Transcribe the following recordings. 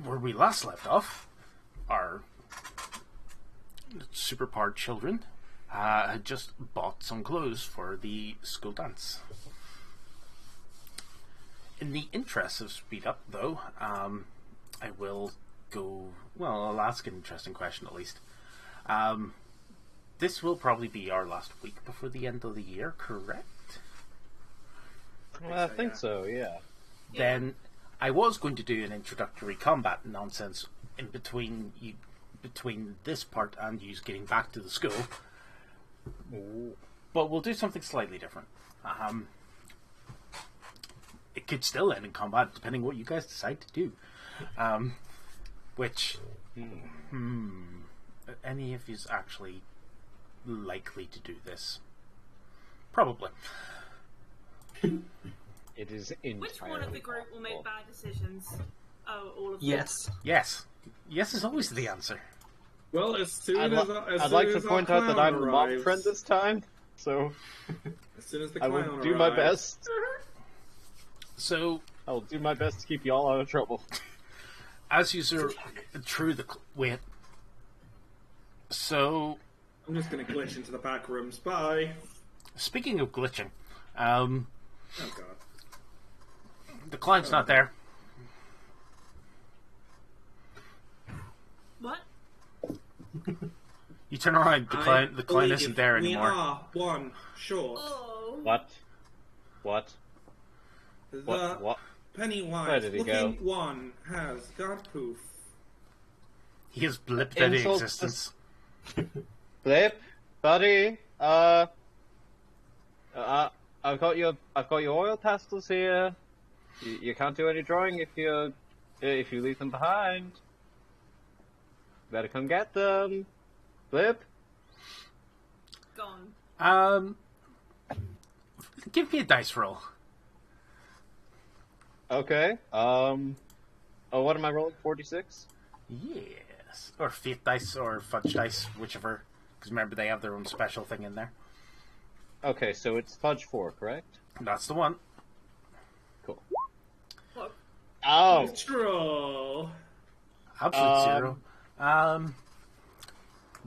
where we last left off, our superpowered children had just bought some clothes for the school dance. In the interest of speed up, though, I will go... Well, I'll ask an interesting question at least. This will probably be our last week before the end of the year, correct? Well, I think so, yeah. Then I was going to do an introductory combat nonsense in between this part and you getting back to the school. Ooh. But we'll do something slightly different. It could still end in combat, depending what you guys decide to do. Any of you's actually likely to do this? Probably. It is entirely Which one of the group will make bad decisions? Oh, all of them. Yes. Yes. Yes is always the answer. Well, as soon I'd as like to as point our out that clown I'm the mob arrives- friend this time, so As soon as the I clown will do my arrives- best. So, I will do my best to keep you all out of trouble. as you are through the... Wait. So, I'm just going to glitch into the back rooms. Bye. speaking of glitching, Oh god. the client's not there. What? You turn around, the client believe isn't there we anymore. are one short. Oh. What? The What? Uh, Pennywise Where did he looking go? one has got poof. He has blipped out of Insults existence. Blip, buddy, I've got your oil pastels here. You can't do any drawing if you leave them behind. Better come get them. Blip. Gone. Give me a dice roll. Okay. What am I rolling? 46? Yes. Or fate dice or fudge dice, whichever. Because remember, they have their own special thing in there. Okay, so it's fudge 4, correct? That's the one. Cool. What? Oh! Troll. Absolute zero.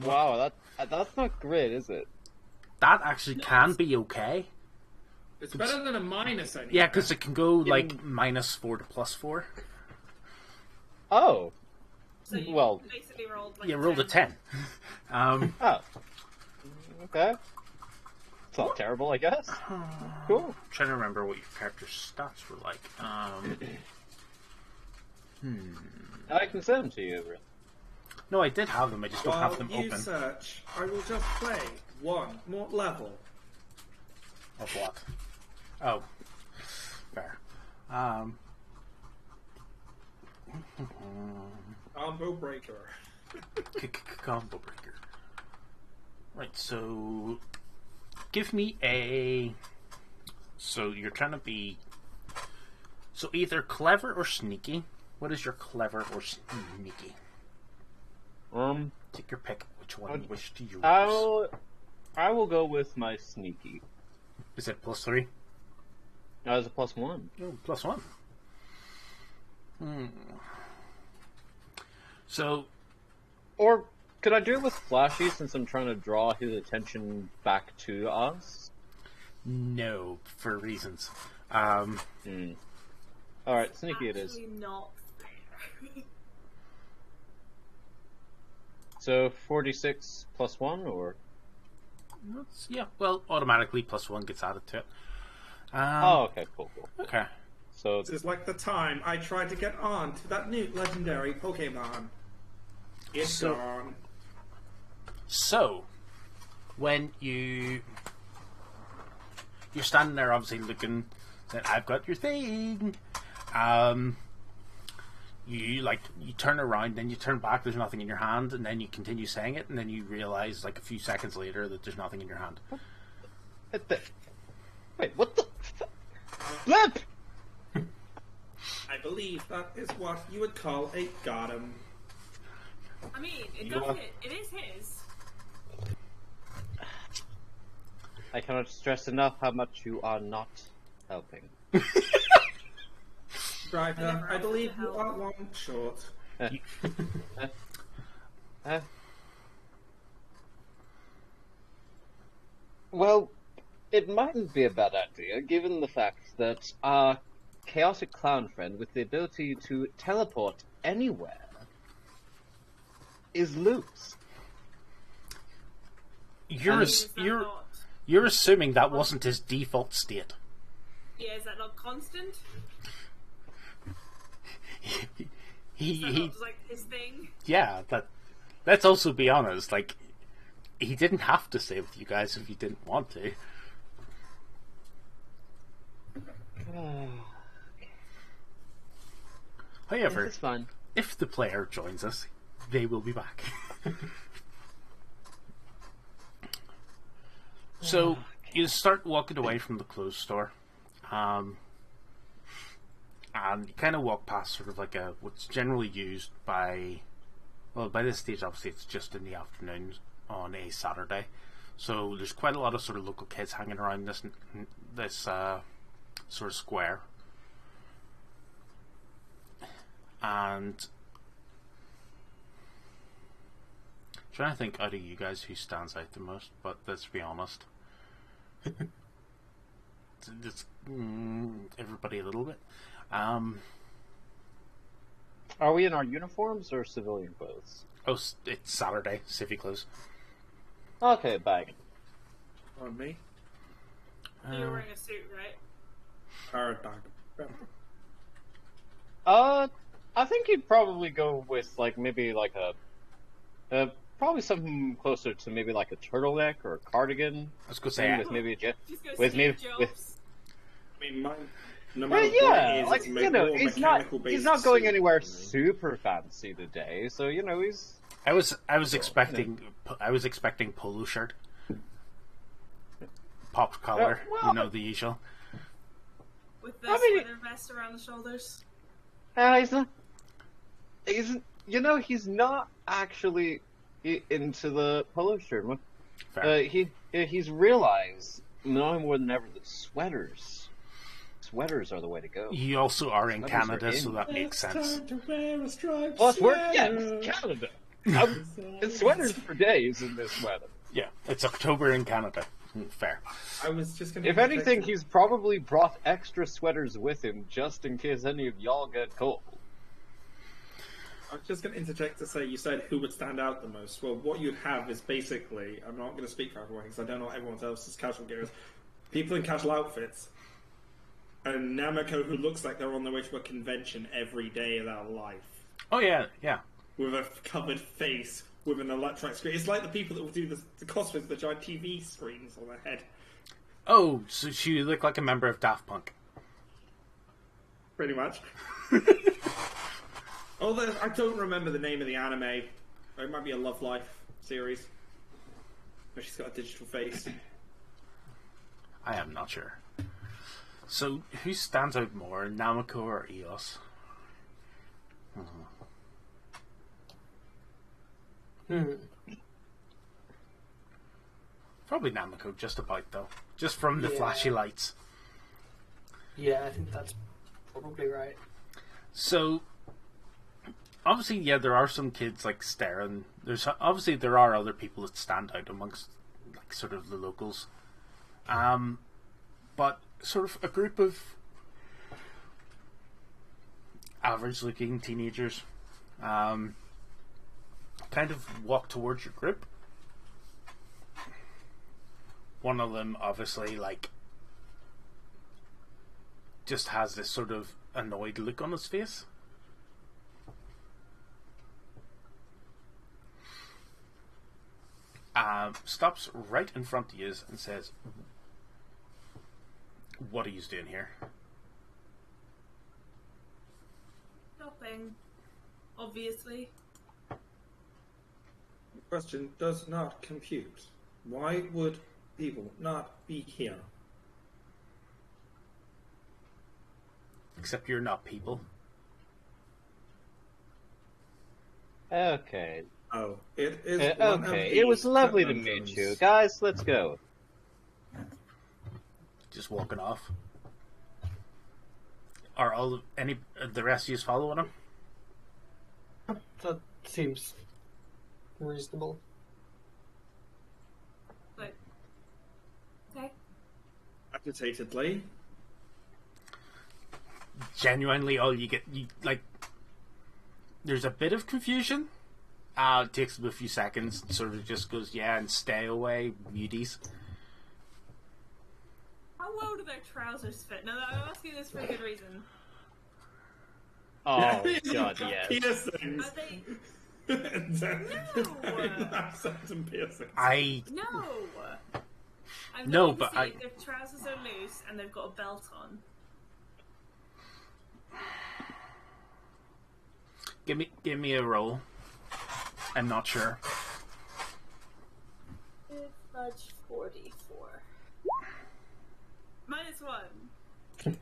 Wow, that's not great, is it? That actually can be okay. It's better than a minus, anyway. Yeah, because it can go like -4 to +4. Oh! So you Well- basically rolled like You rolled a 10. Oh. Okay. It's not terrible, I guess. Cool. Trying to remember what your character's stats were like. I can send them to you. No, I did have them. I just don't have While them you open. search, I will just play one more level. Of what? Oh, fair. Combo breaker. Combo breaker. Right. So, give me a. So you're trying to be. So either clever or sneaky. What is your clever or sneaky? Take your pick. Which one you wish to use? I will go with my sneaky. Is it +3? That was a +1. Oh, +1. So, Or could I do it with flashy since I'm trying to draw his attention back to us? no, for reasons. Alright, sneaky it is. Actually not fair. So 46 +1, or? Yeah, well, automatically +1 gets added to it. Oh, okay, cool. Okay. So This is like the time I tried to get on to that new legendary Pokemon. It's gone. So, when you're standing there, obviously looking, saying, "I've got your thing." You turn around, then you turn back. There's nothing in your hand, and then you continue saying it, and then you realize, like a few seconds later, that there's nothing in your hand. wait, what the? Blip! I believe that is what you would call a gotem. I mean, it is his. I cannot stress enough how much you are not helping. Driver, I believe you are one short. Uh, well, it mightn't be a bad idea, given the fact that our chaotic clown friend with the ability to teleport anywhere is loose. You're Is that you're not? you're assuming that wasn't his default state. Yeah, is that not constant? He Is that not just like his thing? yeah, but let's also be honest, like he didn't have to stay with you guys if he didn't want to. However, It's fine. if the player joins us, they will be back. So you start walking away from the clothes store, and you kind of walk past sort of like what's generally used by, well, by this stage obviously it's just in the afternoon on a Saturday, so there's quite a lot of sort of local kids hanging around this sort of square, and trying to think out of you guys who stands out the most, but let's be honest. It's everybody a little bit. Are we in our uniforms or civilian clothes? Oh, it's Saturday, civvy clothes. Okay, bag. On me. You're wearing a suit, right? Pirate bag. I think you'd probably go with like maybe like probably something closer to maybe like a turtleneck or a cardigan. I was gonna say, with maybe a Just go with Steve maybe Jobs. with. I mean, no Well, matter what yeah, it is, like it's you know, more he's not mechanical-based going suit, anywhere really. super fancy today, so you know he's. I was expecting polo shirt, popped collar, well, you know, the usual. With the I mean- sweater vest around the shoulders. He's not. He's not actually into the polo shirt. Fair. He's realized now more than ever that sweaters are the way to go. You also are in Sweaters are Canada, so in. that makes sense. Time to wear a striped Plus, we're sweater. Canada. It's sweaters for days in this weather. Yeah, it's October in Canada. Fair. I was just gonna. If anything, he's probably brought extra sweaters with him just in case any of y'all get cold. I was just going to interject to say, you said who would stand out the most. Well, what you'd have is basically, I'm not going to speak for everyone because I don't know what everyone else's casual gear is. People in casual outfits, and Namiko who looks like they're on their way to a convention every day of their life, Oh yeah, yeah. with a covered face, with an electronic screen. It's like the people that will do the cosplays with the giant TV screens on their head. Oh, so she look like a member of Daft Punk. Pretty much. Although I don't remember the name of the anime. It might be a Love Life series. Where she's got a digital face. I am not sure. So, who stands out more, Namiko or Eos? Probably Namiko, just about though. Just from the Yeah. flashy lights. Yeah, I think that's probably right. So, obviously, yeah, there are some kids like staring. Obviously there are other people that stand out amongst like sort of the locals. But sort of a group of average-looking teenagers, kind of walk towards your group. One of them, obviously, like, just has this sort of annoyed look on his face. Stops right in front of you and says, "What are you doing here?" Shopping. Obviously. The question does not compute. Why would people not be here? Except you're not people. Okay. Oh, it is. One of Okay. these It was lovely to conundrums. meet you, guys. Let's go. Just walking off. Are the rest of you following him? That seems reasonable. But okay. Agitatedly. Genuinely, all you get, there's a bit of confusion. It takes them a few seconds, sort of just goes, yeah, and stay away, muties. How well do their trousers fit? No, I'm asking this for a good reason. Oh god, yes. Piercings. Are they? Accents and piercings. No. I'm No, going to but see I- if their trousers are loose and they've got a belt on. Give me a roll. I'm not sure. Fudge 44. -1.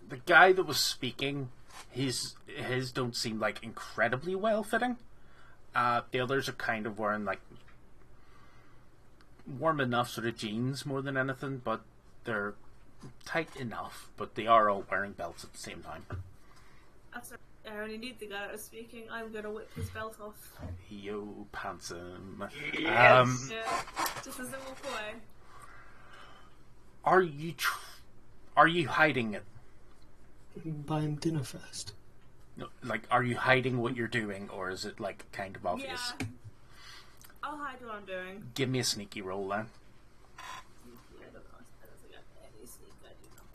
The guy that was speaking, his don't seem like incredibly well fitting. The others are kind of wearing like warm enough sort of jeans more than anything, but they're tight enough. But they are all wearing belts at the same time. That's right. I only need the guy that was speaking. I'm gonna whip his belt off. Yo, handsome. Yeah, just as they walk away. Are you hiding it? Buy him dinner first. No, like, are you hiding what you're doing, or is it like kind of obvious? Yeah. I'll hide what I'm doing. Give me a sneaky roll then. I don't think I have any sneak, I do not.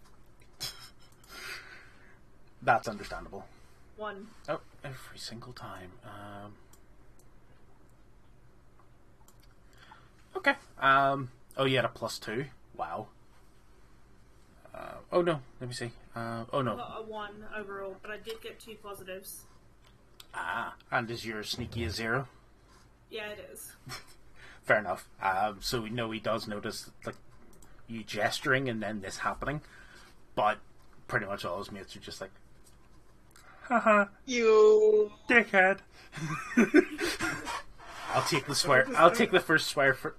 That's understandable. 1. Oh, every single time. Okay. Oh, you had a +2. Wow. Oh no, let me see. Oh I no. got a 1 overall, but I did get 2 positives. And is your sneaky a 0? Yeah, it is. Fair enough. So we know he does notice like you gesturing and then this happening, but pretty much all his mates are just like, haha, You dickhead. I'll take the swear. I'll take the first swear for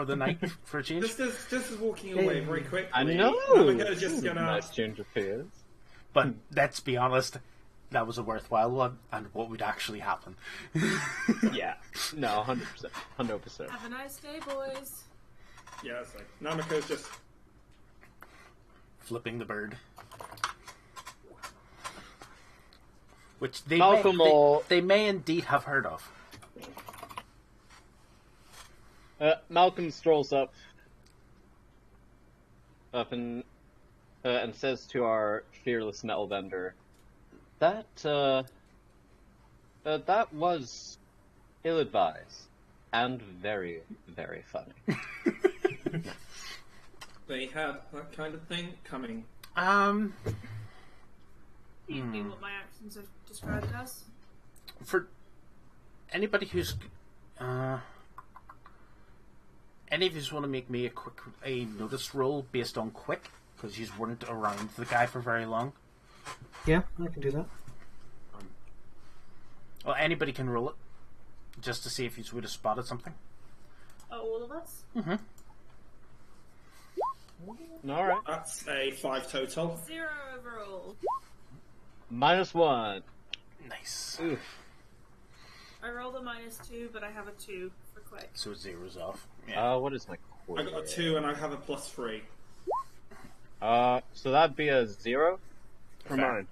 the night for a change. Just as walking away very quickly. I know. I'm just gonna. Nice change of fears. But let's be honest, that was a worthwhile one, and what would actually happen? Yeah. No, 100%. 100%. Have a nice day, boys. Yeah, it's like Namako's just. Flipping the bird. Which they Malcolm may, will- they may indeed have heard of. Malcolm strolls up and says to our fearless metal vendor, that was ill-advised and very, very funny. They had that kind of thing coming. Usually what my actions are described as. For anybody who's any of you want to make me a notice roll based on quick, because you weren't around the guy for very long. Yeah, I can do that. Well, anybody can roll it, just to see if you would have spotted something. Oh, all of us? Alright. That's a 5 total. 0 overall. -1. Nice. Oof. I rolled a -2, but I have a 2 for quick. So it zeroes off. Yeah. What is my I quick? got a 2 and I have a +3. So that'd be a 0 for Fair. mine.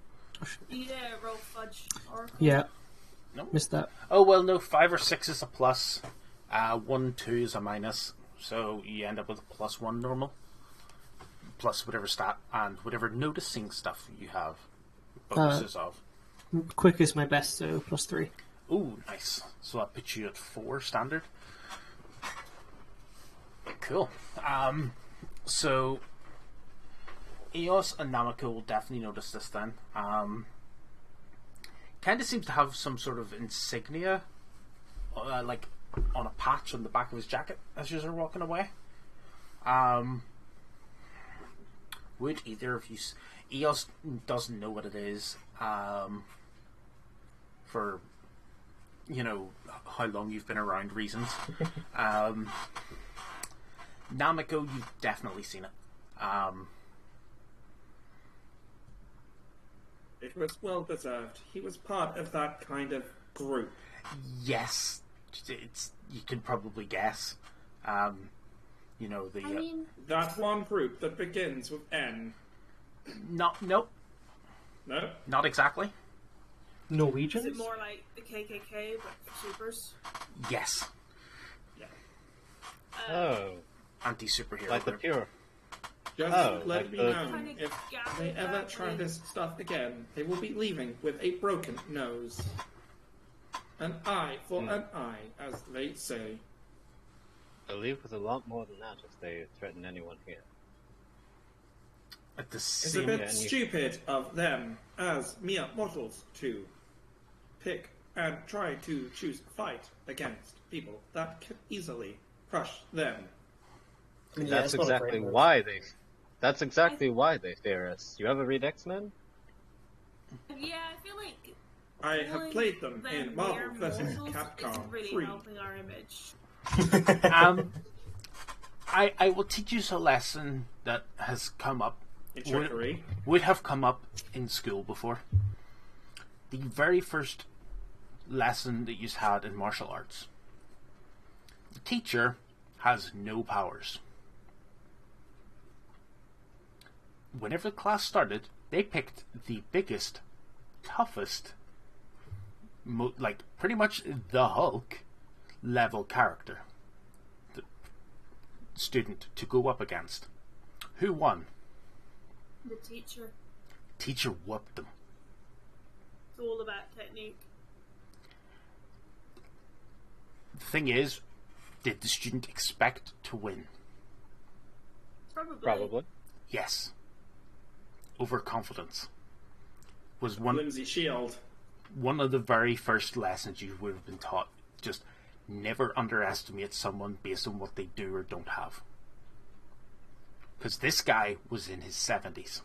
You need a roll fudge oracle. Yeah. No. Missed that. Oh well, no. 5 or 6 is a plus. 1, 2 is a minus. So you end up with a +1 normal, plus whatever stat and whatever noticing stuff you have bonuses of. Quick is my best, so +3. Ooh, nice. So that puts you at 4 standard. Cool. So Eos and Namako will definitely notice this then. Kind of seems to have some sort of insignia, like on a patch on the back of his jacket as you're walking away. Would either of you? Eos doesn't know what it is. For how long you've been around reasons. Namako, you've definitely seen it. It it was well deserved. He was part of that kind of group. Yes, you can probably guess. You know the I mean, That one group that begins with N. nope, No? not exactly. Norwegians? is it more like the KKK but for supers? Yes, Oh, anti-superhero like the group. pure. Just Oh, let like it be the- known, Kinda if gathered they ever that try way. this stuff again, they will be leaving with a broken nose. An eye for an eye, as they say. They'll leave with a lot more than that if they threaten anyone here. At the It's a same bit and you- stupid of them, as mere mortals, to pick and try to choose a fight against people that can easily crush them. I mean, That's it's not a great exactly move. why they. That's exactly why they fear us. You ever read X-Men? Yeah, I feel like I have calling played them in mere Marvel vs. mortals Capcom isn't really 3. helping our image. I will teach you a lesson that has come up, In trickery. would have come up in school before. The very first lesson that you had in martial arts. The teacher has no powers. Whenever the class started, they picked the biggest, toughest, like pretty much the Hulk level character, the student to go up against. Who won? The teacher. Teacher whooped them. It's all about technique. The thing is, did the student expect to win? Probably. Yes. Overconfidence was one Flimsy shield. of the very first lessons you would have been taught. Just never underestimate someone based on what they do or don't have. Because this guy was in his 70s.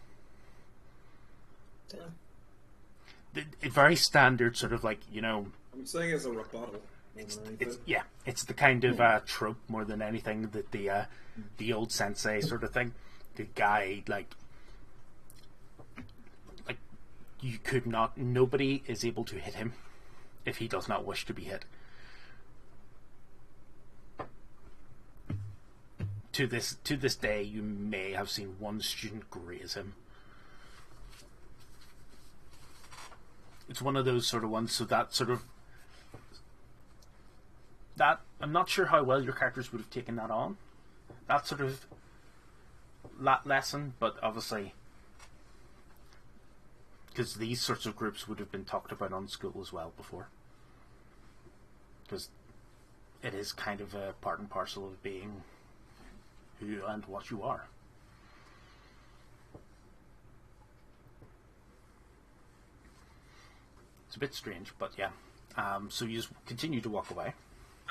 Yeah. A very standard sort of like, you know, I'm saying as a rebuttal. more than anything. it's the kind of trope more than anything that the old sensei sort of thing. The guy like you could not. Nobody is able to hit him if he does not wish to be hit. To this day, you may have seen one student graze him. It's one of those sort of ones. So that sort of that I'm not sure how well your characters would have taken that on. That sort of lesson, but obviously, because these sorts of groups would have been talked about on school as well before, because it is kind of a part and parcel of being who and what you are. It's a bit strange, but yeah. So you just continue to walk away.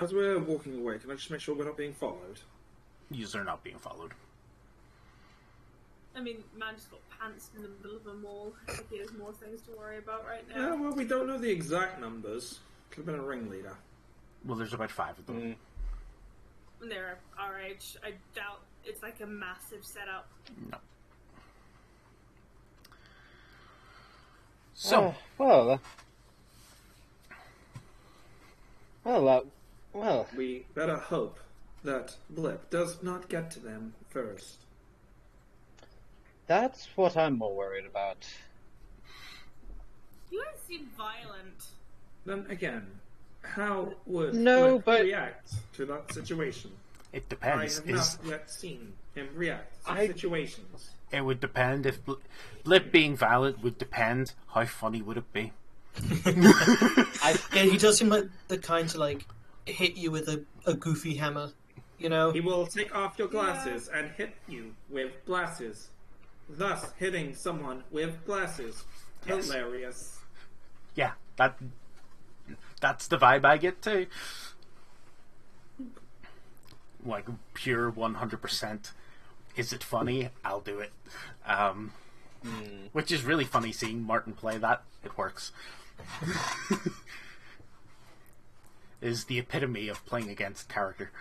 As we're walking away, can I just make sure we're not being followed? Yous are not being followed. I mean, man just got pants in the middle of a mall. I think he has more things to worry about right Yeah, now. well, we don't know the exact numbers. Could have been a ringleader. Well, there's about 5 of them. When they're our age, I doubt it's like a massive setup. No. So, well, We better hope that Blip does not get to them first. that's what I'm more worried about. You guys seem violent. Then again, how would No, Blip but- react to that situation? it I depends. have not yet seen him react to I- situations. It would depend if Blip being violent would depend. How funny would it be? Yeah, he does seem like the kind to like hit you with a goofy hammer, you know? He will take off your glasses and hit you with glasses, thus hitting someone with glasses. Yes. Hilarious. Yeah, that's the vibe I get too. Like pure 100%. Is it funny? I'll do it. Which is really funny seeing Martin play that. It works. Is the epitome of playing against character.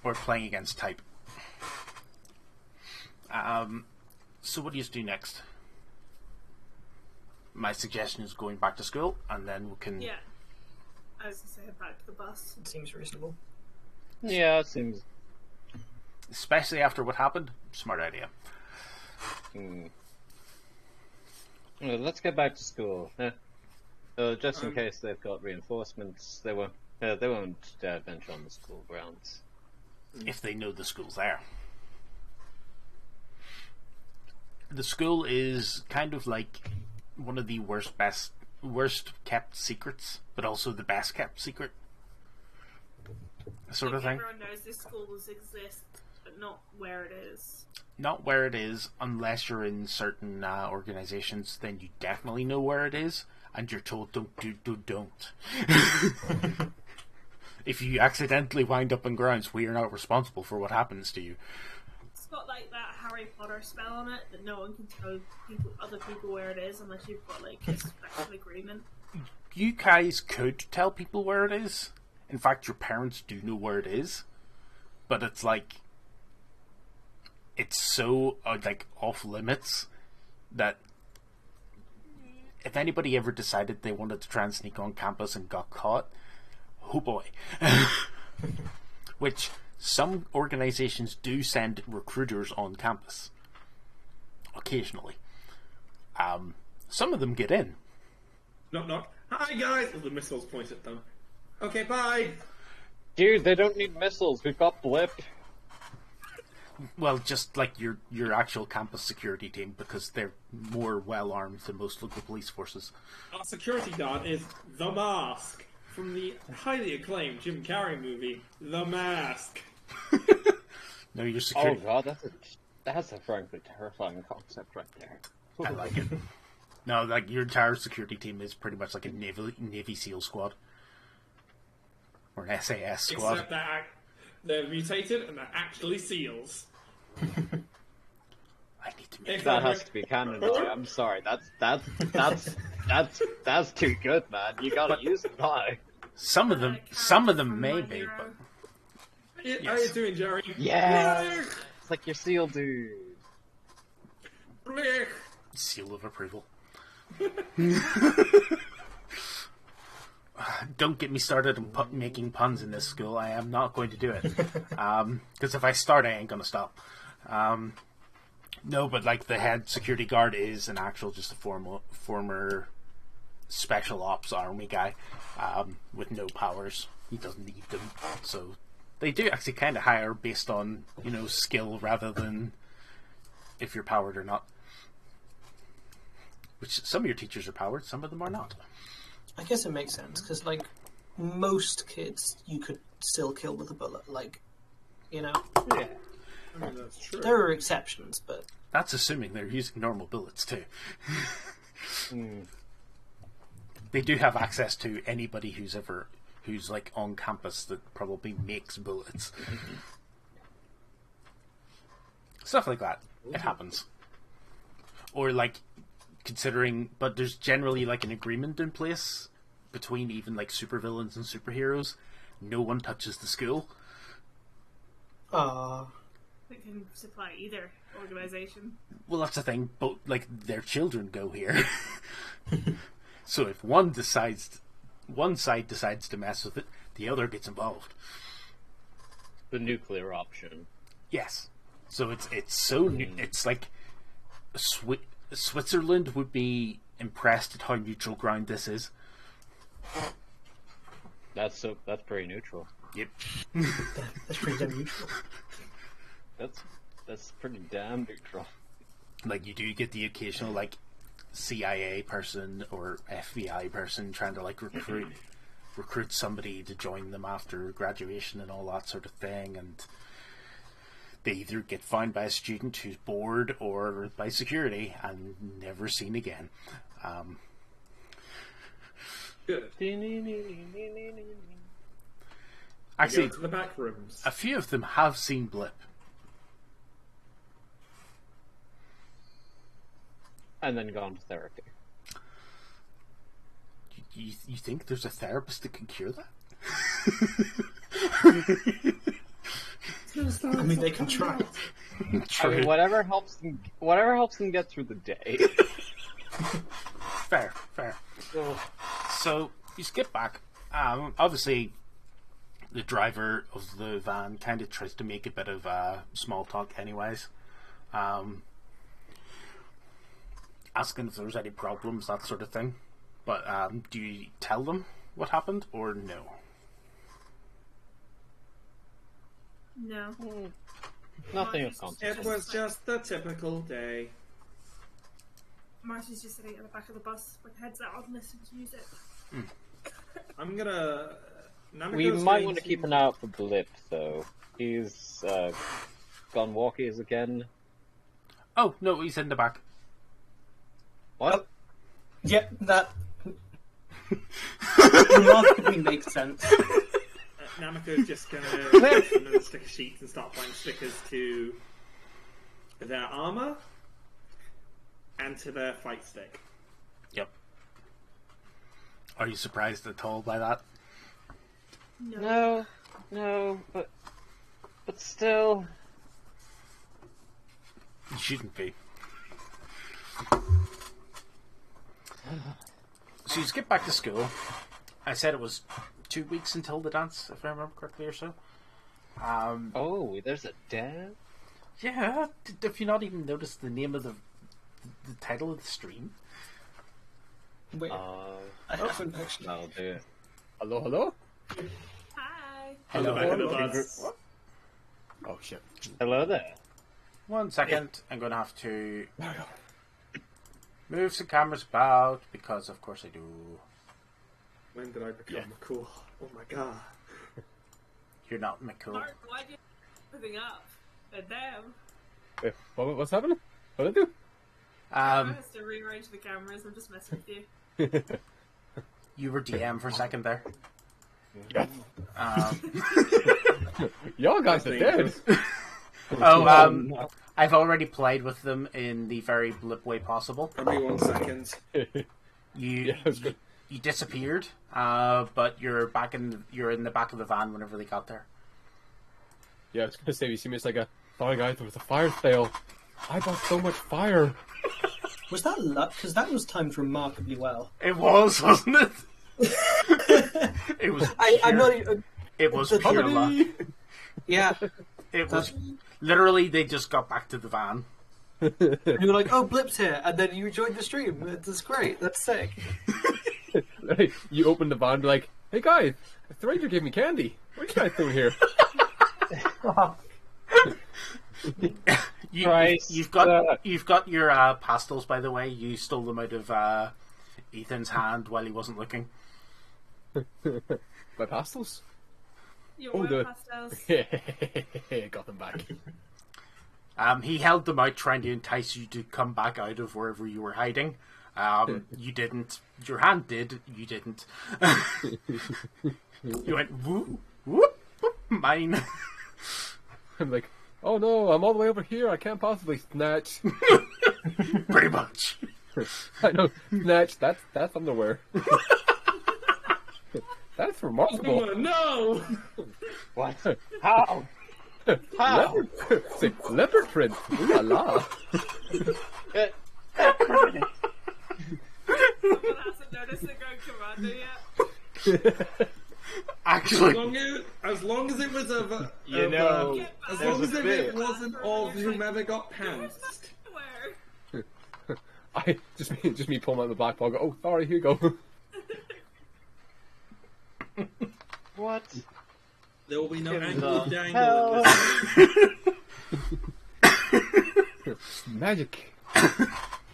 Or playing against type. So what do you do next? my suggestion is going back to school, and then we can. Yeah. I was going to say head back to the bus. It seems reasonable. Yeah, it seems. Especially after what happened, smart idea. Well, let's get back to school. Just in case they've got reinforcements, they won't venture on the school grounds. If they know the school's there. The school is kind of like one of the worst kept secrets, but also the best kept secret. Sort of thing. Everyone knows this school does exist, but not where it is. Not where it is, unless you're in certain organizations, then you definitely know where it is, and you're told don't. If you accidentally wind up in grounds, we are not responsible for what happens to you. It's got like that Harry Potter spell on it that no one can tell other people where it is unless you've got like a special agreement. You guys could tell people where it is. In fact, your parents do know where it is, but it's like it's so like off limits that if anybody ever decided they wanted to try and sneak on campus and got caught, oh boy. Which some organizations do send recruiters on campus occasionally. Some of them get in. Knock knock. Hi guys! Well, the missiles point at them. Okay, bye! Dude, they don't need missiles. We've got Blip. Well, just like your actual campus security team, because they're more well armed than most local police forces. Our security guard is The Mask from the highly acclaimed Jim Carrey movie, The Mask. No, your Oh security. god, that's a frankly terrifying concept right there. I like it. No, like your entire security team is pretty much like a Navy SEAL squad. Or an SAS squad. Except that they're mutated and they're actually seals. I need to make That has to be canon. Boy. I'm sorry. That's too good, man. You gotta use it now. some of them may be, but How you doing, Jerry? Yeah. Blech! It's like your seal dude. Blech! seal of approval. Don't get me started on making puns in this school. I am not going to do it. Because if I start, I ain't going to stop. No, but like the head security guard is an actual, just a former special ops army guy with no powers. He doesn't need them. So they do actually kind of hire based on, skill rather than if you're powered or not. Which some of your teachers are powered, some of them are not. I guess it makes sense, because, like, most kids you could still kill with a bullet. Like, Yeah. I mean, that's true. there are exceptions, but... That's assuming they're using normal bullets, too. They do have access to anybody who's like on campus that probably makes bullets. Stuff like that. It happens. Or like but there's generally like an agreement in place between even like supervillains and superheroes. No one touches the school. They can supply either organization. Well, that's the thing. But like their children go here. So if one side decides to mess with it, the other gets involved. The nuclear option. Yes. So it's so new. It's like Switzerland would be impressed at how neutral ground this is. That's pretty neutral. Yep. That's pretty damn neutral. That's pretty damn neutral. Like you do get the occasional like CIA person or FBI person trying to like recruit somebody to join them after graduation and all that sort of thing, and they either get found by a student who's bored or by security and never seen again. Good. Actually, Go to the back rooms. a few of them have seen Blip. And then gone to therapy. You think there's a therapist that can cure that? I mean, they can try. I mean, whatever helps them get through the day. Fair. So you skip back. Obviously, the driver of the van kind of tries to make a bit of small talk, anyways. Asking if there was any problems, that sort of thing. But do you tell them what happened or no? No. Nothing of Marcy's consequence. It was just the typical day. Marcy's just sitting at the back of the bus with headset on, listening to music. I'm gonna. We Nanako's might going want to keep an eye out for Blip, though. He's gone walkies again. Oh, no, he's in the back. What? Yeah, that remarkably makes sense. Namako's just gonna take some of the sticker sheets and start applying stickers to their armor and to their fight stick. Yep. Are you surprised at all by that? No, but still. You shouldn't be. So you skip back to school. I said it was 2 weeks until the dance, if I remember correctly, or so. Oh, there's a dance? Yeah, have you not even noticed the name of the title of the stream? Wait, I haven't actually. I'll do it. Hello? Hi. On the back of the bus. Oh, shit. Hello there. 1 second, I'm going to have to move the cameras about, because of course I do. When did I become cool? Oh my god. You're not McCool. Mark, why'd you everything up? And them. Wait, what's happening? What did I do? I has to rearrange the cameras. I'm just messing with you. You were DM for a second there. Yes. Um, Y'all guys are dead. I've already played with them in the very blip way possible. Give me 1 second. You you disappeared, but you're in the back of the van whenever they got there. Yeah, I was gonna say, you see me as like sorry guys, there was a fire sale. I got so much fire. Was that luck? Because that was timed remarkably well. It was, wasn't it? It was. I'm not even. It was pure luck. Yeah. It was literally they just got back to the van. You were like, oh, Blip's here, and then you joined the stream. That's great. That's sick. You open the van and be like, hey guys, a stranger gave me candy. What are you guys doing here? You've got your pastels, by the way. You stole them out of Ethan's hand while he wasn't looking. My pastels? Your Oh, oil good. pastels. Got them back. He held them out, trying to entice you to come back out of wherever you were hiding. You didn't. Your hand did. You didn't. You went whoop, whoop, whoop, mine. I'm like, oh no, I'm all the way over here. I can't possibly snatch. Pretty much. I know, snatch. That's underwear. That's remarkable. Oh, no! What? How? How? Leopard print. Ooh la la. Someone hasn't noticed the Grand Commando yet. Actually, As long as it was of, You know, as there's long as a it bit. wasn't of whomever got pounced. Where? I just me pulling out the back pocket. Oh, sorry, here you go. What? There will be no Give angle the dangle. Magic.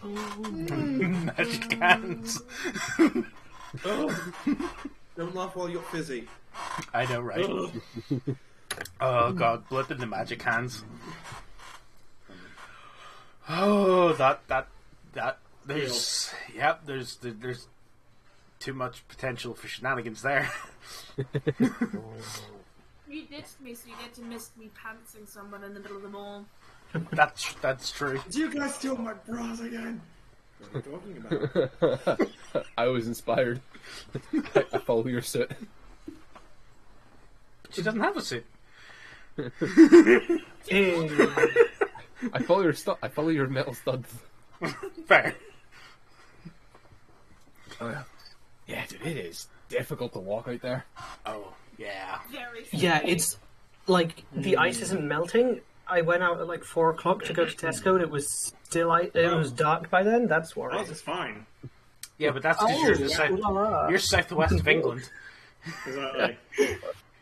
magic hands. Oh, don't laugh while you're fizzy. I know, right? Oh god, blip in the magic hands. Oh, that. There's there's too much potential for shenanigans there. You ditched me, so you get to miss me pantsing someone in the middle of the mall. That's true. Did you guys steal my bras again? What are you talking about? I was inspired. I follow your suit. She doesn't have a suit. I follow your metal studs. Fair. Oh, yeah. Yeah, dude, it is difficult to walk out there. Oh, yeah. Very Yeah, scary. it's like the ice isn't melting. I went out at like 4 o'clock to go to Tesco, and it was still it was dark by then. That's worrying. Ours is fine. Yeah, but that's because you're southwest of England. Exactly.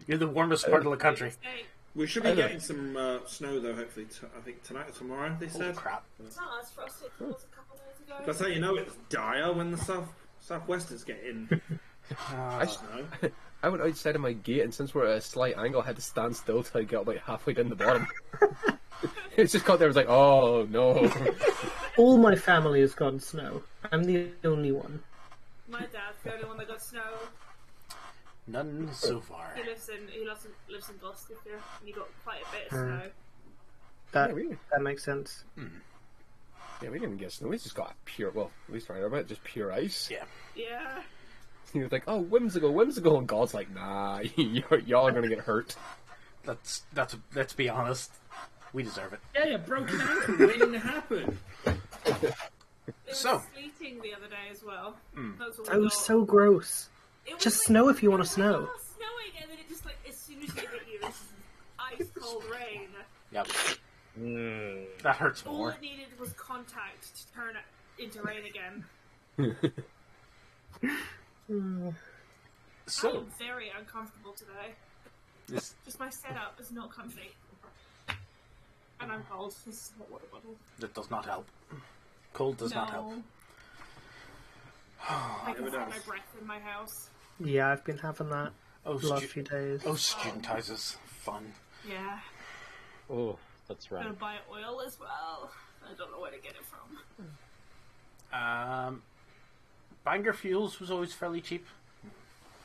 You're the warmest part of the country. Hey, We should be getting some snow though. Hopefully, I think tonight or tomorrow. They Holy said. crap. it's not as frosty as it was a couple days ago. That's how you know it's dire when the southwesters get in. Snow. I went outside of my gate, and since we're at a slight angle, I had to stand still till I got about halfway down the bottom. It's just caught there. I was like, oh no. All my family has gotten snow. I'm the only one. My dad's the only one that got snow. None so far. He lives in Gloucestershire, and he got quite a bit of snow. That Yeah, we- that makes sense. Yeah, we didn't get snow. We just got pure, well, at least right about it, just pure ice. Yeah. Yeah. He was like, oh, whimsical, and God's like, nah, y'all are gonna get hurt. Let's be honest. We deserve it. Yeah, broken ankle waiting to happen. It was So. sleeting the other day as well. That's what That we was got. so gross. It was Just like, snow if you want to oh, snow. snowing, and then it just like as soon as it hit you, it's ice cold rain. Yep. That hurts All more. it needed was contact to turn it into rain again. So, I'm very uncomfortable today. this, Just my setup is not comfy. And I'm cold. This is not water bottle. that does not help. Cold does not help. I can Never feel my does. breath in my house. Yeah, I've been having that Oh, the last few days. student houses. Fun. Oh, Yeah. that's I'm gonna right. buy oil as well. I don't know where to get it from. Bangor Fuels was always fairly cheap.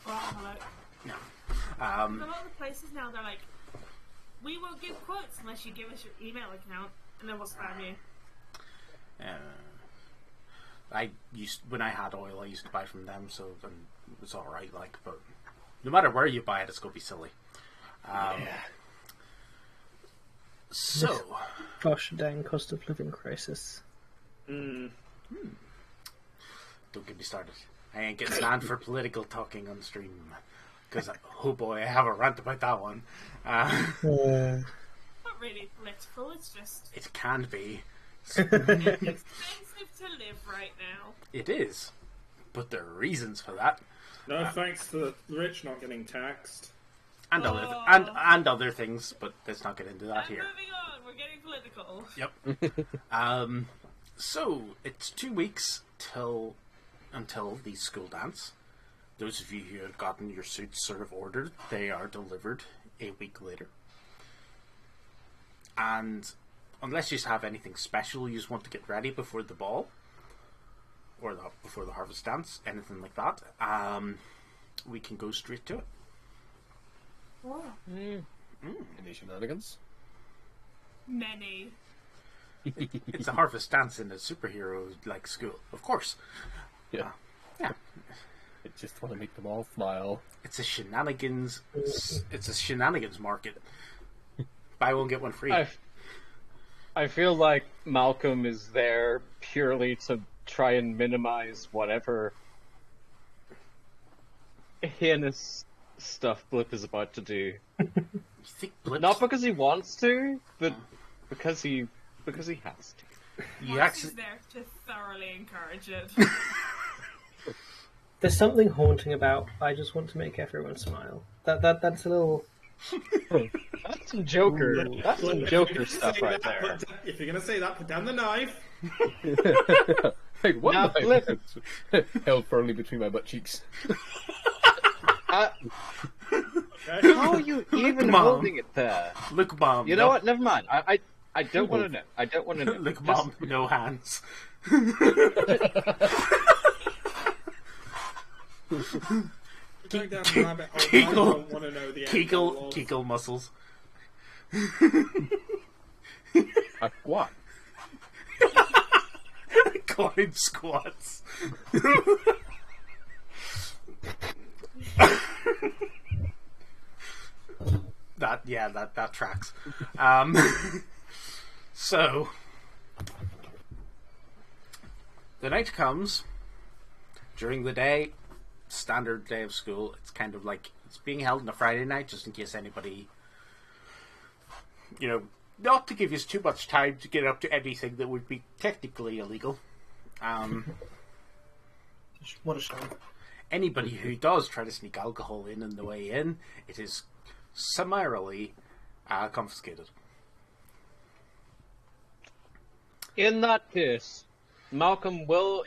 Well, hello. No. A lot of the places now, they're like, we won't give quotes unless you give us your email account, and then we'll spam you. When I had oil, I used to buy from them, so then it was alright, like, but no matter where you buy it, it's going to be silly. So, Gosh dang cost of living crisis. don't get me started. I ain't getting banned for political talking on stream. Because, oh boy, I have a rant about that one. Not really political, it's just It can be. expensive to live right now. It is. But there are reasons for that. No thanks to the rich not getting taxed. And other, Oh. and other things, but let's not get into that And here. moving on, we're getting political. Yep. So it's 2 weeks until the school dance. Those of you who have gotten your suits sort of ordered, they are delivered a week later. And unless you just have anything special you just want to get ready before the ball or before the harvest dance, anything like that, we can go straight to it. Any shenanigans? Many. It's a harvest dance in a superhero like school, of course. Yeah. Yeah. I just want to make them all smile. It's a shenanigans. It's a shenanigans market. Buy one get one free. I feel like Malcolm is there purely to try and minimize whatever heinous stuff Blip is about to do. You think Blip's, Not because he wants to, but because he has to. you Marx actually is there to thoroughly encourage it. There's something haunting about I just want to make everyone smile. That's a little. That's some Joker. That's some Joker stuff right there. If you're gonna say that, put down the knife. Hey, what Now, knife? Held firmly between my butt cheeks. How are you even Mom. holding it there? look, Mom. You know what? Never mind. I don't want to know. I don't want to know. Look, Just- Mom. No hands. Going down the rabbit hole, I Kegel. don't want to know the end goal. Kegel muscles. What? Clown squats. that tracks. So the night comes. during the day, standard day of school. It's kind of like it's being held on a Friday night, just in case anybody, not to give you too much time to get up to anything that would be technically illegal. What a shame. Anybody who does try to sneak alcohol in on the way in, it is summarily confiscated. In that case, Malcolm will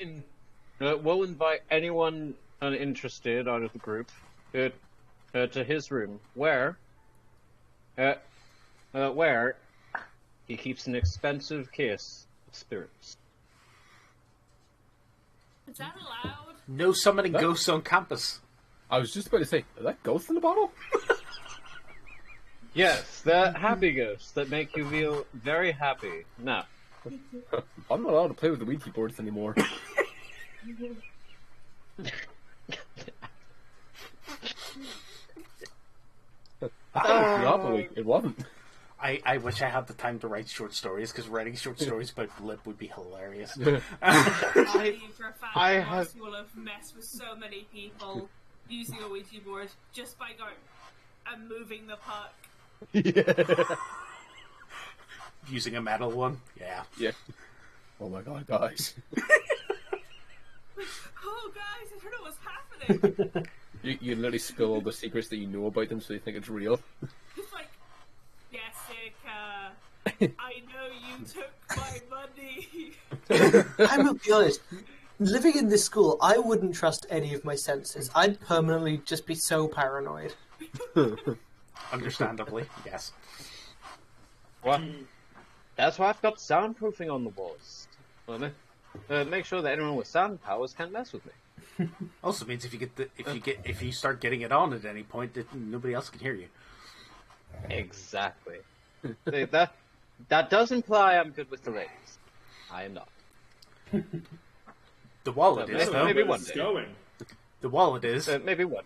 invite anyone uninterested out of the group to his room, where he keeps an expensive case of spirits. Is that allowed? No summoning ghosts on campus. I was just about to say, is that ghost in the bottle? Yes, the happy ghosts that make you feel very happy. Now, I'm not allowed to play with the Ouija boards anymore. Monopoly. It wasn't. I wish I had the time to write short stories, because writing short stories about Blip would be hilarious. I will have messed with so many people using a Ouija board just by going and moving the puck. Yeah. Using a metal one, yeah. Yeah. Oh my god, guys. Oh, guys, I don't know what's happening. You literally spill all the secrets that you know about them, so you think it's real. It's like, Jessica, I know you took my money. I will be honest. Living in this school, I wouldn't trust any of my senses. I'd permanently just be so paranoid. Understandably, yes. Well, that's why I've got soundproofing on the walls. Well, make sure that anyone with sound powers can't mess with me. Also means if you start getting it on at any point, that nobody else can hear you. Exactly. See, that does imply I'm good with the ladies. I am not. The wallet is, though. Maybe Where one this day. going? The wallet is. Maybe one.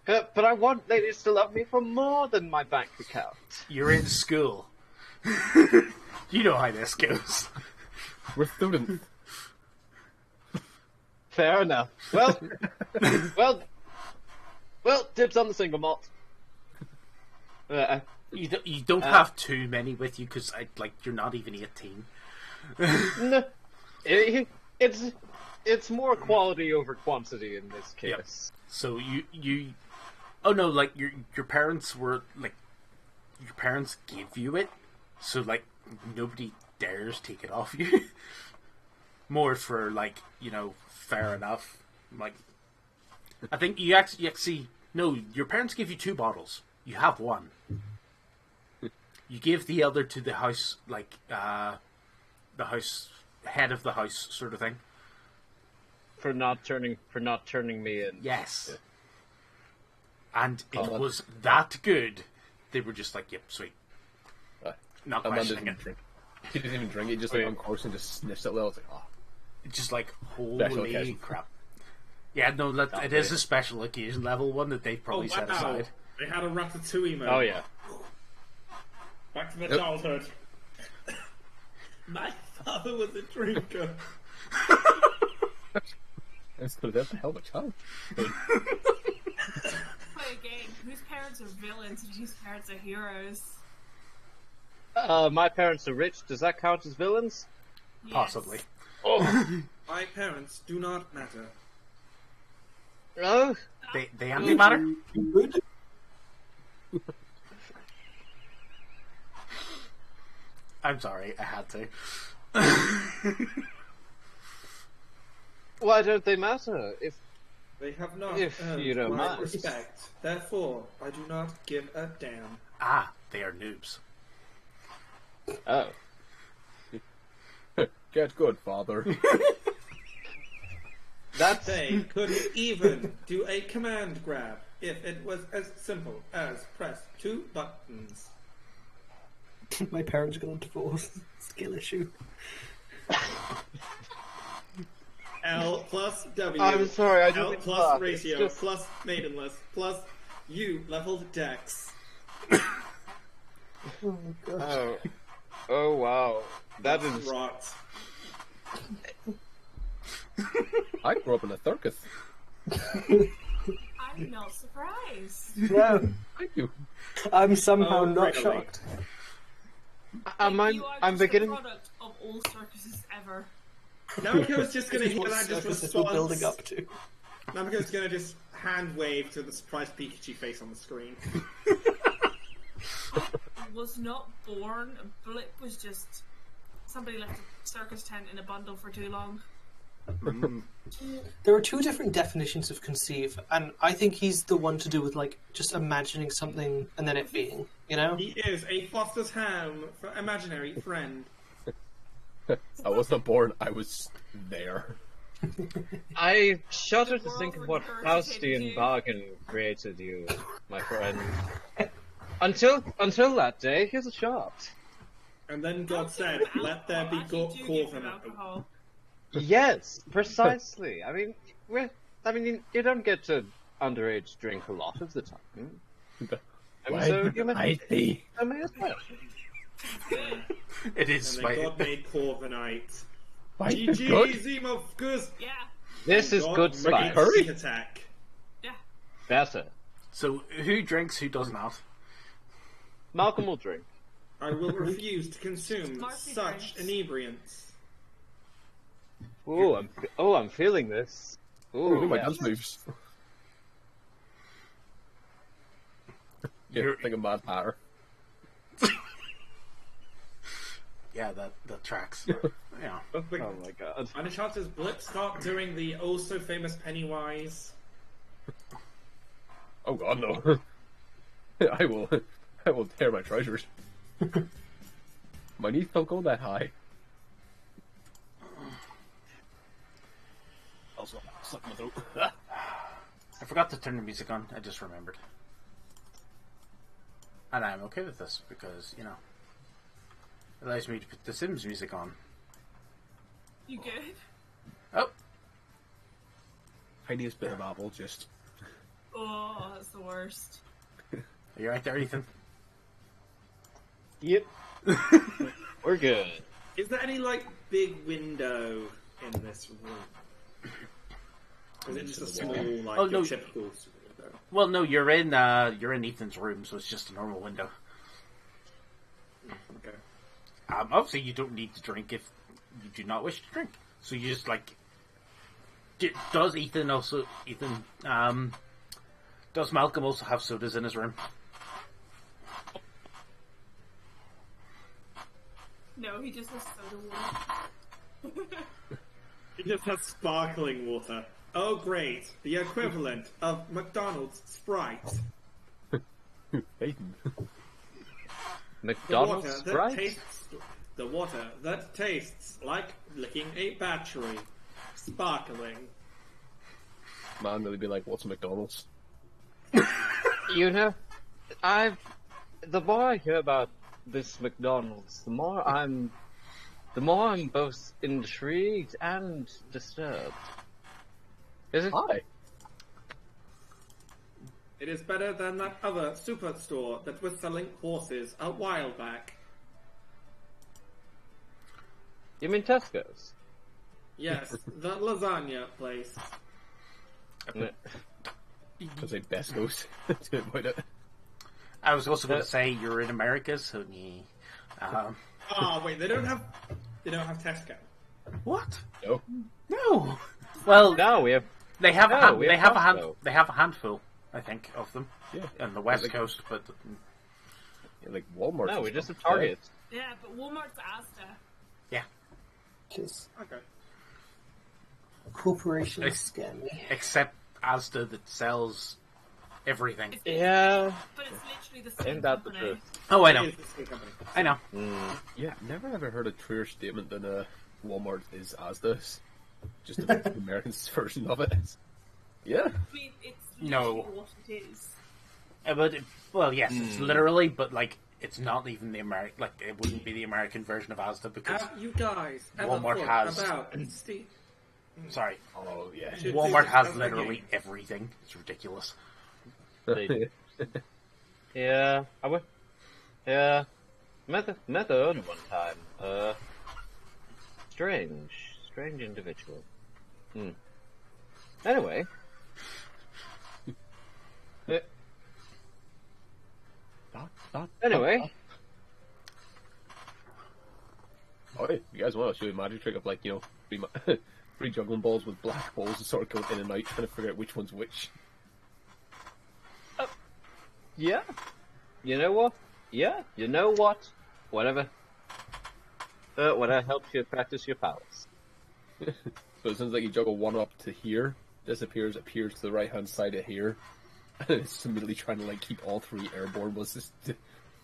But I want ladies to love me for more than my bank account. You're in school. You know how this goes. We're students. Fair enough. Well, dibs on the single malt. You don't have too many with you, because you're not even 18. No, it's more quality over quantity in this case. Yep. So you oh no, your parents were your parents gave you it, so nobody dares take it off you. More for fair enough. I think you actually no, your parents gave you 2 bottles. You have 1. You gave the other to the house, the house head of the house sort of thing. For not turning me in. Yes. And it was that good. They were just like, yep, sweet. Not And questioning it. He didn't even drink it, he just on course and just sniffs it a little. It's like, oh. Just like, Special holy occasion. crap. Yeah, no, it is a special occasion level one that they've probably set aside. They had a Ratatouille moment. Oh yeah. Back to my Yep. childhood. My father was a drinker. That's good. That's a hell of a child. Play a game. Whose parents are villains and whose parents are heroes? My parents are rich. Does that count as villains? Yes. Possibly. My parents do not matter. No. They anti-matter? Good. I'm sorry, I had to. Why don't they matter? If They have not If earned you don't my mind. respect. Therefore, I do not give a damn. They are noobs. oh, Get good, father. that's They couldn't even do a command grab if it was as simple as press 2 buttons. My parents are going to divorce. Skill issue. L plus W. I'm sorry, I didn't L mean to plus laugh. ratio It's just- plus maidenless plus U leveled dex. oh wow, that is Rot. I grew up in a circus. I'm not surprised. No, Thank you. I'm somehow Oh, not really? shocked. I'm You are I'm just beginning. the product of all circuses ever. Namiko's just going to This is hear what that just circuses were building response. up to. Namiko's going to just hand wave to the surprised Pikachu face on the screen. I was not born. A blip was just somebody left a circus tent in a bundle for too long. There are two different definitions of conceive, and I think he's the one to do with like just imagining something and then it being, you know? He is a Foster's Ham for imaginary friend. I wasn't born, I was there. I shudder to The think of world what regurgitated Faustian you. bargain created you, my friend. Until that day, here's a shot. And then God said, let there be Corvin. alcohol. Yes, precisely. I mean, you don't get to underage drink a lot of the time. I mean, so you may as well. It is And then my... God made Corvinite. Good. GG, Zemo, good. Yeah, This is God good made spice. Hurry. Seek Attack. yeah. Better. So, who drinks, who does not? Malcolm will drink. I will refuse to consume Marcy such drinks. inebriants. I'm feeling this. Ooh, my yeah. dance moves. Yeah, You're- like a mad patter. Yeah, that tracks. Yeah. Oh my god. By the chances Blip start doing the also famous Pennywise. Oh god, no. I will tear my trousers. My knees don't go that high. Also, suck my throat. I forgot to turn the music on. I just remembered. And I'm okay with this because, you know, it allows me to put the Sims music on. You good? Oh, Tiniest bit of apple, just. Oh, that's the worst. are you right there, Ethan? Yep. We're good. Is there any, like, big window in this room? Or is it just a small, like, Oh, no. your typical window? Well, no, you're in Ethan's room, so it's just a normal window. Okay. Obviously, you don't need to drink if you do not wish to drink. So you just like. Does Malcolm also have sodas in his room? No, he just has soda water. He just has sparkling water. Oh, great. The equivalent of McDonald's Sprite. Aiden. McDonald's Sprite? The water that tastes like licking a battery. Sparkling. Man, they'd be like, what's a McDonald's? You know, the more I hear about this McDonald's, the more I'm both intrigued and disturbed. Is it? Hi. It is better than that other superstore that was selling horses a while back. You mean Tesco's? Yes, the lasagna place. Because they best goes to avoid it. I was also going to say you're in America, so yeah. Oh wait, they don't have Tesco. What? No. No. Well, No, we have. they have No, we they have have Costco. they have a handful, I think, of them Yeah. on the West Like- Coast, but Yeah, like Walmart. No, and we just have stuff. Target. Yeah, but Walmart's Asda. yeah. Because Okay. corporations It's- scare me. Except Asda that sells everything. Yeah. But it's literally the same Ain't that the company. truth? Oh, I know. It is the same company. I know. Yeah, never ever heard a truer statement than Walmart is Asda's. Just the American's version of it. Yeah. I mean, it's No. literally what it is. Well, yes, it's literally, but like it's not even the American. Like it wouldn't be the American version of Asda because Have you guys ever Walmart thought has- about Steve? sorry, Oh yeah. Should Walmart do has this literally again. everything. It's ridiculous. They do. Yeah, I would. Yeah, met the owner one time. Strange individual. Anyway. Anyway. Oh, hey, you guys want to show you a magic trick of, like, you know, three juggling balls with black balls that sort of go in and out, trying to figure out which one's which? Yeah. You know what? Yeah. You know what? Whatever. Whatever helps you practice your powers. So it sounds like you juggle one up to here, disappears, appears to the right-hand side of here, and it's immediately trying to, like, keep all three airborne. Was this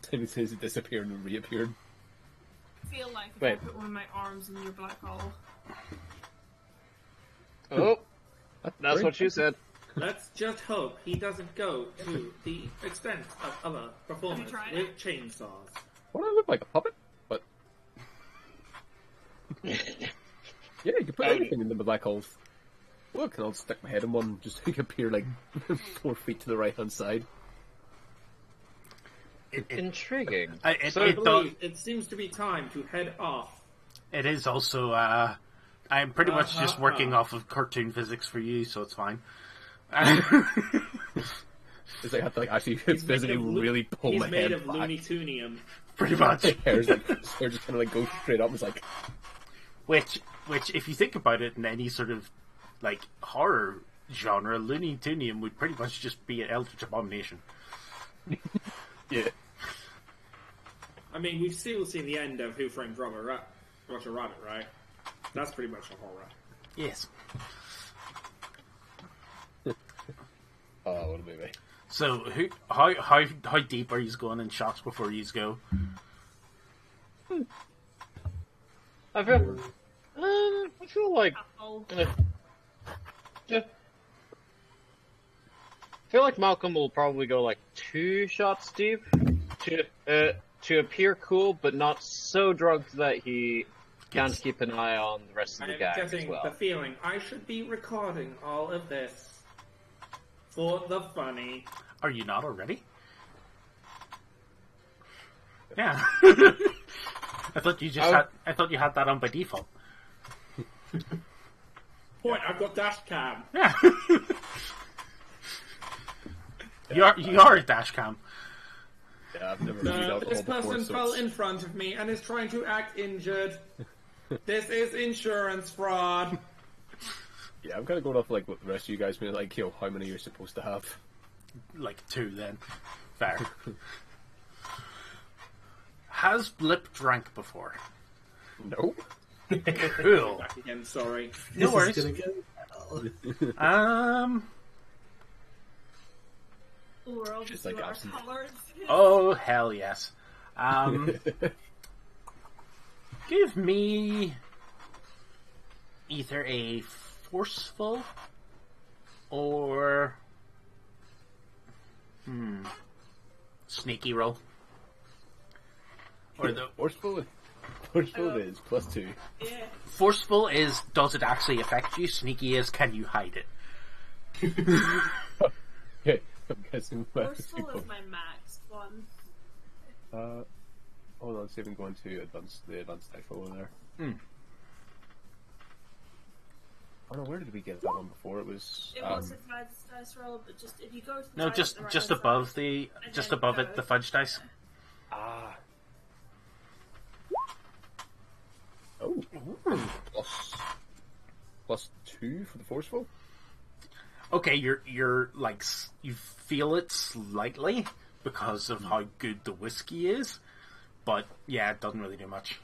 simultaneously disappeared and reappeared? I feel like if Wait. I put one of my arms in your black hole. Oh, that's what you said. Let's just hope he doesn't go to the extent of other performers tried with chainsaws. What do I look like, a puppet? But yeah, you can put anything in the black holes. Look, and I'll stick my head in one, just appear like 4 feet to the right-hand side. Intriguing. It seems to be time to head off. It is also, I'm pretty much just working off of cartoon physics for you, so it's fine. It's like I have to, like, actually physically really pull He's my made head of back. Looney Tunium. Pretty much. His hair just kind of like goes straight up. It's like, Which, if you think about it, in any sort of, like, horror genre, Looney Tunium would pretty much just be an eldritch abomination. yeah. I mean, we've still seen the end of Who Framed Roger Rabbit, right? That's pretty much a horror. Yes. Oh, what a movie. So, how deep are you going in shots before you go? I feel like Oh, yeah. I feel like Malcolm will probably go like 2 shots deep to appear cool, but not so drunk that he can't keep an eye on the rest of the I'm gang as getting well. the feeling I should be recording all of this for the funny. Are you not already? Yeah. I thought you just I thought you had that on by default. Point, I've got dash cam. Yeah. you are a dash cam. Yeah, I've never read out the This whole before, person so fell it's- in front of me and is trying to act injured. This is insurance fraud. Yeah, I'm kind of going off like what the rest of you guys mean, like, you know, how many you're supposed to have. Like 2 then. Fair. Has Blip drank before? No. Cool. Back again, sorry. No worries. This is gonna go. we're all Just just like our absent. colours. Oh, hell yes. Give me either a forceful or sneaky roll. Or the Forceful it is, +2. Yeah. forceful is, does it actually affect you? Sneaky is, can you hide it? Yeah, I'm guessing Forceful is my max one. hold on, see if I can go into the advanced dice roll there. Oh no, where did we get that one before? It was It was advanced dice roll, but just if you go to the No, dice just on the just right-hand above side, the and just then above go- it, the fudge dice. ah. Oh, +2 for the forceful. Okay, you're like you feel it slightly because of how good the whiskey is, but yeah, it doesn't really do much.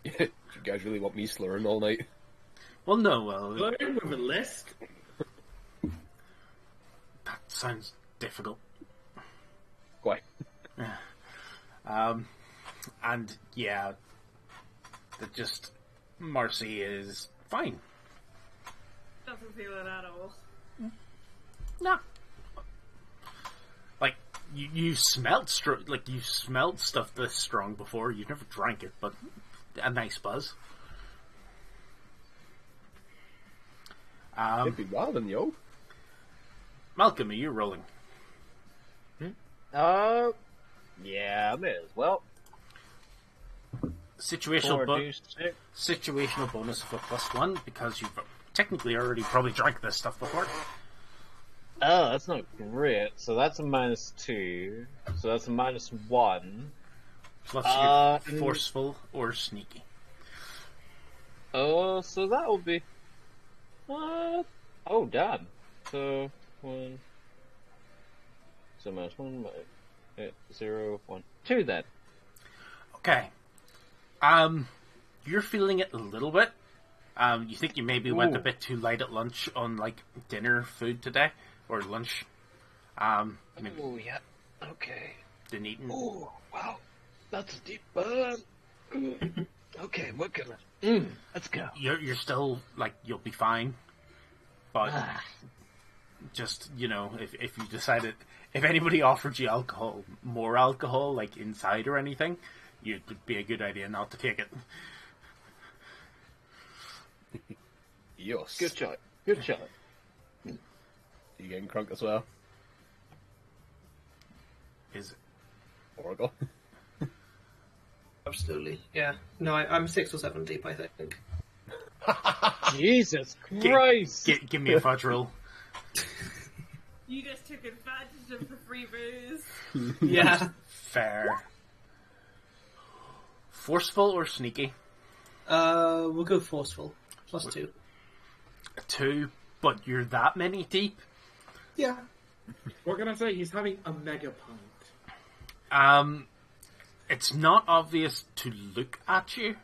Do you guys really want me slurring all night? Well, no, well, Learn with a lisp. that sounds difficult. Why? And yeah, that just Marcy is fine. Doesn't feel it at all. No, like you smelled you smelled stuff this strong before. You've never drank it, but a nice buzz. It'd be wildin', yo. Malcolm, are you rolling? Yeah, I may as well. situational, 4d6. situational bonus of a +1 because you've technically already probably drank this stuff before. Oh, that's not great. So that's a -2. So that's a -1. Plus you're forceful or sneaky. Oh, so that will be. Oh, damn. So 1. So -1, 0, 1, 2 then. Okay. You're feeling it a little bit. You think you maybe went a bit too light at lunch on like dinner food today or lunch. Maybe Oh yeah. Okay. didn't eat. Oh wow, that's a deep burn. Okay, what can I? Let's go. You're still like you'll be fine, but just if you decided if anybody offered you more alcohol like inside or anything, it'd be a good idea not to take it. Yes. Good shot. Good shot. You getting crunk as well? Is Oracle. Absolutely. Yeah. No, I'm 6 or 7 deep, I think. Jesus Christ! give me a fudge roll. You just took advantage of the free booze. Yeah. Fair. Forceful or sneaky? We'll go forceful. +2. 2, but you're that many deep? Yeah. What can I say? He's having a mega pint. It's not obvious to look at you.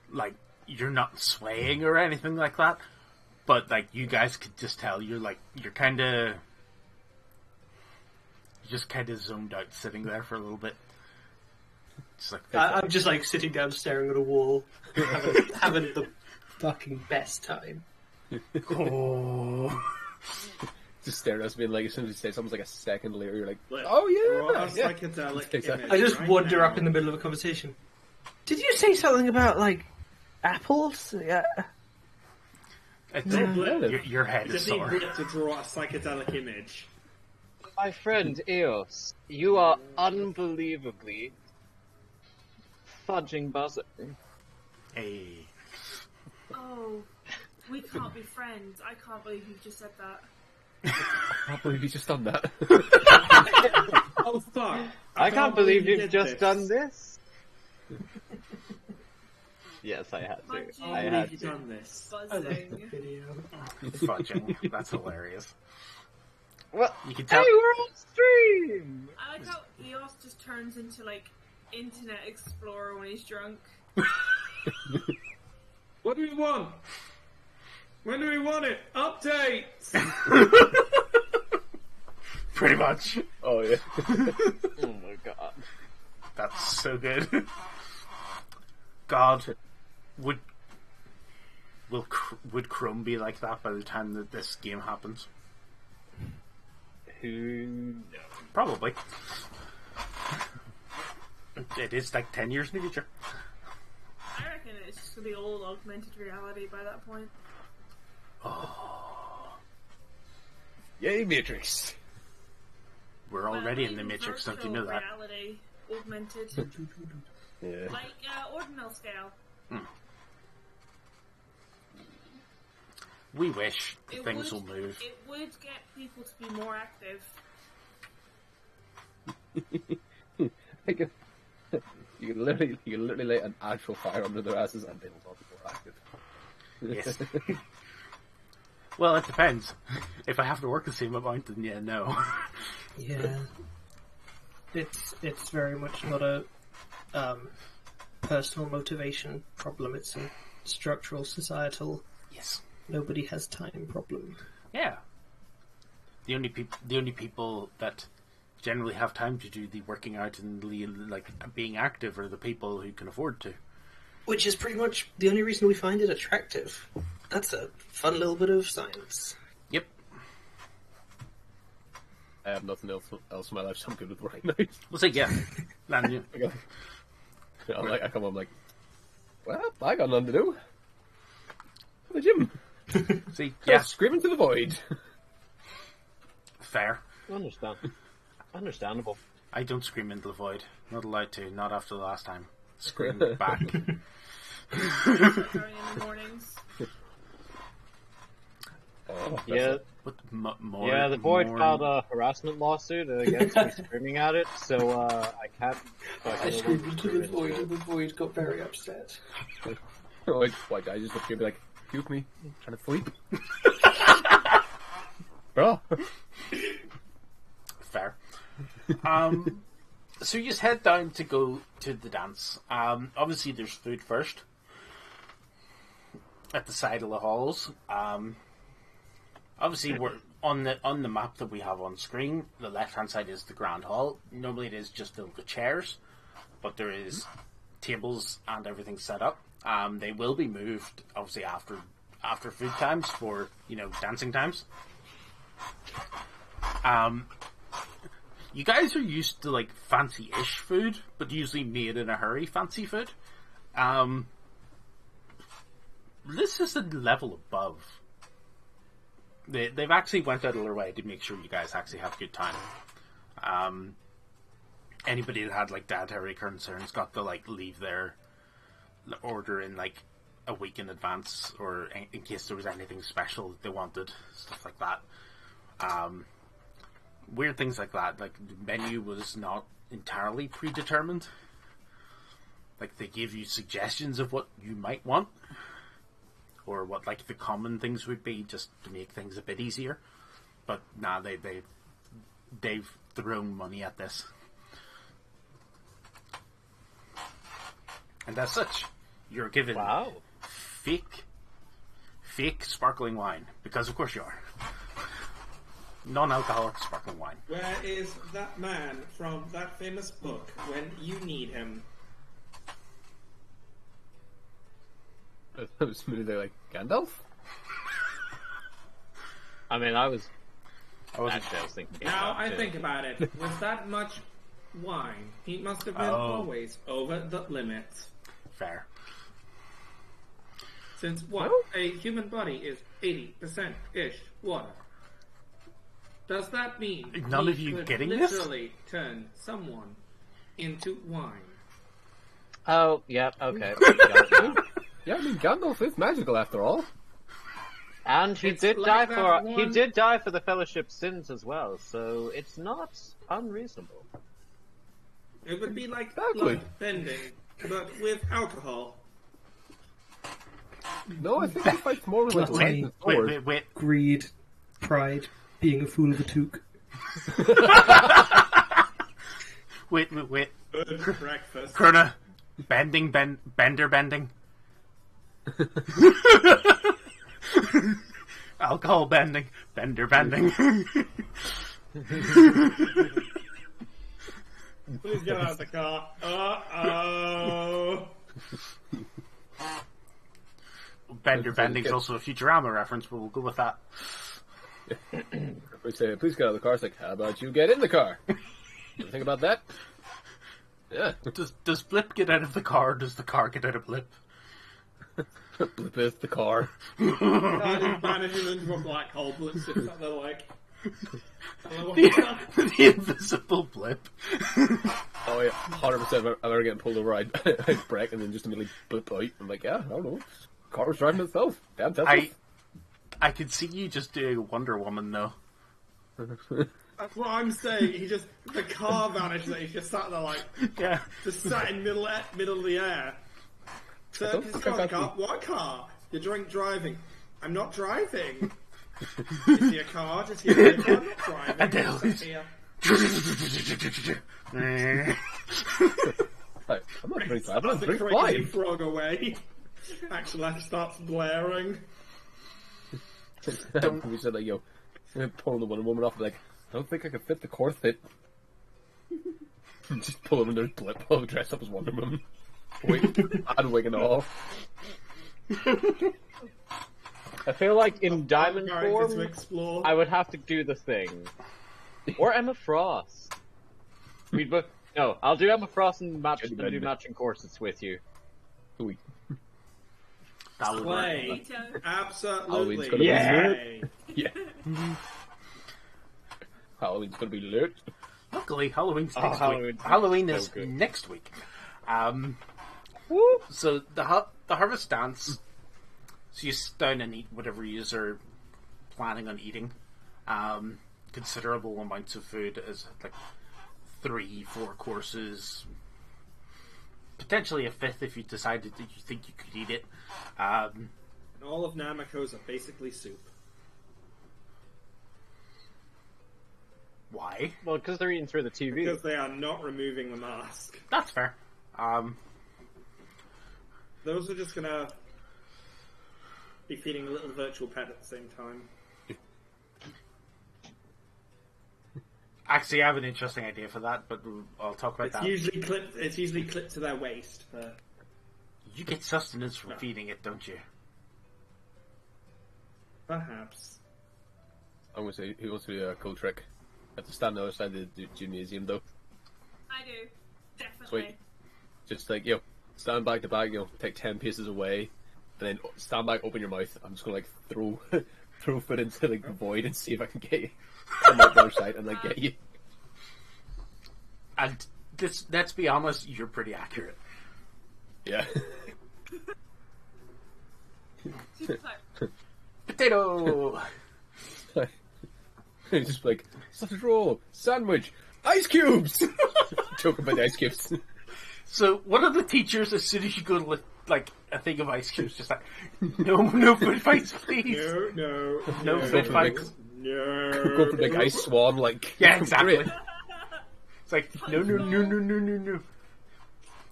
Like, you're not swaying or anything like that. But, like, you guys could just tell you're just kind of zoned out sitting there for a little bit. Just like, I'm just like sitting down staring at a wall, having the fucking best time. oh. Just staring at us, being like, as soon as you say something, like a second later, you're like, Look, oh we're yeah, on a yeah. psychedelic Takes that. image I just right wander now. up in the middle of a conversation. Did you say something about, like, apples? Yeah. Your head You is just need sore. Brit to draw a psychedelic image. My friend Eos, you are unbelievably fudging buzzing. Hey. Oh, we can't be friends. I can't believe you just said that. I can't believe you just done that. Oh fuck! I can't believe you you've did just this. done this. Yes, I had to. Fudging. I I can't had believe you've to. done this. Buzzing. Video. Fudging. That's hilarious. What? You can Hey, tell. we're on stream! I like how Eos just turns into like Internet Explorer when he's drunk. What do we want? When do we want it? Updates! Pretty much. Oh yeah. Oh my god. That's so good. God, would Chrome be like that by the time that this game happens? Who knows? Probably. It is like 10 years in the future. I reckon it's just gonna be old augmented reality by that point. Yay, Matrix. We're already Well, in the even Matrix, don't you know virtual that? Reality augmented, Yeah. like ordinal scale. We wish It things would, will move. It would get people to be more active. Like, you can literally light an actual fire under their asses and they will not be more active. Yes. Well, it depends. If I have to work the same amount, then yeah, no. Yeah. It's very much not a personal motivation problem. It's a structural, societal, Yes. nobody has time problem. Yeah. The only people that generally have time to do the working out and like being active are the people who can afford to. Which is pretty much the only reason we find it attractive. That's a fun little bit of science. Yep. I have nothing else in my life, so I'm good with working out. We'll say yeah. And, yeah. I come home like, well, I got nothing to do. The gym. See, Yeah, yeah, screaming to the void. fair. Understandable. I don't scream into the void. Not allowed to. Not after the last time. scream back. During in the mornings. Oh, Yeah, With more, yeah. The void more... filed a harassment lawsuit against me screaming at it, so I can't. So I screamed into the void, and the void got very upset. White guy just look here and be like, "Excuse me, I'm trying to sleep." Bro. Fair. So you just head down to go to the dance. Obviously, there's food first at the side of the halls. Obviously, we're on the map that we have on screen. The left-hand side is the grand hall. Normally, it is just filled with chairs, but there is tables and everything set up. They will be moved, obviously, after food times for dancing times. You guys are used to like fancy-ish food, but usually made in a hurry fancy food. This is a level above. They've actually went out of their way to make sure you guys actually have a good time. Anybody that had like dietary concerns got to like leave their order in like a week in advance, or in case there was anything special that they wanted, stuff like that. Weird things like that. Like the menu was not entirely predetermined. Like they give you suggestions of what you might want, or what like the common things would be, just to make things a bit easier. But nah, they've thrown money at this, and as such, you're given fake sparkling wine, because of course you are. Non-alcoholic sparkling wine. Where is that man from that famous book when you need him? I was there like, Gandalf? I mean, I was wasn't- thinking. Now I think about it. With that much wine, he must have been always over the limit. Fair. Since a human body is 80%-ish water. Does that mean None he of you could getting this? literally turn someone into wine? Oh, yeah, okay. Yeah, I mean, Gandalf is magical after all. And he It's did like die that for one- he did die for the Fellowship's sins as well, so it's not unreasonable. It would be like Exactly. blood bending, but with alcohol. No, I think he fights more with like Gluttony. light and sword. Wait. Greed, pride, being a fool of a toque. Wait. Good breakfast. Krona, bender bending. Alcohol bending, bender bending. Please get out of the car. Uh-oh. Bender bending's also a Futurama reference, but we'll go with that. We say, please get out of the car. It's like, how about you get in the car? You think about that? Yeah. Does Blip get out of the car, or does the car get out of Blip? Blip is the car. God, he vanishes into a black hole, but it's just that they're like... The invisible Blip. Oh yeah, 100%. If I'm ever getting pulled over, I'd brake and then just immediately blip out. I'm like, yeah, I don't know. Car was driving itself. Damn Tesla. I could see you just doing Wonder Woman, though. That's what I'm saying. The car vanishes and he's just sat there like... Yeah. Just sat in middle of the air. So, don't his think car, I've car, actually- what car? You're driving. I'm not driving. Is he a car? Does he have a car? I'm not driving. And then I'm he's- sat here. Like, I'm not very glad, I'm That's the very crazy flying. frog away. Actually, starts blaring. We said, like, pulling the Wonder Woman off, like, I don't think I could fit the corset. Just pull him in their blip, dress up as Wonder Woman. Wig, and wig and all. I feel like in diamond Character to form, explore. I would have to do the thing. Or Emma Frost. No, I'll do Emma Frost and do matching corsets with you. Sweet. That would work. Play. Veto. Absolutely. Halloween's gonna be Yay. Yeah. Halloween's gonna be lit. Luckily, Halloween's Oh, next Halloween. week. Halloween So is good. next week. Woo! So the harvest dance. So you sit down and eat whatever you are planning on eating. Considerable amounts of food, as like 3-4 courses, potentially a fifth if you decided that you think you could eat it. And all of Namako's are basically soup. Why? Well, because they're eating through the TV. Because they are not removing the mask. That's fair. Those are just gonna be feeding a little virtual pet at the same time. Actually, I have an interesting idea for that, but I'll talk about It's that. usually clipped to their waist. But... You get sustenance from feeding it, don't you? Perhaps. I'm going to say, he wants to do a cool trick. I have to stand on the other side of the gymnasium, though. I do. Definitely. Sweet. Just like, stand back to back, take 10 paces away, and then stand back, open your mouth. I'm just going to, throw foot into, the void and see if I can get you. Come out the other side and, get you. And let's be honest, you're pretty accurate. Yeah. Potato! Just sausage roll, sandwich, ice cubes! Joke about the ice cubes. So, one of the teachers, as soon as you go to lift, a thing of ice cubes, just no food fights, please. No food fights. No. Go for big ice swan, Yeah, exactly. Great. It's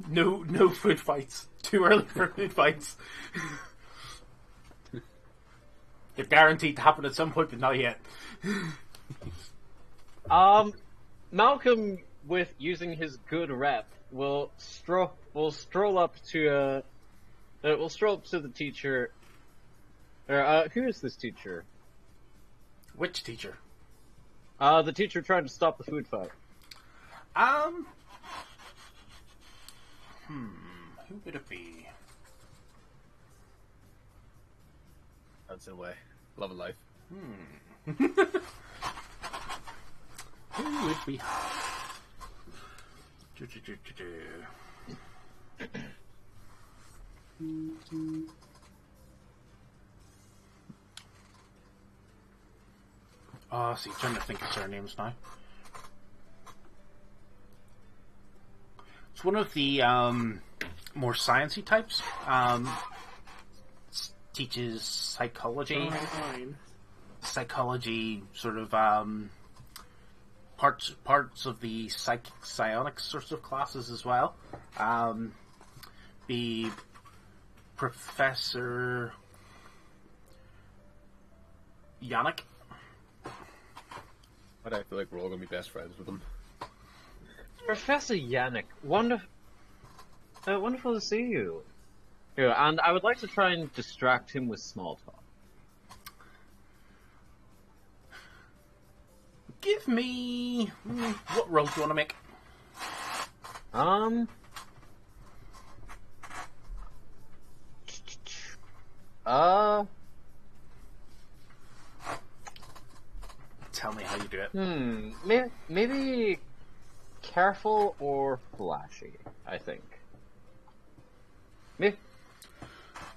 no. No food fights. Too early for food fights. They're guaranteed to happen at some point, but not yet. Malcolm, with using his good rep, will stroll up to the teacher. Who is this teacher? Which teacher? The teacher trying to stop the food fight. Who would it be? That's in a way. Love of life. Who would be? See, trying to think of surnames now. It's one of the more sciencey types. Teaches psychology. Fine. Psychology, sort of parts of the psionics sorts of classes as well. Be Professor Yannick. But I feel like we're all going to be best friends with him. Professor Yannick, wonderful to see you. Yeah, and I would like to try and distract him with small talk. Give me... What roll do you want to make? Tell me how you do it. Maybe careful or flashy, I think.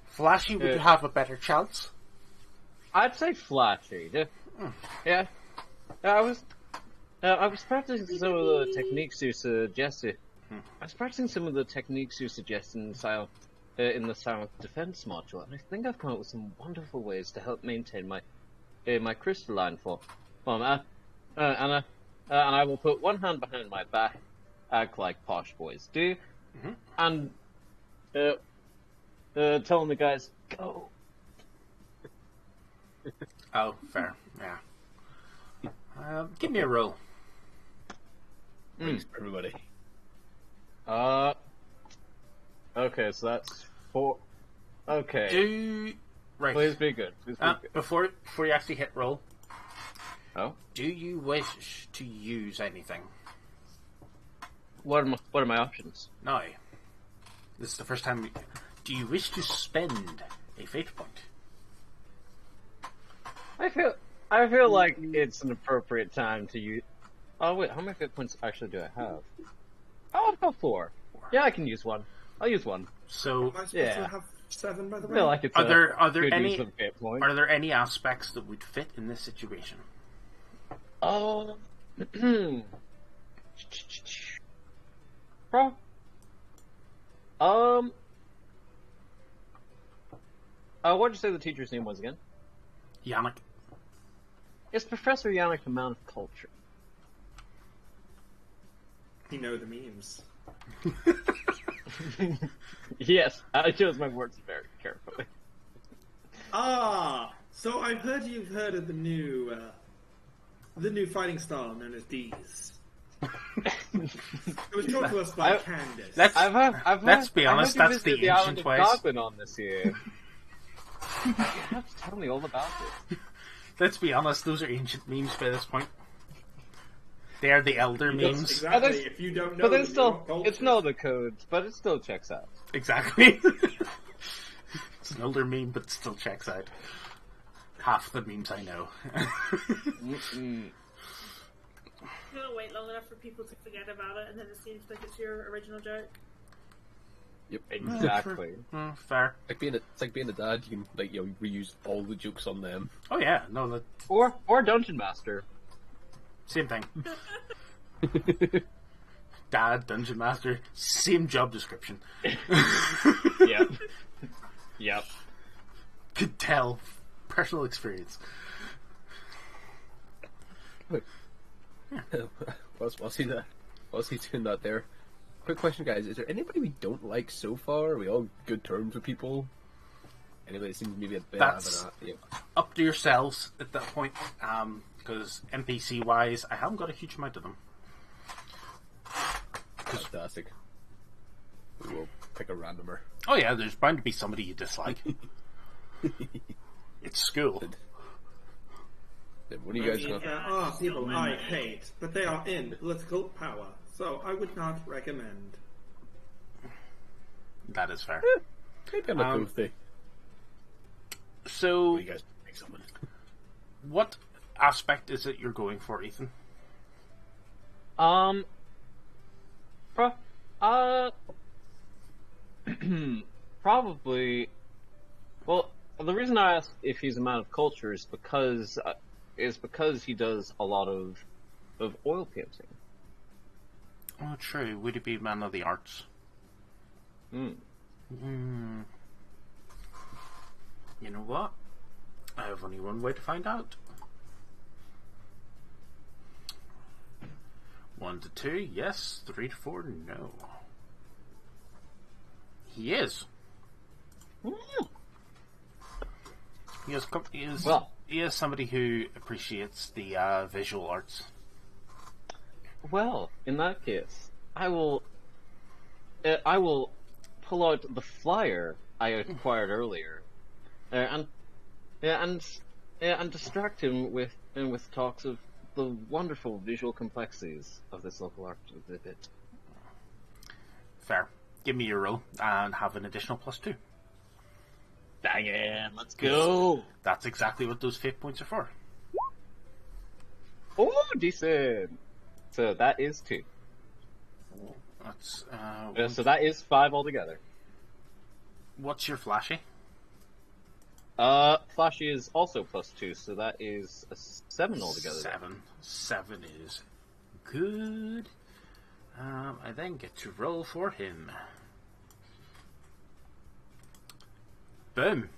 Flashy, would you have a better chance? I'd say flashy. Yeah. I was practicing some of the techniques you suggested. I was practicing some of the techniques you suggest in the Silent Defense module, and I think I've come up with some wonderful ways to help maintain my crystalline form. And I will put one hand behind my back, act like posh boys do, and telling the guys, go. Oh, fair. Yeah. Give me a roll. Thanks, everybody. Okay, so that's 4. Okay. Right. Please be good. Before you actually hit roll, Oh? do you wish to use anything? What are my options? No. This is the first time. Do you wish to spend a fate point? I feel like it's an appropriate time to use. Oh wait, how many fate points actually do I have? Oh, I've got 4. Yeah, I can use one. I'll use one. So, Am I supposed Yeah. to have 7, by the I way? feel like it's are a there good any use of hit points. are there any aspects that would fit in this situation? Oh. What did you say the teacher's name was again? Yannick. Is Professor Yannick a man of culture? You know the memes. Yes, I chose my words very carefully. Ah, so I've heard you've heard of the new fighting style known as D's. It was taught to us by Candace. Let's be honest, that's the ancient ways. Goblin on this year. You have to tell me all about it. Let's be honest, those are ancient memes by this point. They are the elder memes. Exactly. If you don't know, But then them, still, you're not cultured. it's not the codes, but it still checks out. Exactly. It's an older meme, but it still checks out. Half the memes I know. Mm-mm. You don't wait long enough for people to forget about it, and then it seems like it's your original joke. Yep. Exactly. Fair. It's like being a dad. You can reuse all the jokes on them. Oh yeah, no, that Or Dungeon Master. same thing. Dad, Dungeon Master, same job description. Yep. Yep. Could tell. Personal experience. Whilst he's doing that there. Quick question, guys. Is there anybody we don't like so far? Are we all good terms with people? Anybody that seems maybe a bit That's of an... up to yourselves at that point. Because NPC wise, I haven't got a huge amount of them. Fantastic. We will pick a randomer. Oh yeah, there's bound to be somebody you dislike. It's school. Then what do you guys know? There are people I hate, but they are in political power, so I would not recommend. That is fair. Maybe on a birthday. So, What do you guys pick someone? what aspect is it you're going for, Ethan? Probably. Well, the reason I asked if he's a man of culture is because he does a lot of oil painting. Oh, true. Would he be a man of the arts? Hmm. You know what? I have only one way to find out. 1 to 2, yes. 3 to 4, no. He is. He is somebody who appreciates the visual arts. Well, in that case, I will pull out the flyer I acquired earlier, and distract him with talks of the wonderful visual complexities of this local art exhibit. Fair. Give me your roll and have an additional +2. Dang it! Let's go. That's exactly what those fate points are for. Oh, decent. So that is 2. That's So that is 5 altogether. what's your flashy? Flashy is also +2, so that is a 7 altogether. 7 is good. I then get to roll for him. Boom.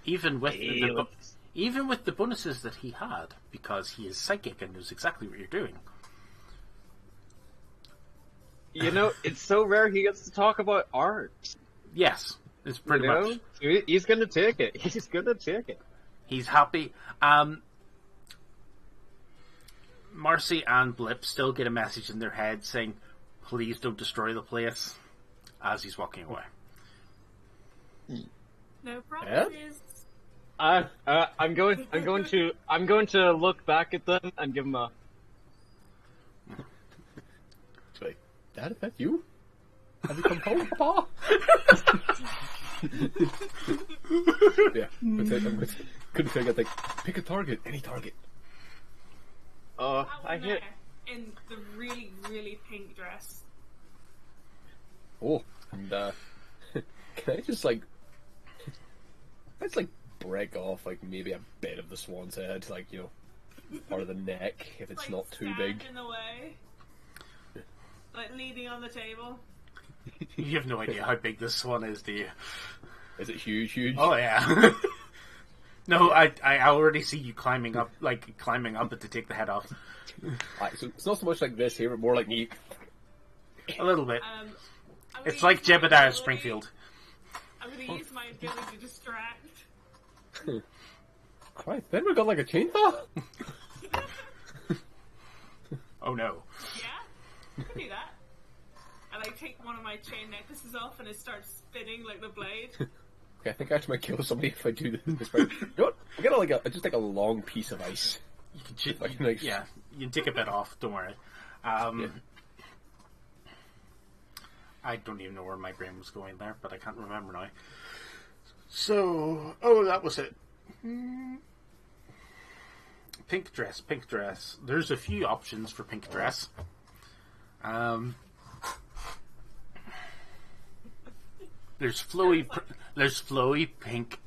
Even with the bonuses that he had, because he is psychic and knows exactly what you're doing. You know, it's so rare he gets to talk about art. Yes, it's pretty much. He's gonna take it. He's gonna take it. He's happy. Marcy and Blip still get a message in their head saying, "Please don't destroy the place," as he's walking away. No promises. I'm going to look back at them and give them a. It's like, Dad, is that you? Have you come home, Papa? Yeah, I'm gonna say, like, pick a target, any target. I That one hit. there in the really, really pink dress. Oh, and can I just like, let's like break off like maybe a bit of the swan's head, like part of the neck if it's like not too stand big. in the way, like leaning on the table. You have no idea how big this swan is, do you? Is it huge? Huge? Oh yeah. No, I already see you climbing up it to take the head off. Right, so it's not so much like this here, but more like me. A little bit. I'm It's gonna like use my Jebediah ability- Springfield. I'm gonna use my ability to distract. Right, then we got like a chainsaw. Oh no. Yeah, I can do that. And I take one of my chain necklaces off and it starts spinning like the blade. Okay, I think I actually might kill somebody if I do this. Right? You know what? We'll get just like a long piece of ice. You can take a bit off, don't worry. Yeah. I don't even know where my brain was going there, but I can't remember now. So, that was it. Pink dress. There's a few options for pink dress. There's flowy pink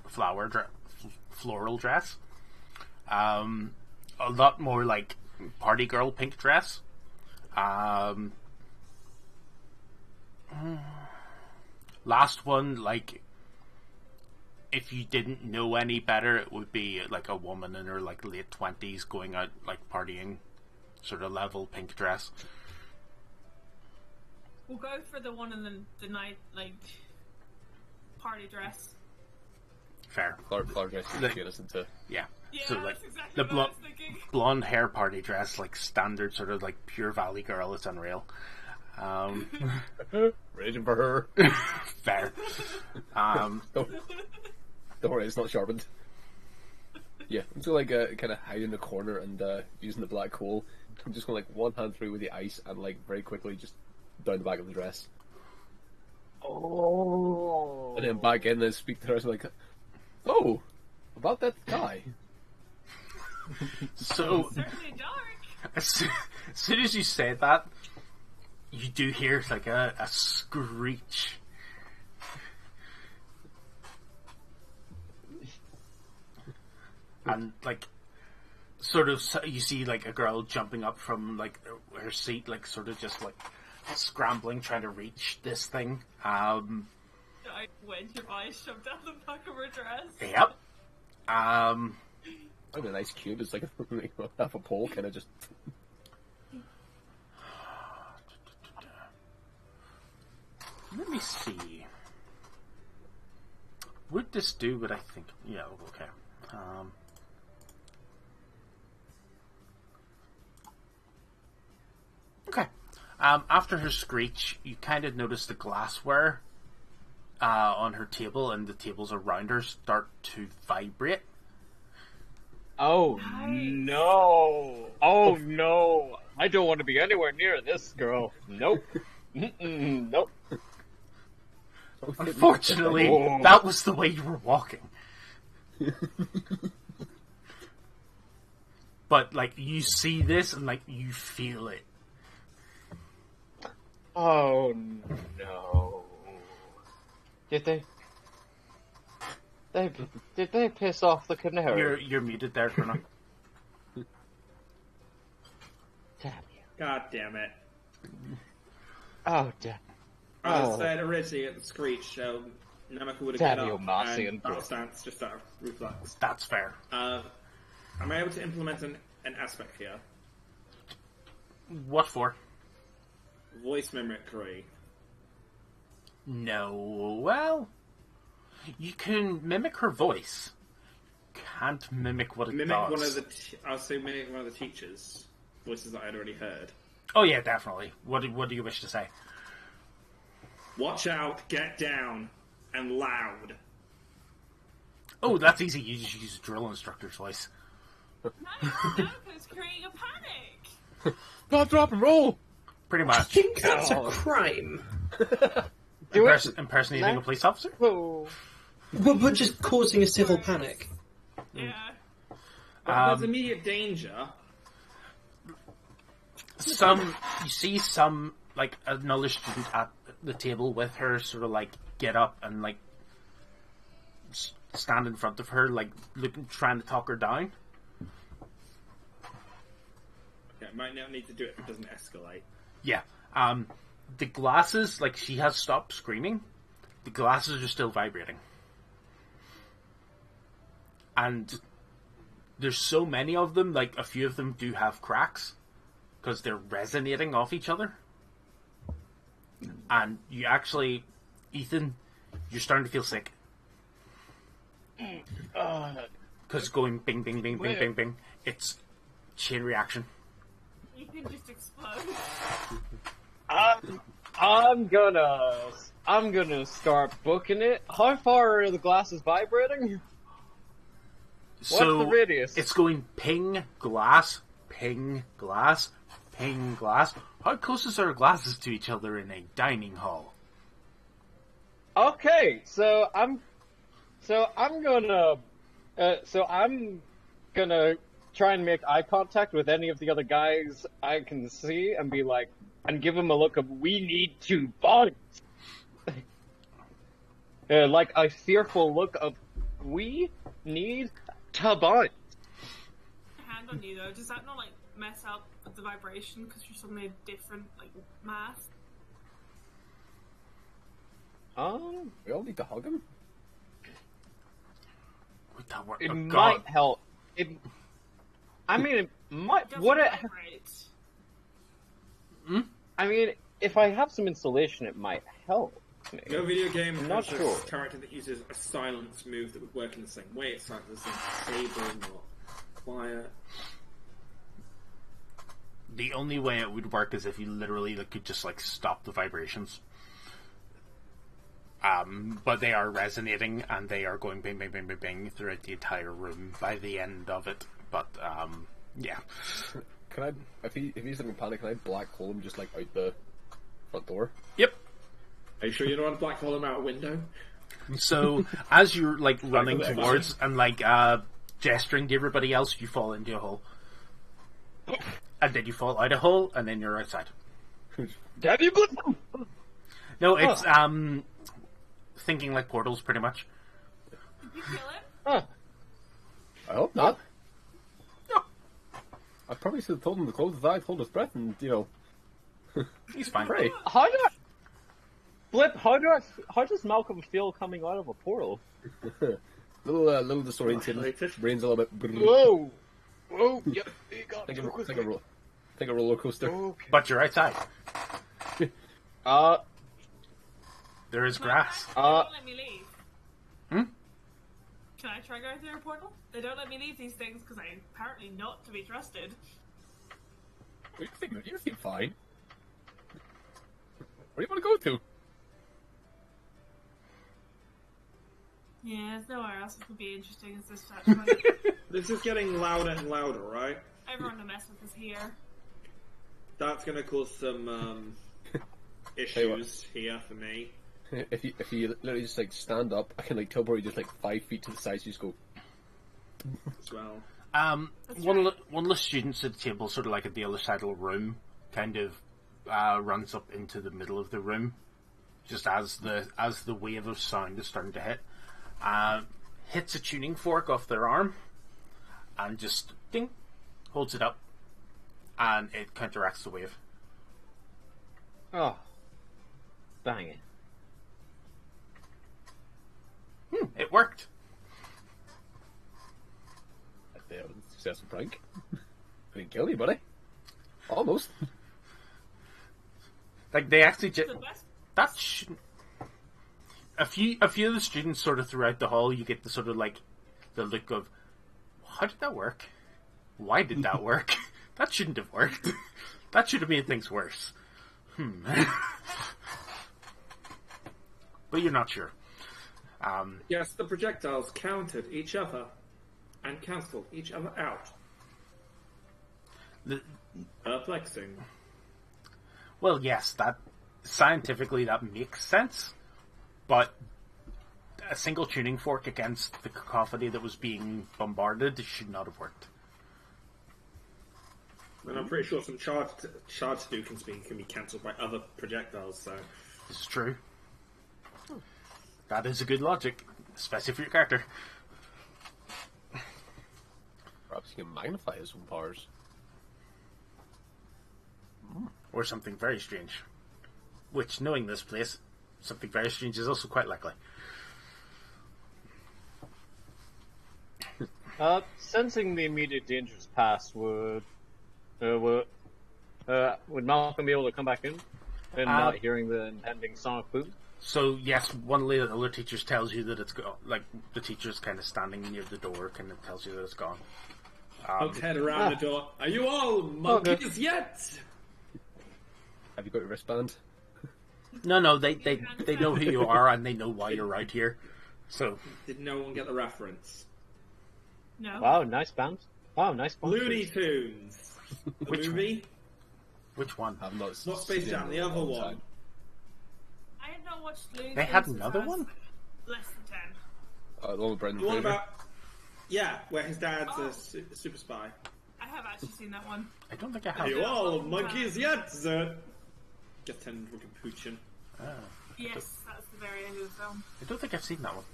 floral dress. A lot more like party girl pink dress. Last one, like, if you didn't know any better, it would be like a woman in her like late 20s going out like partying, sort of level pink dress. We'll go for the one in the night, like, party dress. Fair. Flower dress to get us into. Yeah. Yeah, So like that's exactly the what I was thinking. blonde hair party dress, like standard sort of like pure Valley girl. It's unreal. Raging for her. Fair. Don't worry, it's not sharpened. Yeah, I'm just gonna like kind of hide in the corner and using the black hole. I'm just gonna like one hand through with the ice and like very quickly just down the back of the dress. Oh. And then back in and speak to her and like, oh, about that guy. So Certainly dark. as soon as you said that, you do hear like a screech. And like, sort of, you see like a girl jumping up from like her seat, like sort of just like scrambling, trying to reach this thing. I went if I shoved down the back of her dress. Yep. Like a nice cube. It's like half a pole, kind of just. Let me see. Would this do what I think? Yeah, okay. Okay. After her screech, you kind of notice the glassware on her table and the tables around her start to vibrate. Oh no! Oh no! I don't want to be anywhere near this girl. Nope. Nope. Unfortunately, Oh. that was the way you were walking. But, like, you see this and, like, you feel it. Oh no! Did they piss off the canary? You're muted there for now. Damn you! God damn it. Oh damn! I Oh. said originally at the screech, Namaka would have Damn get you, up Marcy and and battle Brooke. stance just out of reflex. That's fair. Am I able to implement an aspect here? What for? Voice mimicry. No, well, you can mimic her voice. Can't mimic what it Mimic does. one of the. I'll say mimic one of the teachers' voices that I'd already heard. Oh yeah, definitely. What do you wish to say? Watch out! Get down! And loud. Oh, that's easy. You just use a drill instructor's voice. Nanoko's creating a panic! Stop, drop, and roll. Pretty I much. think that's a crime. Do it. Impersonating No. a police officer? Oh. But just causing a civil panic. Yeah. There's immediate danger. You see some, like, another student at the table with her sort of like get up and like stand in front of her, like looking, trying to talk her down. Yeah, might not need to do it if it doesn't escalate. Yeah. The glasses, like she has stopped screaming. The glasses are still vibrating. And there's so many of them, like a few of them do have cracks because they're resonating off each other. And you actually, Ethan, you're starting to feel sick. Because going bing, bing, bing, bing, bing, bing, it's chain reaction. You can just explode. I'm gonna start booking it. How far are the glasses vibrating? What's the radius? It's going ping, glass, ping, glass, ping, glass. How close is our glasses to each other in a dining hall? Okay, so I'm gonna try and make eye contact with any of the other guys I can see and be like, and give them a look of, we need to bond. Like a fearful look of, we need to bond. Hand on you though, does that not like mess up the vibration because you're suddenly a different like mass? We all need to hug him. Would that work? It Oh, might God. help. It might. Doesn't Would it? vibrate. I mean, if I have some insulation, it might help. No video game I'm not has sure. a character that uses a silence move that would work in the same way. It's like the same sabering or quiet. The only way it would work is if you literally could just like stop the vibrations. But they are resonating and they are going bing, bing, bing, bing, bing throughout the entire room by the end of it. But yeah. Can I, if he's in a panic, can I black hole him just like out the front door? Yep. Are you sure you don't want to black hole him out a window? So as you're like running Like, towards and like gesturing to everybody else, you fall into a hole. And then you fall out a hole, and then you're outside. Daddy, No, it's thinking like portals, pretty much. Did you kill him? Huh. I hope not. No. I probably should have told him to close his eyes, hold his breath, and, you know, He's fine. pray. How do I... Flip, how does Malcolm feel coming out of a portal? little disoriented, brain's a little bit... Whoa! Whoa! Yep, you got Think too quickly. a roller coaster. Okay. But you're outside. There is grass. They don't let me leave. Hmm? Can I try going through a portal? They don't let me leave these things because I'm apparently not to be trusted. You seem fine. Where do you want to go to? Yeah, there's nowhere else that would be interesting as this touch point. This is getting louder and louder, right? Everyone to mess with is here. That's going to cause some issues here for me. If you literally just like stand up, I can like teleport you just like 5 feet to the side, so you just go. As well. One of the students at the table, sort of like at the other side of the room, kind of runs up into the middle of the room, just as the wave of sound is starting to hit. Hits a tuning fork off their arm, and just ding, holds it up, and it counteracts the wave. Oh. Bang it. It worked. Yeah, successful prank. I didn't kill anybody. Almost. Like they actually The best. that shouldn't. A few of the students sort of throughout the hall, you get the sort of like the look of, how did that work? Why did that work? That shouldn't have worked. That should have made things worse. But you're not sure. Yes, the projectiles countered each other and cancelled each other out. Perplexing. Well, yes, that scientifically that makes sense, but a single tuning fork against the cacophony that was being bombarded should not have worked. And I'm pretty sure some charge Hadouken can be cancelled by other projectiles, so... This is true. That is a good logic, especially for your character. Perhaps he can magnify his own powers. Or something very strange. Which, knowing this place, something very strange is also quite likely. Sensing the immediate dangers past, would Malcolm be able to come back in and not hearing the impending sonic boom? So yes, one of the other teachers tells you that it's gone. Like the teacher's kind of standing near the door, kind of tells you that it's gone. I'll head around the door. Are you all monkeys yet? Have you got your wristband? No, they know who you are and they know why you're right here. So Did no one get the reference? No. Wow, nice band. Wow, nice band. Looney Tunes. The Which movie? which one? I've not Not Space seen Jam, it the in a other long one. time. I have not watched Looney They Tunes had since another I was one? Less than 10. The one with Brendan The one Fraser. about... Yeah, where his dad's Oh. a super spy. I have actually seen that one. I don't think I Are have. you all monkeys yet, sir? Get turned into a capuchin. Yes, that's the very end of the film. I don't think I've seen that one.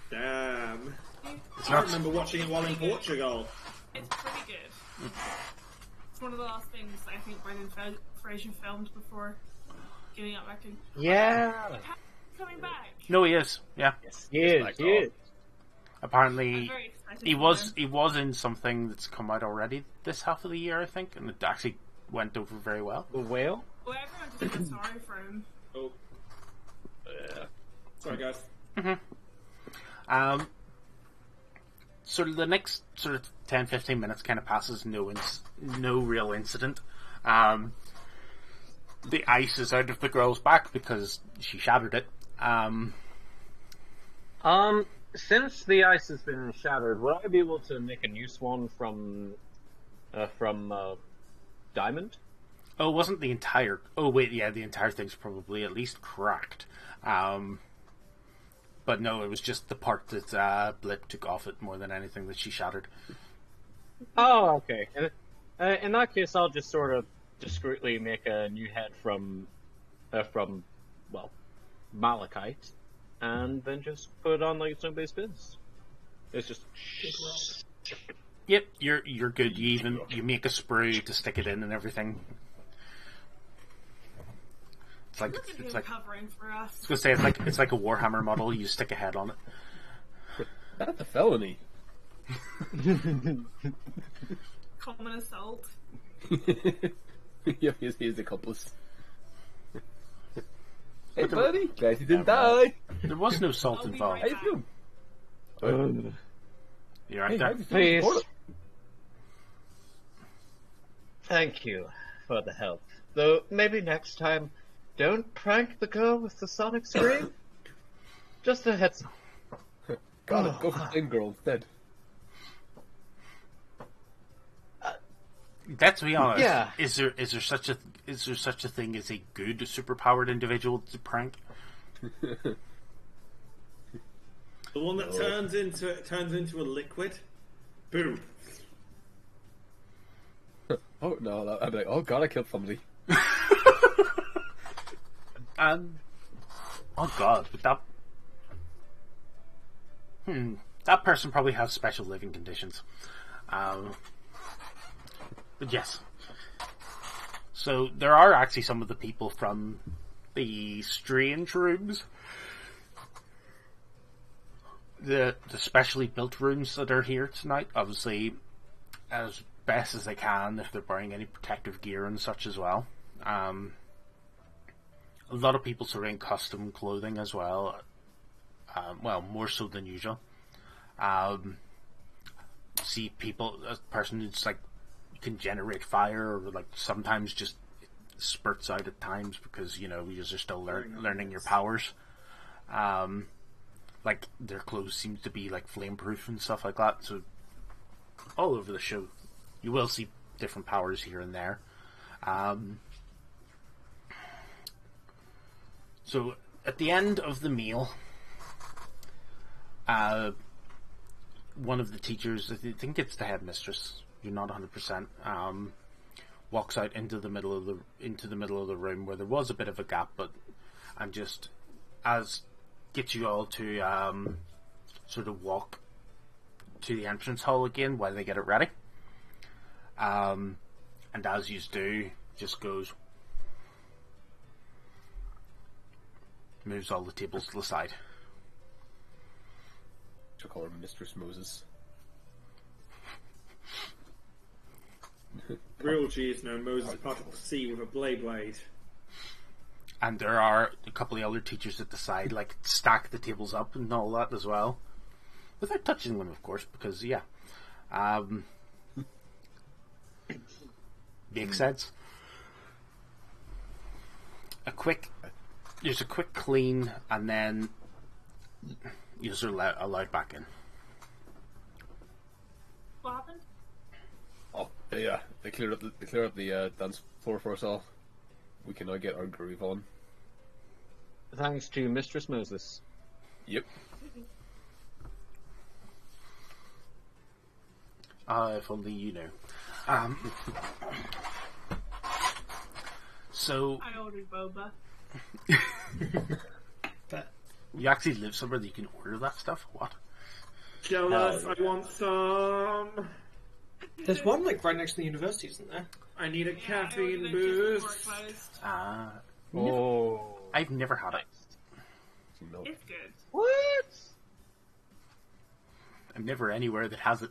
Damn. It's I not. remember watching it while in Portugal. It's pretty good. It's one of the last things that I think Brendan Fraser filmed before giving up acting. Yeah. Coming back. No, he is. Yeah. He is. Like, He is. I'm Apparently, very excited. he for was him. he was in something that's come out already this half of the year, I think, and it actually went over very well. The whale. Well, everyone just feels sorry for him. Oh, Yeah. sorry guys. Sort of the next sort of 10-15 minutes kind of passes no real incident. The ice is out of the girl's back because she shattered it. Since the ice has been shattered, would I be able to make a new swan from diamond? Oh, it wasn't the entire... Oh, wait, yeah, the entire thing's probably at least cracked. But no, it was just the part that Blip took off it more than anything that she shattered. Oh, okay. In that case, I'll just sort of discreetly make a new head from malachite, and then just put it on like stone-based bins. It's just... Yep, you're good. You make a spray to stick it in and everything. Look at him covering for us. I was gonna say it's like a Warhammer model. You stick a head on it. That's a felony. Common assault. Yeah, he's the accomplice. Hey, buddy. Glad you didn't die. There was no salt I'll be involved. right How you doing? You're right Hey, there. how'd you feel Please. before it? Thank you for the help. Though maybe next time, don't prank the girl with the sonic scream. Just a heads up. Got it. Go for Flame Girl instead. Let's be honest. Yeah. Is there such a thing as a good superpowered individual to prank? The one that turns into a liquid. Boom. Oh no, I'd be like, oh god, I killed somebody. Oh god, but that person probably has special living conditions. But yes. So there are actually some of the people from the strange rooms, the specially built rooms that are here tonight. Obviously, as best as they can, if they're wearing any protective gear and such as well. A lot of people sort of in custom clothing as well. Well, more so than usual. See people, a person who's like can generate fire, or like sometimes just spurts out at times because you are still learning your powers. Like their clothes seem to be like flame proof and stuff like that. So all over the show, you will see different powers here and there. So at the end of the meal, one of the teachers, I think it's the headmistress, you're not 100%, walks out into the middle of the room where there was a bit of a gap, but and just gets you all to sort of walk to the entrance hall again while they get it ready. And as you do, just moves all the tables to the side. Should call her Mistress Moses. Real G's know Moses parted the sea with a blade. And there are a couple of other teachers at the side, like, stack the tables up and all that as well. Without touching them, of course, because, yeah. Makes sense. There's a quick clean, and then you're allowed back in. What happened? Oh, yeah. They cleared up the dance floor for us all. We can now get our groove on. Thanks to Mistress Moses. Yep. If only you knew. So I ordered boba. you actually live somewhere that you can order that stuff? What? Jealous, I want some. There's one like right next to the university, isn't there? I need a I caffeine ordered it just boost. before it closed. Oh. I've never had it. No. It's good. What? I'm never anywhere that has it.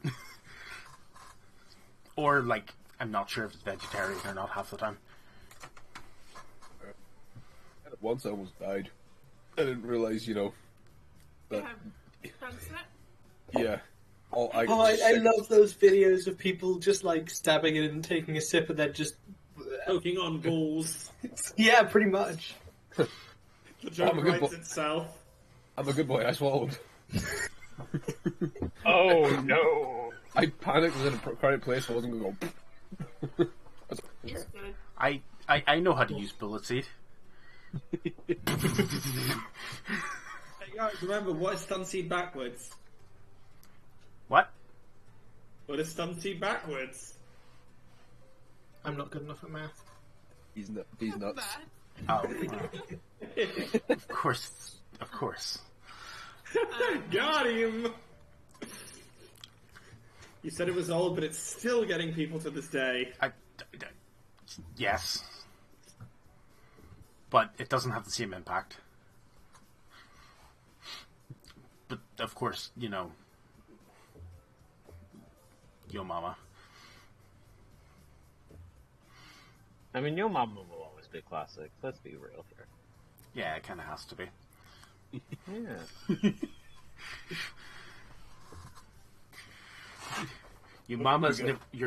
Or, like, I'm not sure if it's vegetarian or not half the time. Once I almost died. I didn't realise, that... Thanks, Yeah. I love those videos of people just like stabbing it and taking a sip and then just Poking on balls. yeah, pretty much. The joke I'm a good writes boy. itself. I'm a good boy, I swallowed. Oh no! I panicked, was in a crowded place, I wasn't going to go... It's good. I know how to use bullet seed. Hey guys, remember, what is stun seed backwards? What? What is stun seed backwards? I'm not good enough at math. He's nuts. Oh, of course. Of course. Got him! You said it was old, but it's still getting people to this day. Yes. But it doesn't have the same impact. But, of course, yo mama. I mean, your mama will always be classic. Let's be real here. Yeah, it kind of has to be. Yeah. Your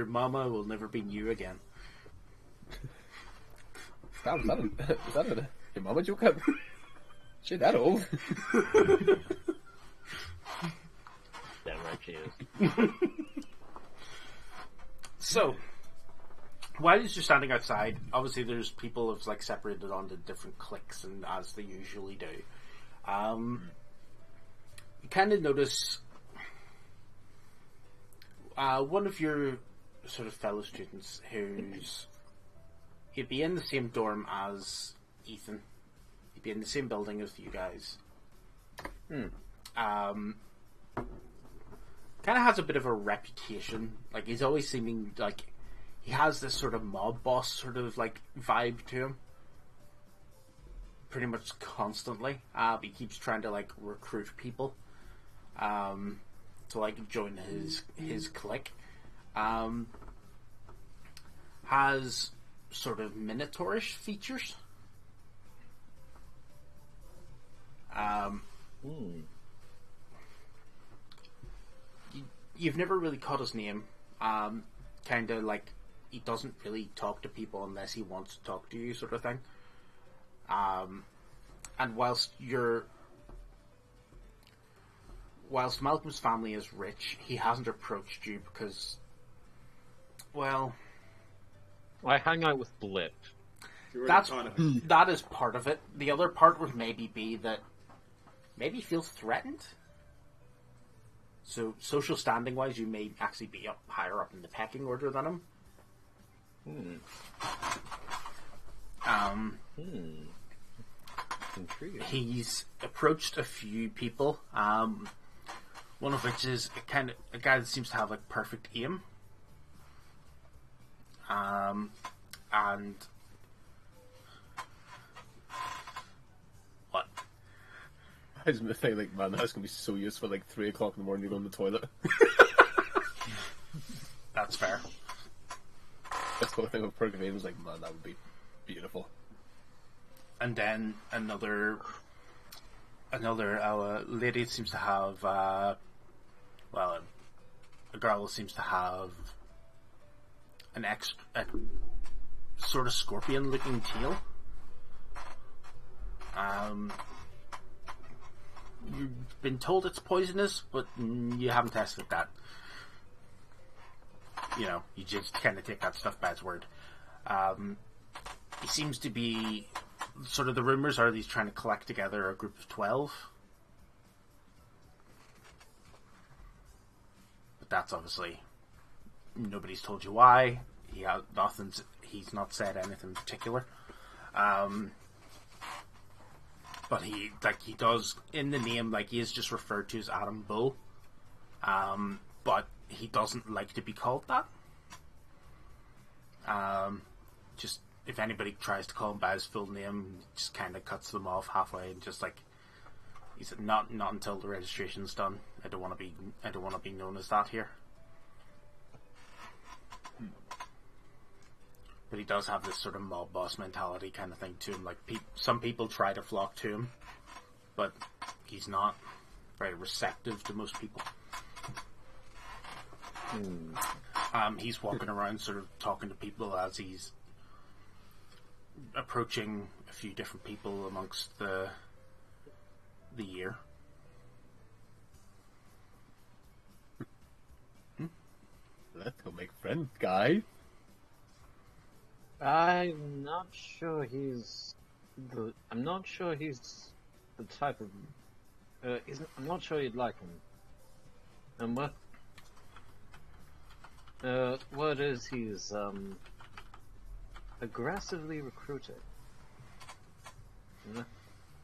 mama will never be you again. Is that your mama joke? Shit, that old. Damn right she is. So, while you're standing outside, obviously there's people have like separated onto different cliques, and as they usually do, you kind of notice one of your sort of fellow students he'd be in the same dorm as Ethan. He'd be in the same building as you guys. Kind of has a bit of a reputation. Like, he's always seeming like he has this sort of mob boss sort of like vibe to him. Pretty much constantly. He keeps trying to like recruit people to like join his clique. Has sort of minotaurish features. You've never really caught his name. Kind of like he doesn't really talk to people unless he wants to talk to you, sort of thing. And whilst Malcolm's family is rich, he hasn't approached you because, well, I hang out with Blip. that is part of it. The other part would maybe be that maybe he feels threatened. So social standing wise, you may actually be higher up in the pecking order than him. Intriguing. He's approached a few people. One of which is a guy that seems to have like perfect aim. And what? I was gonna say, like, man, that's gonna be so useful. Like 3 o'clock in the morning, you go in the toilet. That's fair. That's the whole thing with Percovade was like, man, that would be beautiful. And then another lady seems to have, a girl seems to have a sort of scorpion-looking tail. You've been told it's poisonous, but you haven't tested that. You know, you just kind of take that stuff by its word. He seems to be, sort of the rumors are that he's trying to collect together a group of 12. But that's obviously, nobody's told you why. He's not said anything in particular. But he does, in the name, like, he is just referred to as Adam Bull. But he doesn't like to be called that. Just, if anybody tries to call him by his full name, he just kind of cuts them off halfway and just like, he said, not until the registration's done. I don't want to be known as that here. But he does have this sort of mob boss mentality kind of thing to him. Like, some people try to flock to him, but he's not very receptive to most people. He's walking around sort of talking to people as he's approaching a few different people amongst the year. Let's go make friends, guy. I'm not sure he's the type of. I'm not sure you'd like him. And what is he's aggressively recruited.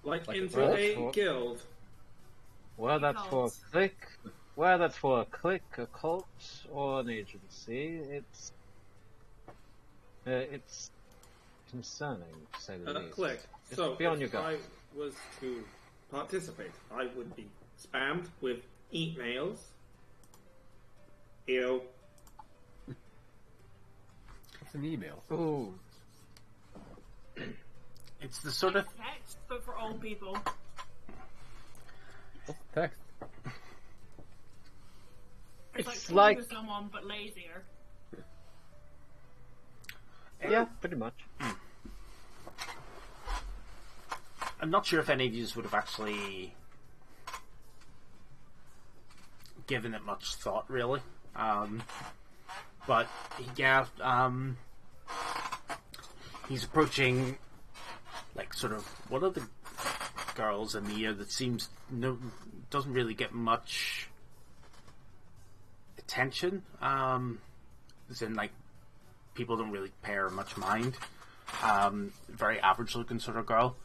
Like Like into a guild. Whether that's for a clique, a cult, or an agency, it's concerning, to say the least. Click. Just So, be on your if guard. I was to participate, I would be spammed with emails. Ew. What's an email? Ooh. It's the sort of Text, but for all people. What's the text? It's It's like like- talking to someone, but lazier. Yeah, pretty much. I'm not sure if any of you would have actually given it much thought, really. But yeah, he's approaching, like, sort of one of the girls in the year that doesn't really get much attention. As in, like, people don't really pay her much mind. Very average looking sort of girl.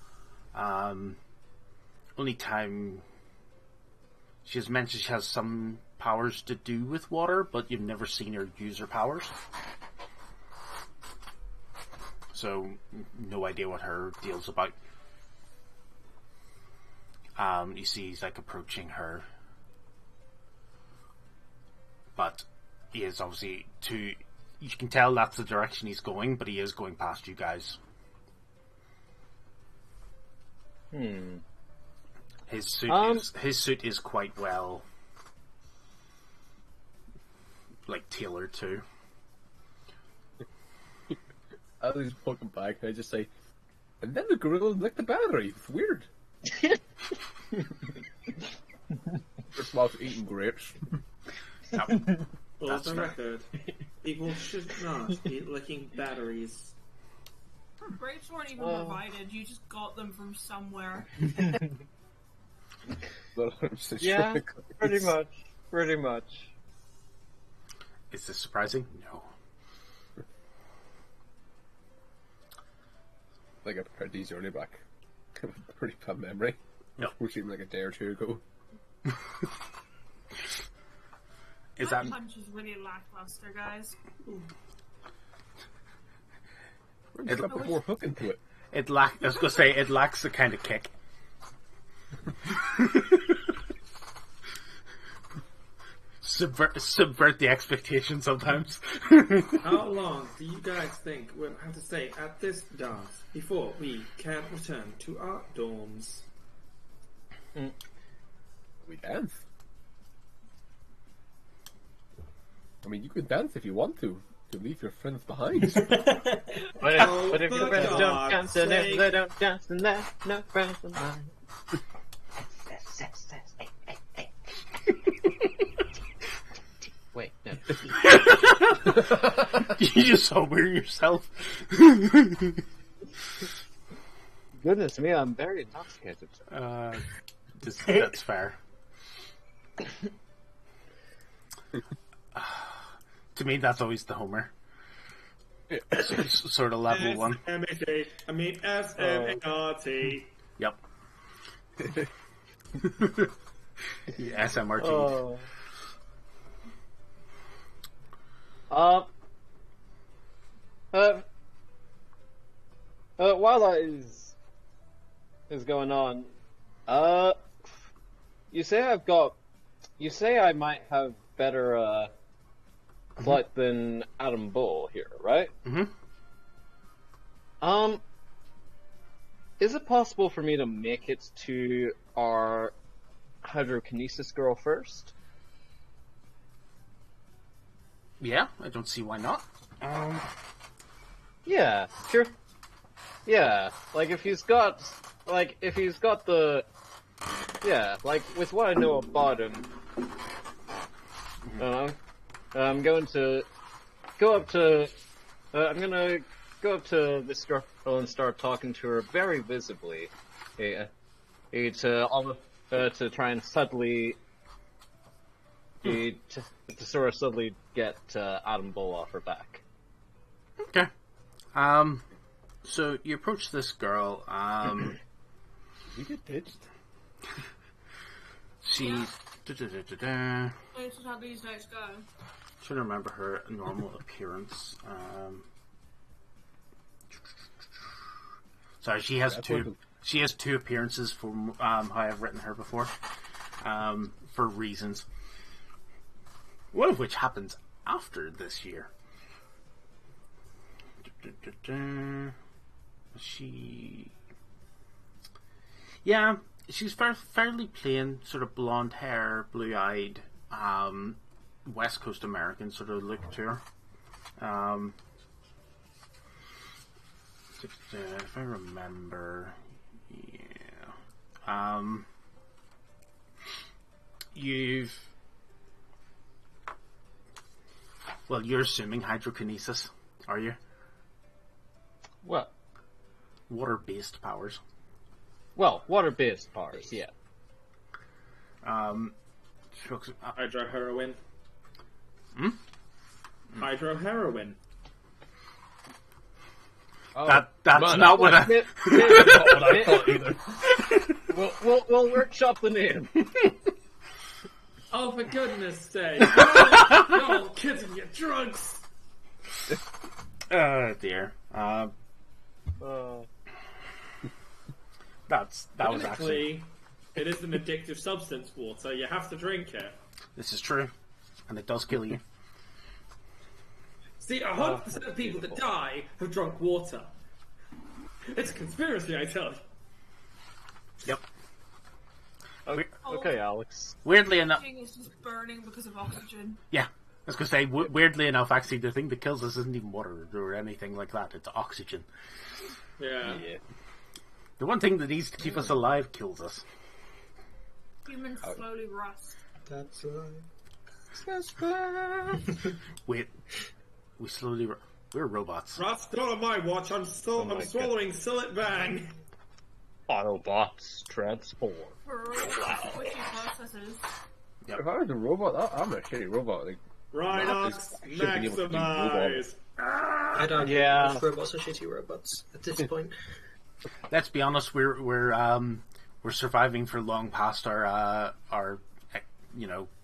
Only time she has mentioned she has some powers to do with water, but you've never seen her use her powers. So, no idea what her deal's about. You see he's like approaching her. But he is obviously you can tell that's the direction he's going, but he is going past you guys. His suit is quite well, like, tailored too. I was poking back and I just say, and then the gorilla licked the battery. It's weird. Just whilst eating grapes. Yep. Well, That's the fair. record. People should not be licking batteries. Grapes weren't even provided, you just got them from somewhere. Yeah, pretty much. Pretty much. Is this surprising? No. like a pair of these early back. Pretty bad memory. Yep. Which even like a day or two ago. Is that that punch is really lackluster, guys. It's got more hook into it. I was gonna say it lacks the kind of kick. Subvert the expectation sometimes. How long do you guys think we'll have to stay at this dance before we can return to our dorms? We dance. I mean, you could dance if you want to leave your friends behind. But if your friends don't dance, and if they don't dance, then they're no friends of mine. Wait, no. You just sober yourself. Goodness me, I'm very intoxicated. That's fair. To me, that's always the Homer. Sort of level one. S-M-A-T. I mean S-M-A-R-T. Yep. SMRT. While that is going on, you say I might have better flight than Adam Bull here, right? Mm-hmm. Is it possible for me to make it to our hydrokinesis girl first? Yeah, I don't see why not. Yeah, sure. Yeah, if he's got the, with what I know about him, I'm going to go up to, this girl and start talking to her very visibly, to try and subtly, to sort of subtly get Adam Bull off her back. Okay. So you approach this girl. You get pitched. She's. This is how these days go. Trying to remember her normal appearance. Sorry, she has two. She has two appearances from how I've written her before, for reasons. One of which happens after this year. Yeah, she's fairly plain, sort of blonde hair, blue-eyed, West Coast American sort of look to her. If I remember, yeah. You're assuming hydrokinesis, are you? What? Water-based powers. Well, water-based powers, yeah. Hydroheroin. Hmm? Hydroheroin. Oh, That's man, not what I... Not what I thought either. We'll workshop the name. Oh, for goodness sake. No, kids can get drugs. Oh, dear. That was actually... It is an addictive substance, water. You have to drink it. This is true. And it does kill you. See, 100% of people that die have drunk water. It's a conspiracy, I tell you. Yep. Okay, Alex. Weirdly enough... Thing is just burning because of oxygen. Yeah. I was going to say, weirdly enough, actually, the thing that kills us isn't even water or anything like that. It's oxygen. Yeah. The one thing that needs to keep us alive kills us. Humans slowly rust. That's right. Wait. We slowly... We're robots. Rust, not on my watch. I'm swallowing Sillet Bang. Autobots transform. For switching processes. If I was a robot, I'm a shitty robot. Like, Rhinox, should be able to do maximize. I don't know if robots are shitty robots at this point. Let's be honest, we're surviving for long past our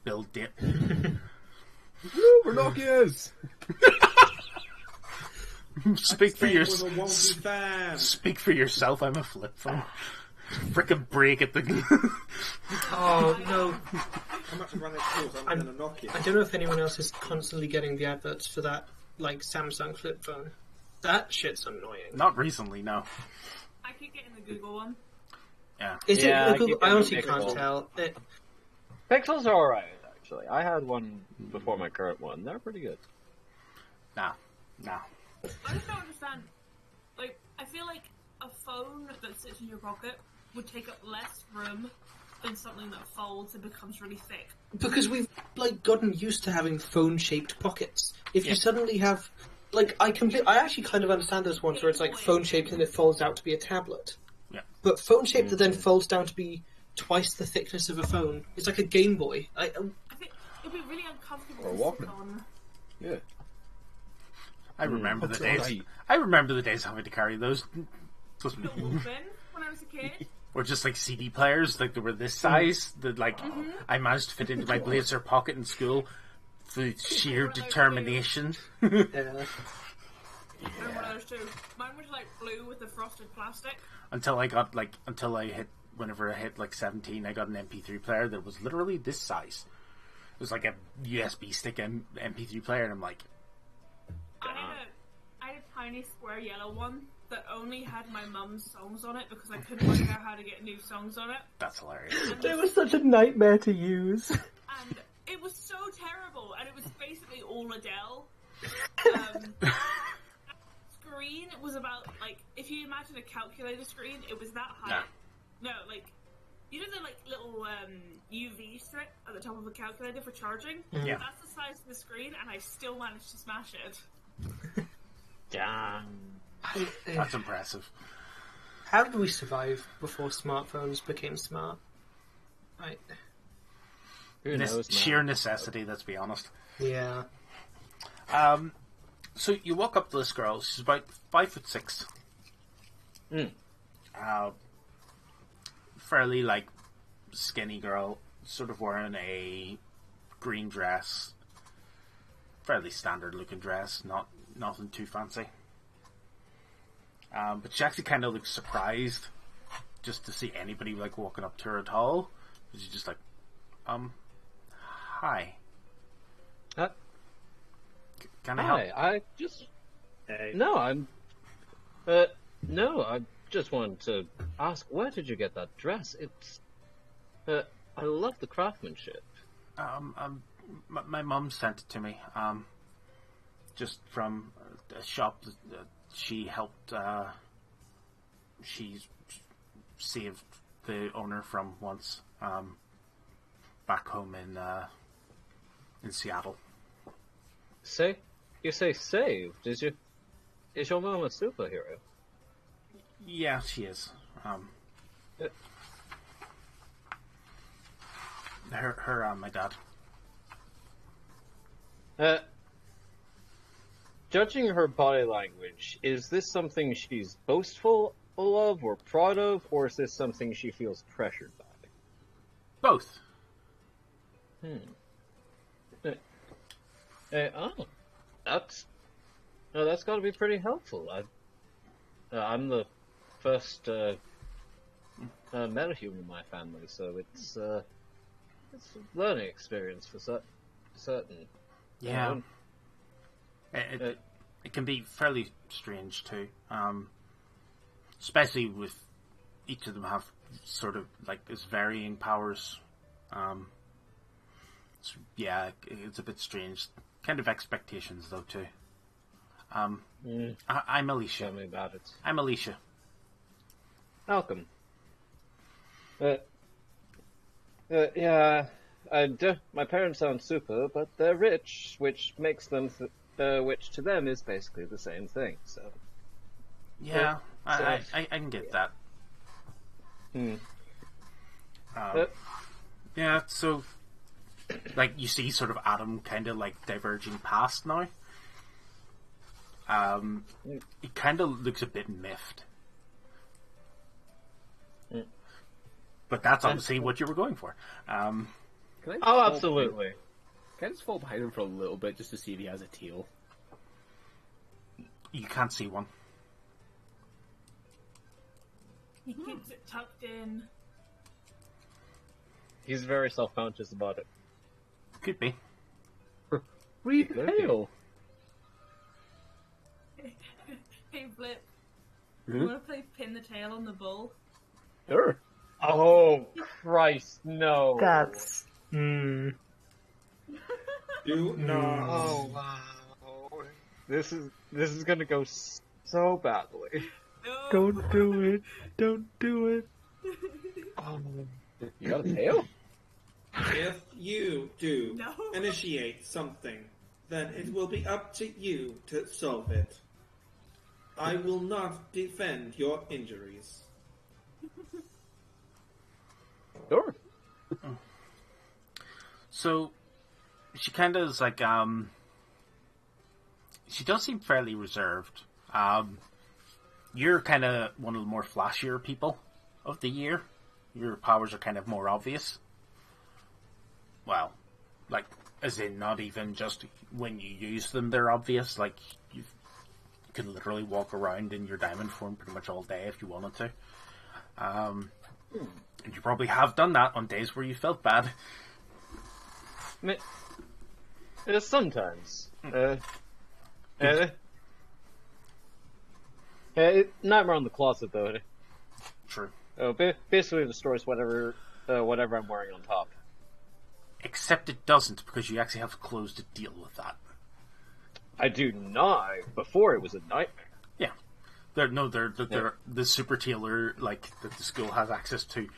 build date. Woo, we're Nokias! Speak for With a wonky fan. Speak for yourself. I'm a flip phone. Frickin' break at the. Oh no! How much run it tools? I'm in a Nokia. I don't know if anyone else is constantly getting the adverts for that, like Samsung flip phone. That shit's annoying. Not recently, no. I keep getting the Google one. Yeah. Is Yeah, it? I Google? keep I getting honestly the can't Pixel. tell. Pixels are alright, actually. I had one before my current one. They're pretty good. Nah. I just don't understand. Like, I feel like a phone that sits in your pocket would take up less room than something that folds and becomes really thick. Because we've like gotten used to having phone-shaped pockets. If you Yeah. suddenly have, like, I actually kind of understand those ones where it's like phone-shaped and it folds out to be a tablet. Yeah. But phone-shaped that then folds down to be twice the thickness of a phone. It's like a Game Boy. I think it'd be really uncomfortable Or a to sit Walkman. on. Yeah. I remember the God. days. I remember the days having to carry those. The Walkman when I was a kid. Or just like CD players, like they were this size. That like I managed to fit into my blazer pocket in school through sheer determination. Yeah. And one of those two. Mine was like blue with the frosted plastic. Until I hit, whenever I hit like 17, I got an MP3 player that was literally this size. It was like a USB stick MP3 player, and I'm like, I had a tiny square yellow one that only had my mum's songs on it because I couldn't work out how to get new songs on it. that's hilarious. It was such a nightmare to use. And it was so terrible, and it was basically all Adele. Screen was about, like, if you imagine a calculator screen, it was that high. No, like, you know the, like, little UV strip at the top of a calculator for charging? Yeah. That's the size of the screen, and I still managed to smash it. Damn. That's impressive. How did we survive before smartphones became smart? Right. Who knows, man? Sheer necessity, let's be honest. Yeah. So you walk up to this girl. She's about 5'6". Fairly like skinny girl, sort of wearing a green dress, fairly standard looking dress, nothing too fancy. But she actually kind of looks surprised just to see anybody like walking up to her at all. She's just like, hi. Can I help? Hi, I just... Hey. No, I just wanted to ask, where did you get that dress? It's... I love the craftsmanship. My mum sent it to me. Just from a shop that she helped. She saved the owner from once. Back home in Seattle. Say? You say saved? Is your mom a superhero? Yeah, she is. My dad. Judging her body language, is this something she's boastful of or proud of, or is this something she feels pressured by? Both. That's got to be pretty helpful. I'm the first metahuman in my family, so it's a learning experience for certain. Yeah. It can be fairly strange too, especially with each of them have sort of like this varying powers. It's a bit strange. Kind of expectations though too. I'm Alicia. Tell me about it. I'm Alicia. Malcolm. My parents aren't super, but they're rich, which makes them, which to them is basically the same thing. So. Yeah, I can get that. Yeah, so like you see, sort of Adam kind of like diverging past now. He kind of looks a bit miffed. But that's obviously what you were going for. Can I Oh, fall absolutely. Can I just fall behind him for a little bit just to see if he has a tail? You can't see one. He keeps it tucked in. He's very self-conscious about it. Could be. Read the tail! Hey, Blip. Hmm? You want to play pin the tail on the bull? Sure. Oh, Christ, no. That's. Do not. Oh, wow. This is gonna go so badly. No. Don't do it. Don't do it. Oh, You got a tail? If you do No. initiate something, then it will be up to you to solve it. I will not defend your injuries. Sure. So, she kind of is like, she does seem fairly reserved. You're kind of one of the more flashier people of the year. Your powers are kind of more obvious. Well, like, as in not even just when you use them, they're obvious. Like, you can literally walk around in your diamond form pretty much all day if you wanted to. And you probably have done that on days where you felt bad. Sometimes. Nightmare on the Closet, though. True. Basically destroys whatever I'm wearing on top. Except it doesn't, because you actually have clothes to deal with that. I do not. Before it was a nightmare. Yeah. They're the super tailor, like, that the school has access to,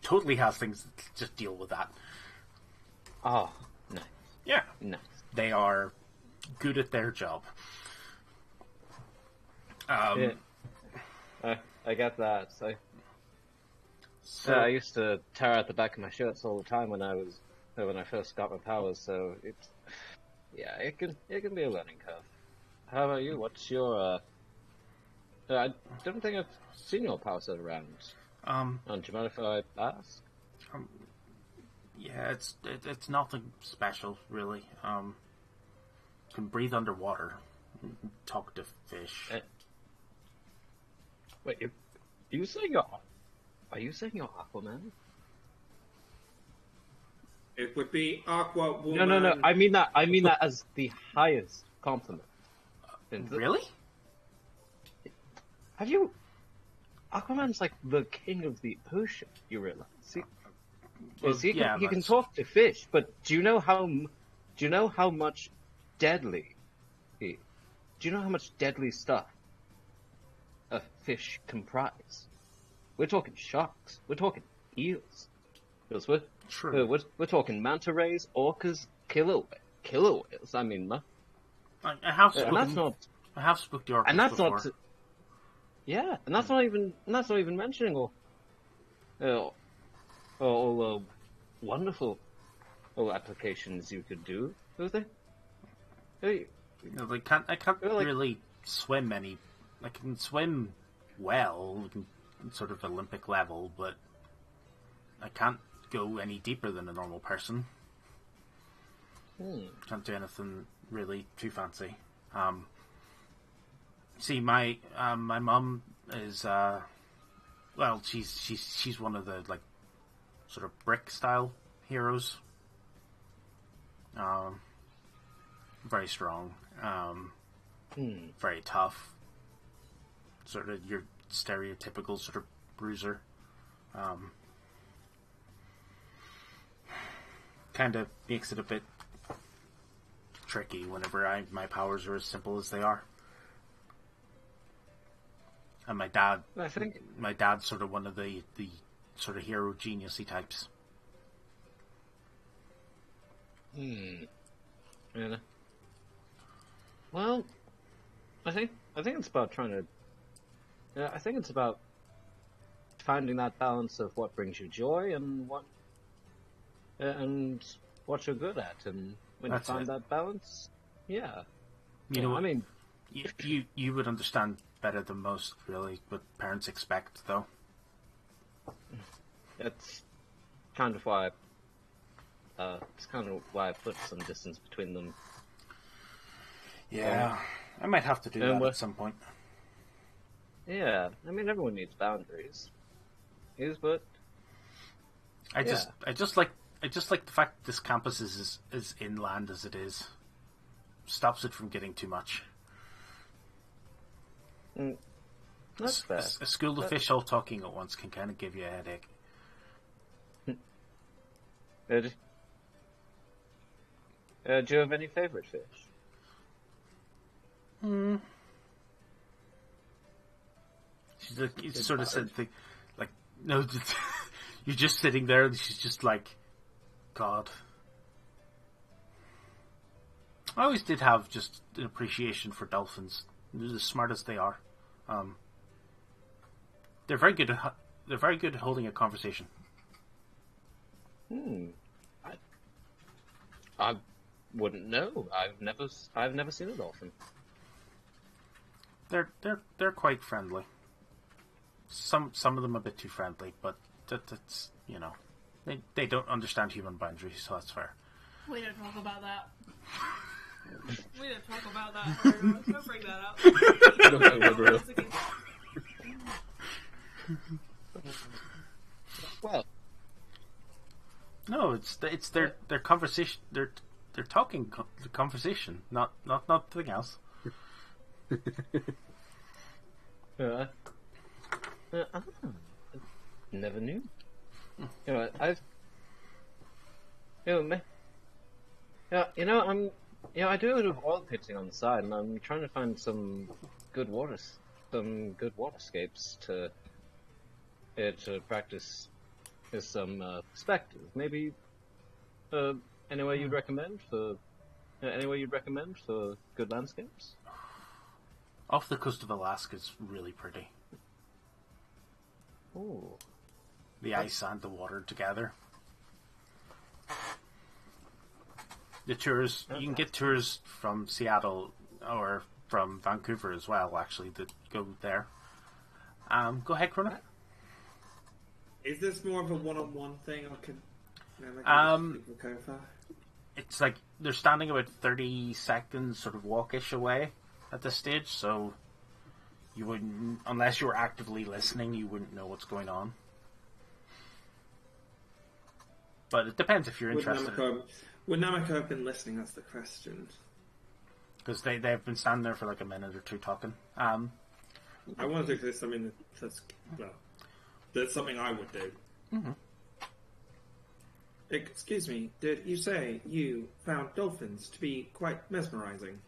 totally has things that just deal with that. Oh, nice. Yeah. Nice. They are good at their job. Yeah. I get that. So, I used to tear out the back of my shirts all the time when I first got my powers. So it can be a learning curve. How about you? What's your? I don't think I've seen your powers around. Do you mind if I ask? yeah, it's nothing special, really. Can breathe underwater, talk to fish. Wait, are you saying you're Aquaman? It would be Aqua Woman. No. I mean that as the highest compliment. Really? Have you? Aquaman's like the king of the ocean. You realize? Well, He yeah, can that's- talk to fish, but do you know how much deadly? Do you know how much deadly stuff a fish comprise? We're talking sharks. We're talking eels. True. We're talking manta rays, orcas, killer whales. I mean, I have spoken. and that's not. I have spoken to orcas And that's before. not. Yeah, and that's not even mentioning all the wonderful applications you could do, is there? Hey, I can't like- really swim any. I can swim well, sort of Olympic level, but I can't go any deeper than a normal person. Can't do anything really too fancy. See, my mum is well, she's one of the like sort of brick style heroes. Very strong, very tough. Sort of your stereotypical sort of bruiser. Kind of makes it a bit tricky whenever my powers are as simple as they are. And my dad's sort of one of the sort of hero geniusy types. Yeah. Well, I think it's about trying to. Yeah, I think it's about finding that balance of what brings you joy and what you're good at, and when That's you find it. that balance, yeah. You know, I mean, you would understand better than most, really, what parents expect, though. That's kind of why. It's kind of why I put some distance between them. Yeah, I might have to do that what- at some point. Yeah, I mean everyone needs boundaries. But I just like the fact this campus is as inland as it is. Stops it from getting too much. that's fair. A school of fish all talking at once can kind of give you a headache. Do you have any favorite fish? She sort of said, like, no, you're just sitting there, and she's just like, God. I always did have just an appreciation for dolphins. They're as smart as they are. They're very good. They're very good at holding a conversation. I wouldn't know. I've never seen a dolphin. They're quite friendly. Some of them a bit too friendly, but that's they don't understand human boundaries, so that's fair. We don't talk about that. We don't talk about that. Don't bring that up. Don't talk about it. Well, No, it's their conversation. They're talking the conversation, not nothing else. Never knew. I do a bit of oil painting on the side, and I'm trying to find some good waterscapes to practice with some perspective. Maybe anywhere you'd recommend for good landscapes? Off the coast of Alaska is really pretty. Ooh. The ice and the water together. The tours, you can get tours from Seattle or from Vancouver as well, actually, that go there. Go ahead, Corona. Is this more of a one-on-one thing, or can people go far? It's like they're standing about 30 seconds sort of walkish away at this stage, so you wouldn't, unless you were actively listening, you wouldn't know what's going on. But it depends if you're interested. Would Namako have been listening? That's the question. Because they've been standing there for like a minute or two talking. I want to do this. I mean, that's something I would do. Mm-hmm. Excuse me, did you say you found dolphins to be quite mesmerizing?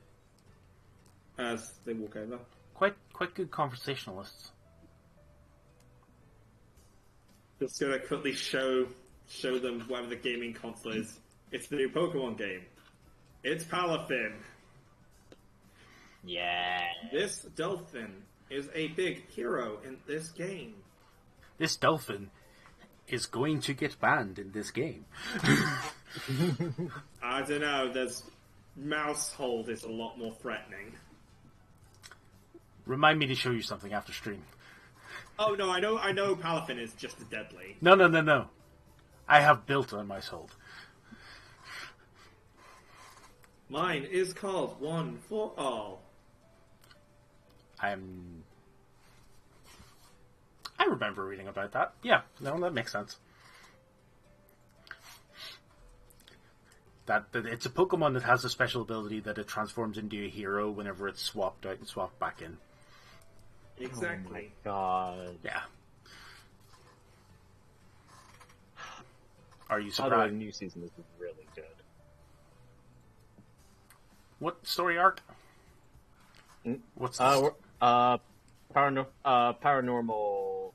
As they walk over. Quite good conversationalists. Just gonna quickly show them whatever the gaming console is. It's the new Pokemon game. It's Palafin. Yeah. This dolphin is a big hero in this game. This dolphin is going to get banned in this game. I don't know. There's Mousehold is a lot more threatening. Remind me to show you something after stream. Oh no, I know Palafin is just as deadly. No. I have built on my soul. Mine is called One for All. I remember reading about that. Yeah, no, that makes sense. That it's a Pokemon that has a special ability that it transforms into a hero whenever it's swapped out and swapped back in. Exactly. Oh my god. Yeah. Are you By the way, the surprised? new season is really good. What story arc? What's the paranormal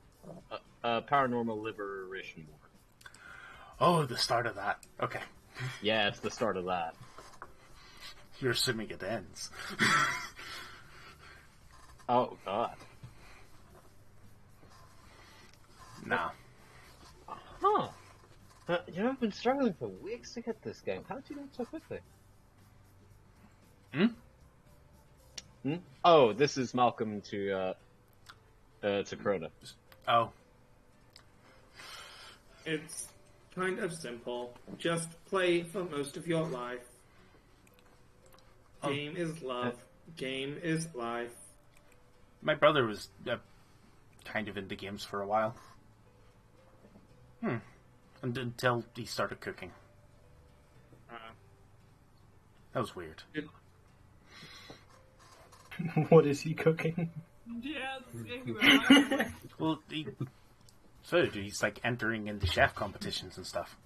liberation war. Oh, the start of that. Okay. Yeah, it's the start of that. You're assuming it ends. Oh god. Nah. Huh. I've been struggling for weeks to get this game. How did you get it so quickly? Oh, this is Malcolm to Crota. Oh. It's kind of simple. Just play for most of your life. Game is love. Game is life. My brother was kind of into games for a while. And until he started cooking. That was weird. What is he cooking? Yeah, that's exactly right. Well, food. He's like entering into chef competitions and stuff.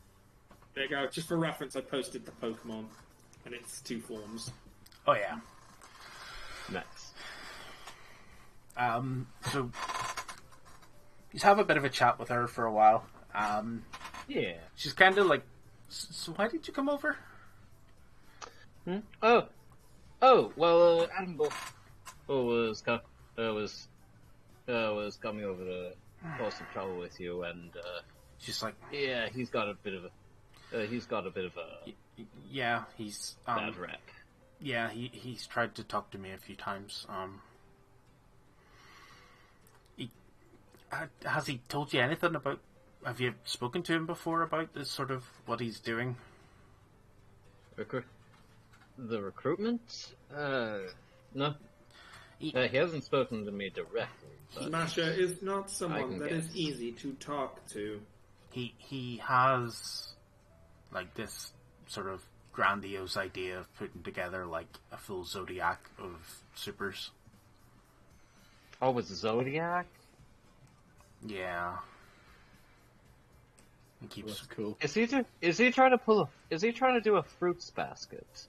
There you go. Just for reference, I posted the Pokemon, and it's 2 forms. Oh yeah. Nice. So he's have a bit of a chat with her for a while. Yeah. She's kind of like, so why did you come over? Well, Adam was coming over to cause some trouble with you, and She's like, yeah, he's got a bit of a yeah, he's bad rep. yeah, he's tried to talk to me a few times. Has he told you anything about? Have you spoken to him before about this sort of what he's doing? The recruitment? No. He hasn't spoken to me directly. But Masha is not I someone can that is guess. easy to talk to. He has like this sort of grandiose idea of putting together like a full zodiac of supers. Oh, with Zodiac? Yeah. He keeps That's cool. Is he trying to do a fruits basket?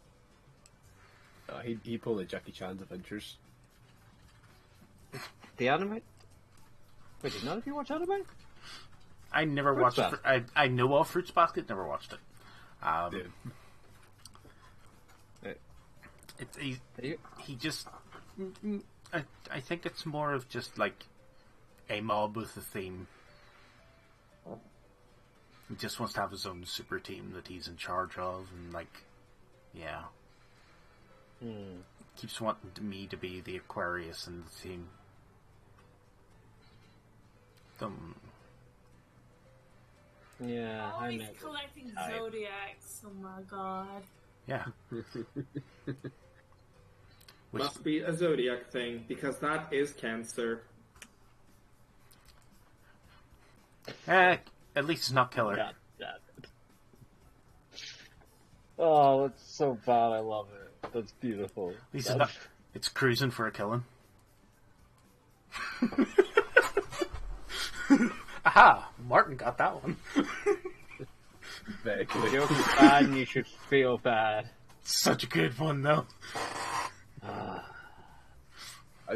He pulled a Jackie Chan's Adventures. The anime? Wait, did none of you watch anime? I never Fruits watched. I know of Fruits Basket. Never watched it. He just. I think it's more of just like a mob with a theme. He just wants to have his own super team that he's in charge of, and like, yeah. Keeps wanting me to be the Aquarius in the team. Yeah, Oh, I he's know. collecting zodiacs. Oh my god. Yeah. Which, Must be a zodiac thing, because that is Cancer. at least it's not killer. God damn it. Oh, it's so bad. I love it. That's beautiful. At least it's not. It's cruising for a killing. Aha! Martin got that one. Very cool. The joke is bad, and you should feel bad. Such a good one, though. I'd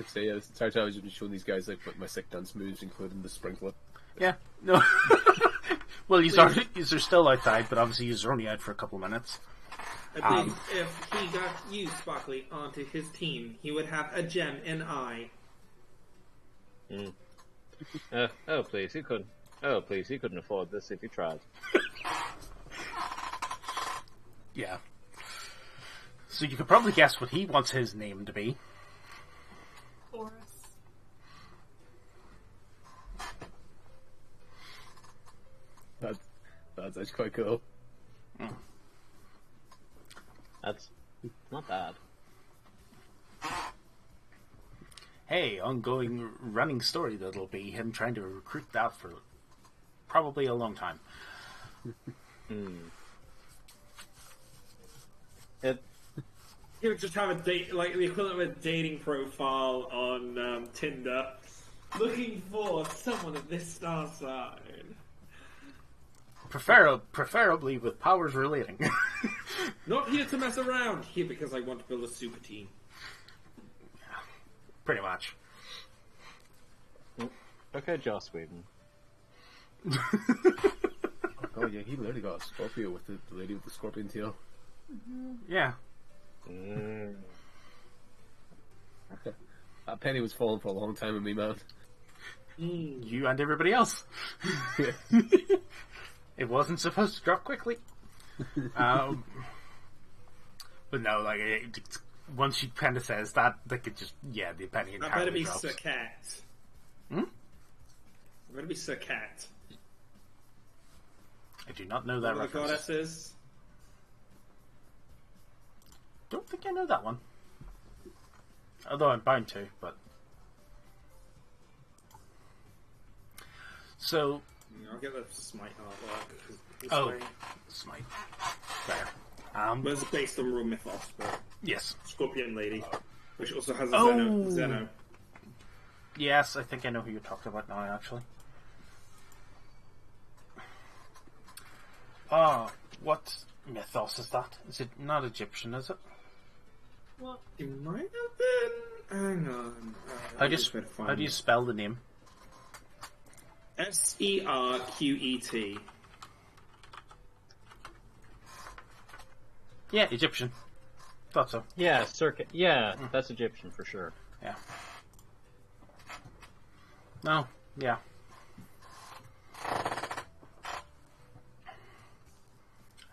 say it starts out I was just showing these guys like my sick dance moves, including the sprinkler. Yeah. No. Well, you're still outside, but obviously you're only out for a couple of minutes. I think if he got you, Sparkly, onto his team, he would have a gem in eye. Oh please, he couldn't. Oh please, he couldn't afford this if he tried. Yeah. So you could probably guess what he wants his name to be. Taurus. That's quite cool. That's not bad. Hey, ongoing running story that'll be him trying to recruit that for probably a long time. He would just have a date, like the equivalent of a dating profile on Tinder. Looking for someone of this star sign. Preferably with powers relating. Not here to mess around, here because I want to build a super team. Pretty much. Okay, Joss Whedon. Oh yeah, he literally got a Scorpio with the lady with the scorpion tail. Yeah. That penny was falling for a long time with me, man. You and everybody else. It wasn't supposed to drop quickly. But no, like, once she kind of says that, they could just, yeah, the penny That entirely better be drops. Sir Cat. Hmm? That better be Sir Cat. I do not know that One of the reference. goddesses. Don't think I know that one. Although I'm bound to, but... So... I'll get the Smite artwork. Oh, Smite. Fair. But it's based on real mythos, but Yes. Scorpion Lady, which also has a Oh. Zeno. Yes, I think I know who you're talking about now, actually. What mythos is that? Is it not Egyptian, is it? What? It might have been. Hang on. How do you spell the name? Serquet. Yeah, Egyptian. Thought so. Yeah, circuit. Yeah, that's Egyptian for sure. Yeah. No, yeah.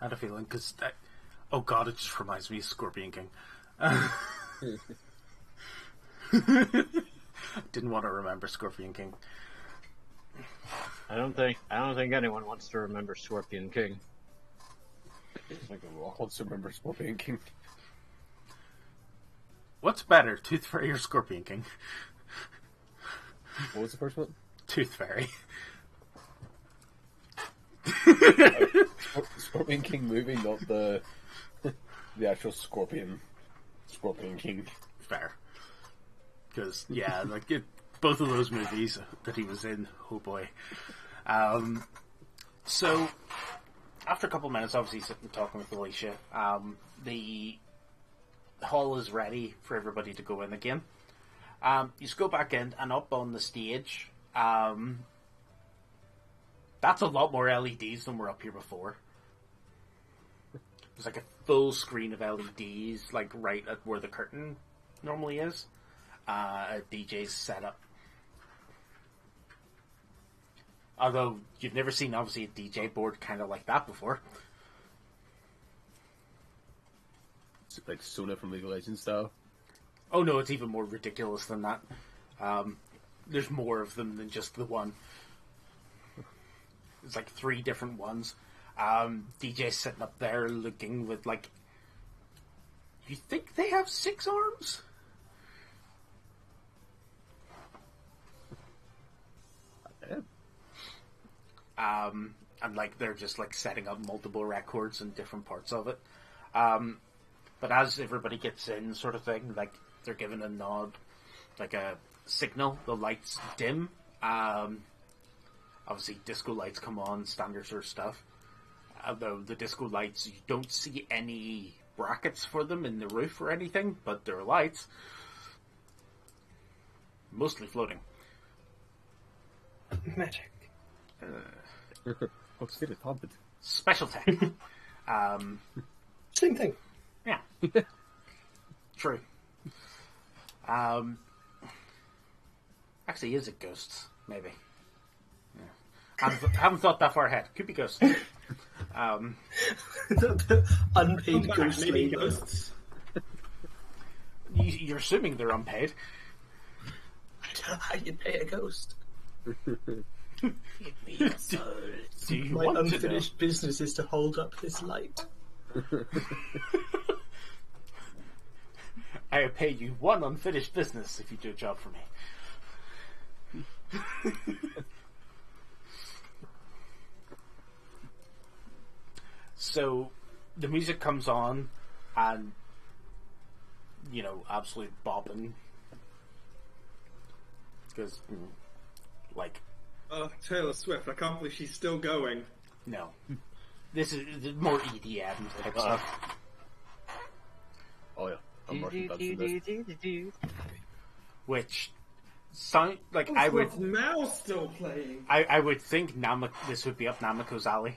I had a feeling, because... Oh god, it just reminds me of Scorpion King. Didn't want to remember Scorpion King. I don't think anyone wants to remember Scorpion King. It's like a rock wants to remember Scorpion King. What's better, Tooth Fairy or Scorpion King? What was the first one? Tooth Fairy. Scorpion King movie, not the actual Scorpion King. Fair. Because, yeah, like, both of those movies that he was in, oh boy. So, after a couple of minutes, obviously sitting talking with Alicia, the hall is ready for everybody to go in again. You just go back in, and up on the stage, that's a lot more LEDs than were up here before. There's like a full screen of LEDs, like right at where the curtain normally is. A DJ's setup. Although you've never seen, obviously, a DJ board kind of like that before. It's like Sona from League of Legends style. Oh no, it's even more ridiculous than that. There's more of them than just the one. There's like 3 different ones. DJ's sitting up there looking with like... You think they have 6 arms? And like they're just like setting up multiple records in different parts of it. But as everybody gets in, sort of thing, like they're given a nod, like a signal. The lights dim. Obviously, disco lights come on, standard sort of stuff. Although the disco lights, you don't see any brackets for them in the roof or anything, but there are lights. Mostly floating. Magic. What's it haunted? Special tech. Same thing. Yeah. True. Actually, is it ghosts? Maybe. Yeah. Haven't thought that far ahead. Could be ghosts. Unpaid ghost Maybe labor. ghosts. You're assuming they're unpaid. I don't know how you pay a ghost. Do you My want to know? unfinished business is to hold up this light. I will pay you 1 unfinished business if you do a job for me. So, the music comes on, and, you know, absolute bopping. Because, like, Taylor Swift, I can't believe she's still going. no. This is more EDM type stuff. Oh yeah, I'm Martin Benson. Which Sound like I would. What's Mal still playing? I would think this would be up Namako's alley.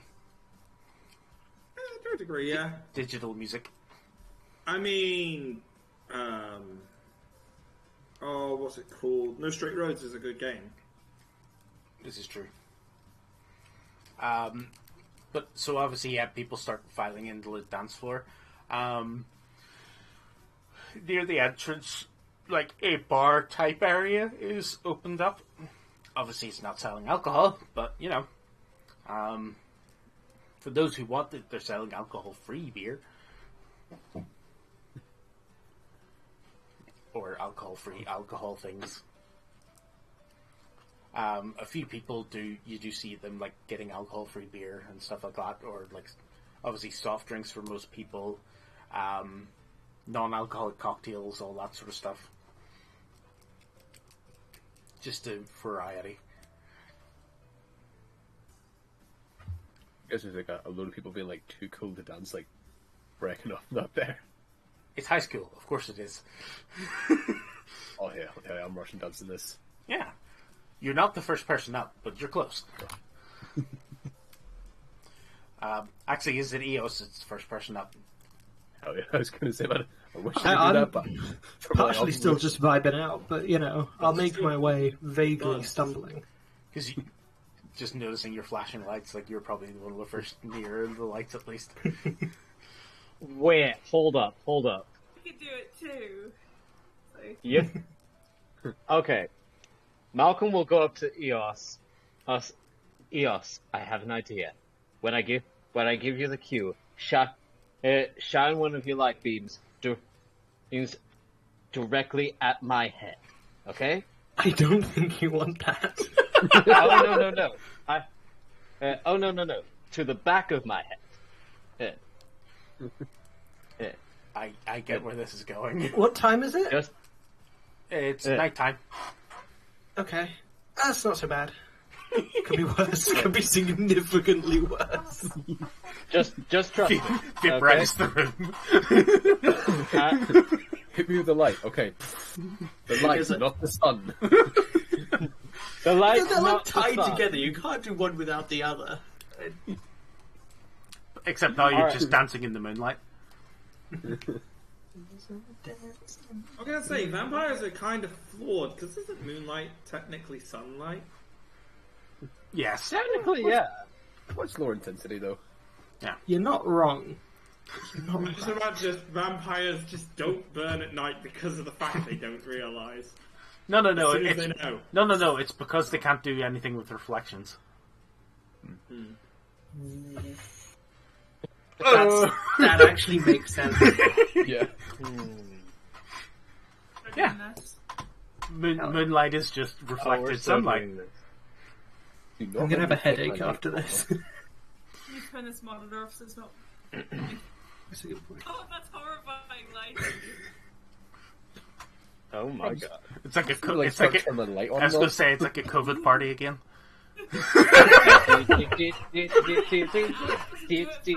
To a degree, yeah. Digital music. I mean, what's it called? No Straight Roads is a good game. This is true. But so obviously, yeah, people start filing into the dance floor. Near the entrance, like a bar type area is opened up. Obviously, it's not selling alcohol, but you know, For those who want it, they're selling alcohol-free beer. Or alcohol-free alcohol things. A few people you do see them like getting alcohol-free beer and stuff like that, or like obviously soft drinks for most people, non-alcoholic cocktails, all that sort of stuff. Just a variety. I guess there's like a load of people being like too cool to dance, like breaking up there. It's high school, of course it is. Oh yeah, I'm Russian dancing this. Yeah. You're not the first person up, but you're close. Actually, is it EOS that's the first person up? Oh yeah, I was going to say, man, I wish I could do that, but... Partially still just vibing out, but, you know, I'll make my way vaguely stumbling. Because you just noticing your flashing lights, like you're probably one of the first near the lights at least. Wait, hold up. You can do it too. So. Yeah. Okay. Malcolm will go up to Eos. Eos, I have an idea. When I give you the cue, shine one of your light beams directly at my head. Okay? I don't think you want that. Oh no. To the back of my head. I get where this is going. What time is it? Just It's nighttime. Okay. That's not so bad. Could be worse. Could be significantly worse. just trust me. Vaporize the room. Hit me with the light, okay. The light, not the sun. The light, They're like not the tied sun. together. You can't do one without the other. Except now you're Alright. just dancing in the moonlight. I'm gonna say vampires are kind of flawed because isn't moonlight technically sunlight? Yes. Technically, yeah. What's lower intensity, though? You're not wrong. You're not wrong. Just imagine if vampires just don't burn at night because of the fact they don't realise. No. As soon as It's, they know. no. It's because they can't do anything with reflections. That actually makes sense. Yeah. Yeah. Goodness. Moonlight is just Oh, we're reflected so sunlight. doing this. Do not I'm gonna have a let me take headache my after light this. Can you turn this monitor off so it's not... That's a good point. Oh, that's horrifying light. Oh my god. It's like a off. Like, it's like turn the light on I was and going off. to say it's like a COVID party again. Do it fast, so I have to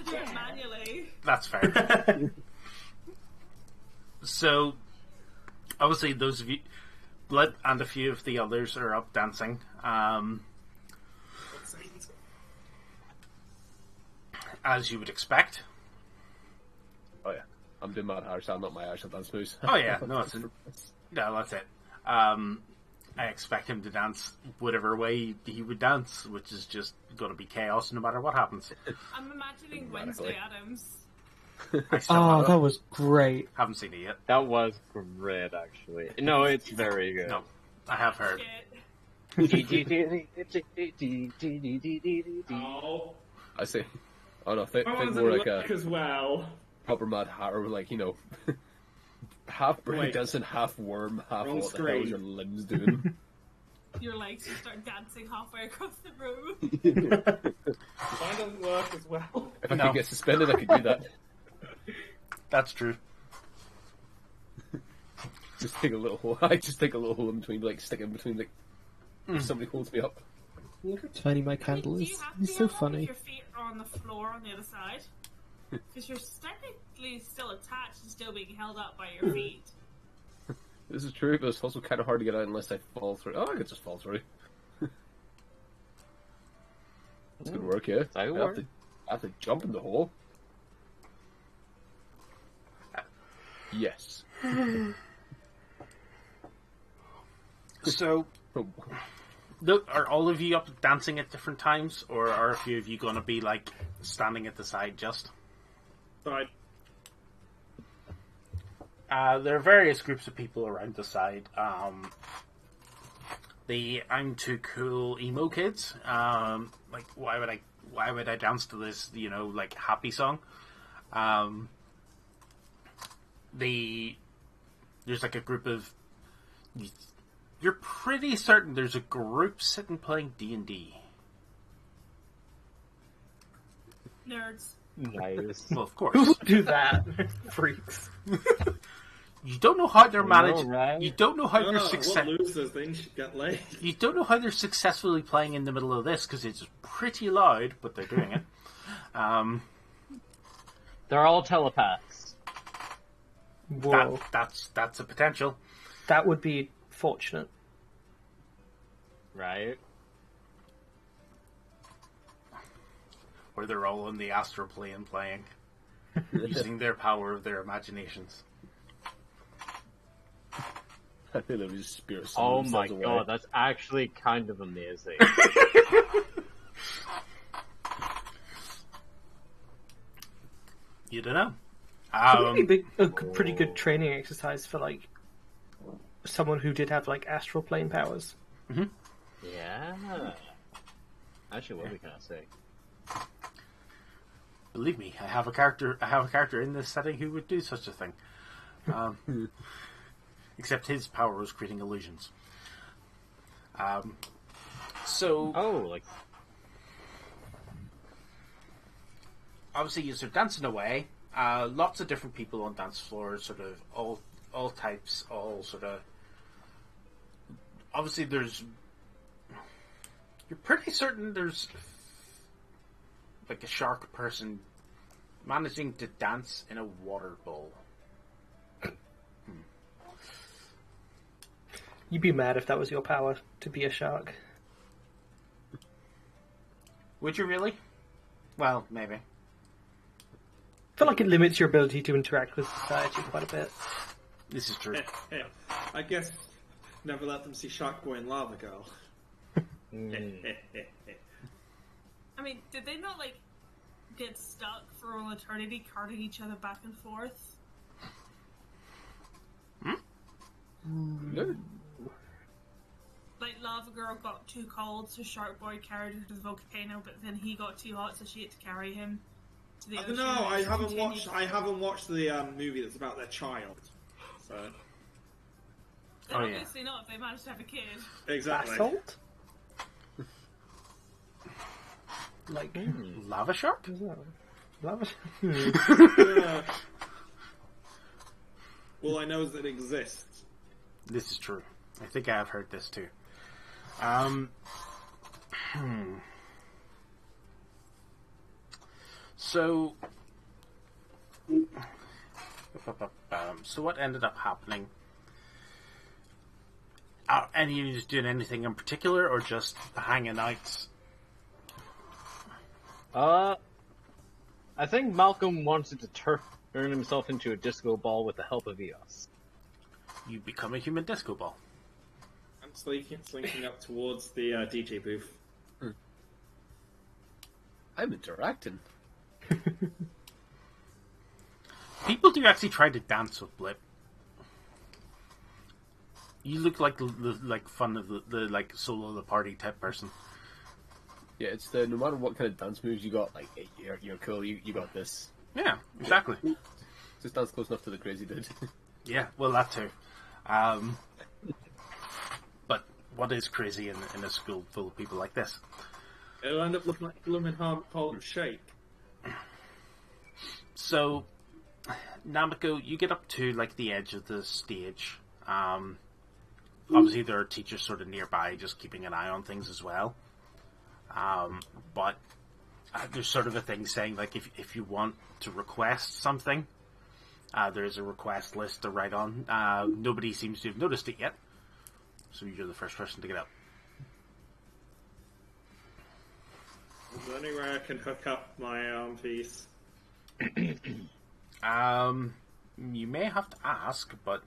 do it manually. That's fair. So, obviously, those of you, Blood and a few of the others are up dancing. As you would expect. Oh yeah. I'm doing Mad Harsh, I'm not my Irish dance moves. Oh yeah, no, that's it. I expect him to dance whatever way he would dance, which is just going to be chaos no matter what happens. I'm imagining Wednesday Addams. I still Oh, that was great. haven't seen it yet. That was great, actually. No, it's very good. No, I have heard. Oh, I say, oh no, think I want more to like a look as well. proper Mad Hatter, like, you know, half Wait. breakdancing, half worm, half Wrong what the hell is screen. your limbs doing? Your legs just start dancing halfway across the room. Mine doesn't work as well. If I No. could get suspended, I could do that. That's true. Just take a little hole. I just take a little hole in between, like, stick in between, like, if somebody holds me up. Look how tiny my candle Do is. you have to He's be so on one funny. if your feet are on the floor on the other side? Because you're technically still attached and still being held up by your feet. This is true, but it's also kind of hard to get out unless I fall through. Oh, I could just fall through. That's good work, yeah. That'll I work. have to jump in the hole. Yes. So, are all of you up dancing at different times, or are a few of you going to be like standing at the side just? But There are various groups of people around the side. The I'm too cool emo kids. Like, why why would I dance to this, like, happy song? There's like a group of... You're pretty certain there's a group sitting playing D&D. Nerds. Nice. Well, of Who course. would do that? Freaks. You don't know how they're managing. right? You don't know how they're What losers then should get laid. You don't know how they're successfully playing in the middle of this because it's pretty loud, but they're doing it. They're all telepaths. Whoa. That's a potential. That would be fortunate. Right? Or they're all on the astral plane playing, using their power of their imaginations. I think they'll just spirit Oh summon my themselves god, away. that's actually kind of amazing. You don't know. Probably a pretty good training exercise for like someone who did have like astral plane powers. Yeah. Actually, what we can I say? Believe me, I have a character in this setting who would do such a thing. Except his power was creating illusions. So Oh, like obviously you're dancing away. Lots of different people on dance floors, sort of all types, all sort of. Obviously, you're pretty certain there's like a shark person managing to dance in a water bowl. You'd be mad if that was your power to be a shark. Would you really? Well, maybe. I feel like it limits your ability to interact with society quite a bit. This is true. I guess never let them see Shark Boy and Lava Girl. I mean, did they not, like, get stuck for all eternity carting each other back and forth? No. Like, Lava Girl got too cold, so Shark Boy carried her to the volcano, but then he got too hot, so she had to carry him to the I ocean. don't know. I haven't Continued- watched. I haven't watched the movie that's about their child. So Then Oh, yeah. obviously not if they managed to have a kid. exactly. Basalt? Like, Lava shark? lava. Yeah. All I know is that it exists. This is true. I think I have heard this too. So, so what ended up happening? Are any of you doing anything in particular, or just hanging out? I think Malcolm wanted to turn himself into a disco ball with the help of Eos. You become a human disco ball. I'm slinking up towards the DJ booth. I'm interacting. People do actually try to dance with Blip. You look like like fun of the like solo of the party type person. Yeah, it's the no matter what kind of dance moves you got, like hey, you're cool, you got this. Yeah, exactly. Just dance close enough to the crazy dude. Yeah, well, that too. But what is crazy in a school full of people like this? It'll end up looking like blooming Harlem Shake. So, Namiko, you get up to like the edge of the stage. Obviously, there are teachers sort of nearby, just keeping an eye on things as well. But there's sort of a thing saying like if you want to request something, there's a request list to write on. Nobody seems to have noticed it yet, so you're the first person to get up. Is there any way I can hook up my arm piece? You may have to ask, but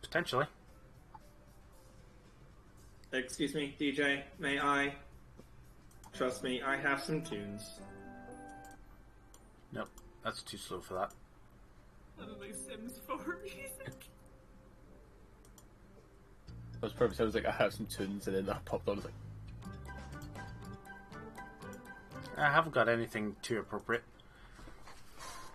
potentially. Excuse me, DJ, may I? Trust me, I have some tunes. Nope, that's too slow for that. Like Sims 4 music. That was perfect. I was like, I have some tunes, and then that popped on. I was like, I haven't got anything too appropriate.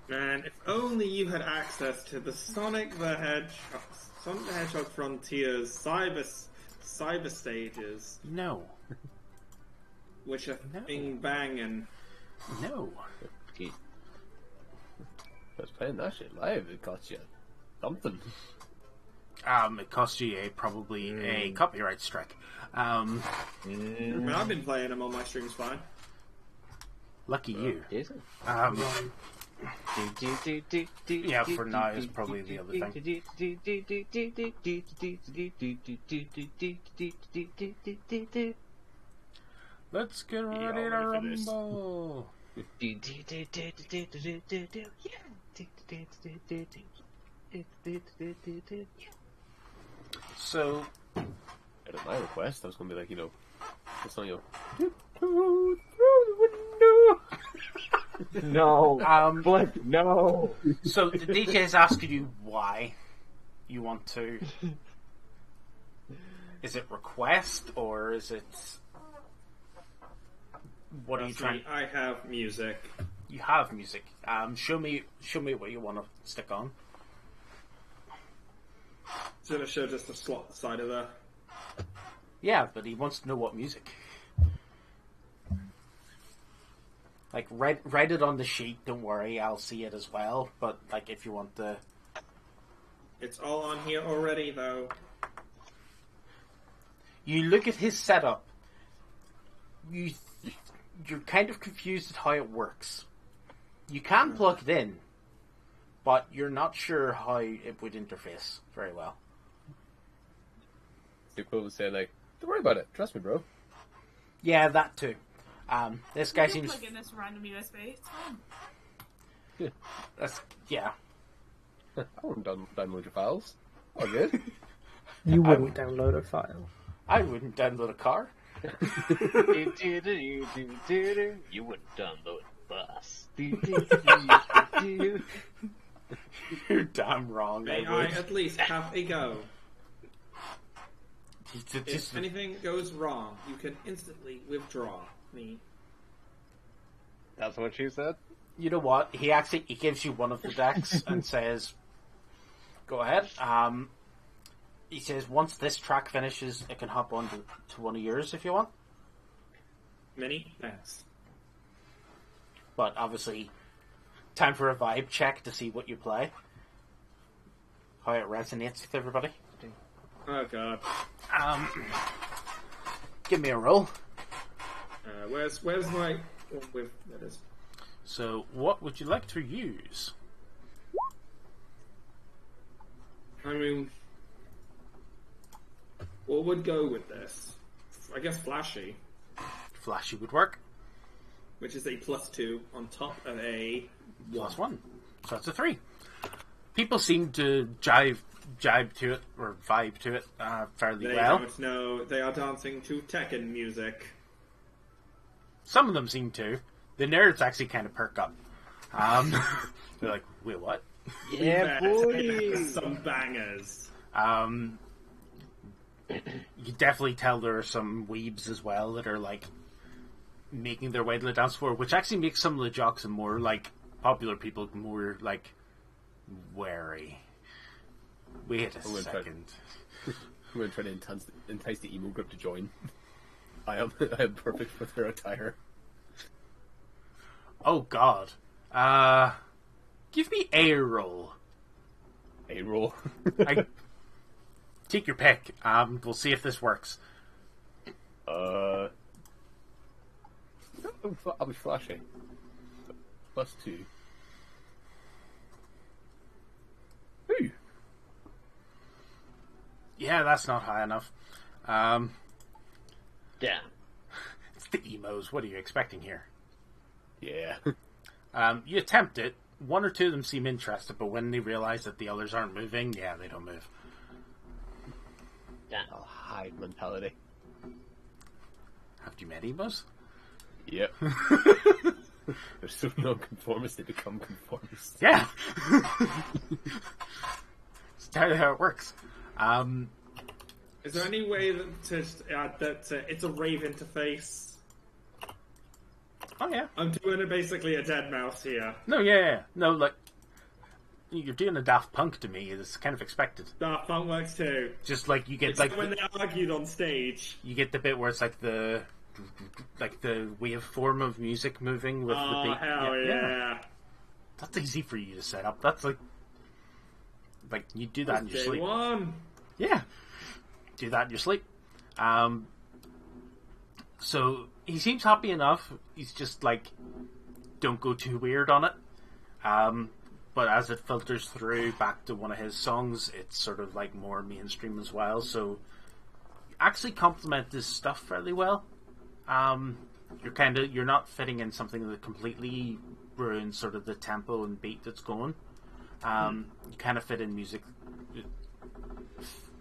Man, if only you had access to the Sonic the Hedgehog Frontiers cyber stages, No. which are No. bing banging. No. I was playing that shit live. It cost you something. It cost you probably a copyright strike. I mean, I've been playing them on my streams fine. Lucky you. Is it? Yeah, for now is probably the other thing. Let's get ready to ready for this. rumble. So, At my request, I was going to be like, you know, it's not you. No. Blip, no. so the DJ's asking you why you want to. Is it request or is it? What are you trying? I have music. You have music. Show me what you want to stick on. It's gonna show just the slot side of the. Yeah, but he wants to know what music. Like, write it on the sheet. Don't worry, I'll see it as well. But like, if you want the, It's all on here already, though. you look at his setup. You're kind of confused at how it works. You can plug it in, but you're not sure how it would interface very well. The equivalent would say, like, don't worry about it. Trust me, bro. Yeah, that too. This guy You can seems. plug in this random USB. It's fine. Yeah. I wouldn't download your files. All good. You wouldn't download a file. I wouldn't download a car. You wouldn't download bus. You're damn wrong. May I I would. at least have a go? Just- If anything goes wrong, you can instantly withdraw me. That's what she said? You know what? He gives you one of the decks and says, "Go ahead." He says, "Once this track finishes, it can hop on to one of yours if you want." Many thanks. But obviously, time for a vibe check to see what you play, how it resonates with everybody. Oh god. Give me a roll. Where's my one with that is? So, what would you like to use? I mean, what would go with this? I guess flashy, Flashy would work. which is a +2 on top of a +1. So that's a 3. People seem to jibe to it, or vibe to it, fairly They well. don't know. They are dancing to Tekken music. Some of them seem to. The nerds actually kind of perk up. They're like, wait, what? Yeah, boy. Some bangers. You definitely tell there are some weebs as well that are like making their way to the dance floor, which actually makes some of the jocks and more like popular people more like wary. Wait a gonna try- second. I'm going to try to entice the emo group to join. I am perfect with their attire. Oh god. Give me a roll. A roll. Take your pick. We'll see if this works. I'll be flashing. +2. Ooh. Yeah, that's not high enough. Damn. It's the emos. What are you expecting here? Yeah. You attempt it. One or two of them seem interested, but when they realize that the others aren't moving, yeah, they don't move. Damn. I'll hide mentality. Have you met emos? Yep. They're so non-conformist they become conformist. Yeah. It's entirely how it works. Is there any way that to add that it's a rave interface? Oh yeah. I'm doing basically a dead mouse here. No, yeah. No, like you're doing a Daft Punk to me. It's kind of expected. Daft Punk works too. Just like you get It's like when they argued on stage. you get the bit where it's like the waveform of music moving with the Oh, beat. hell yeah. That's easy for you to set up. That's like you do that in your Day sleep. one. Yeah, do that in your sleep. So he seems happy enough. He's just like, don't go too weird on it. But as it filters through back to one of his songs, it's sort of like more mainstream as well. So you actually complement this stuff fairly well. You're not fitting in something that completely ruins sort of the tempo and beat that's going. You kind of fit in music.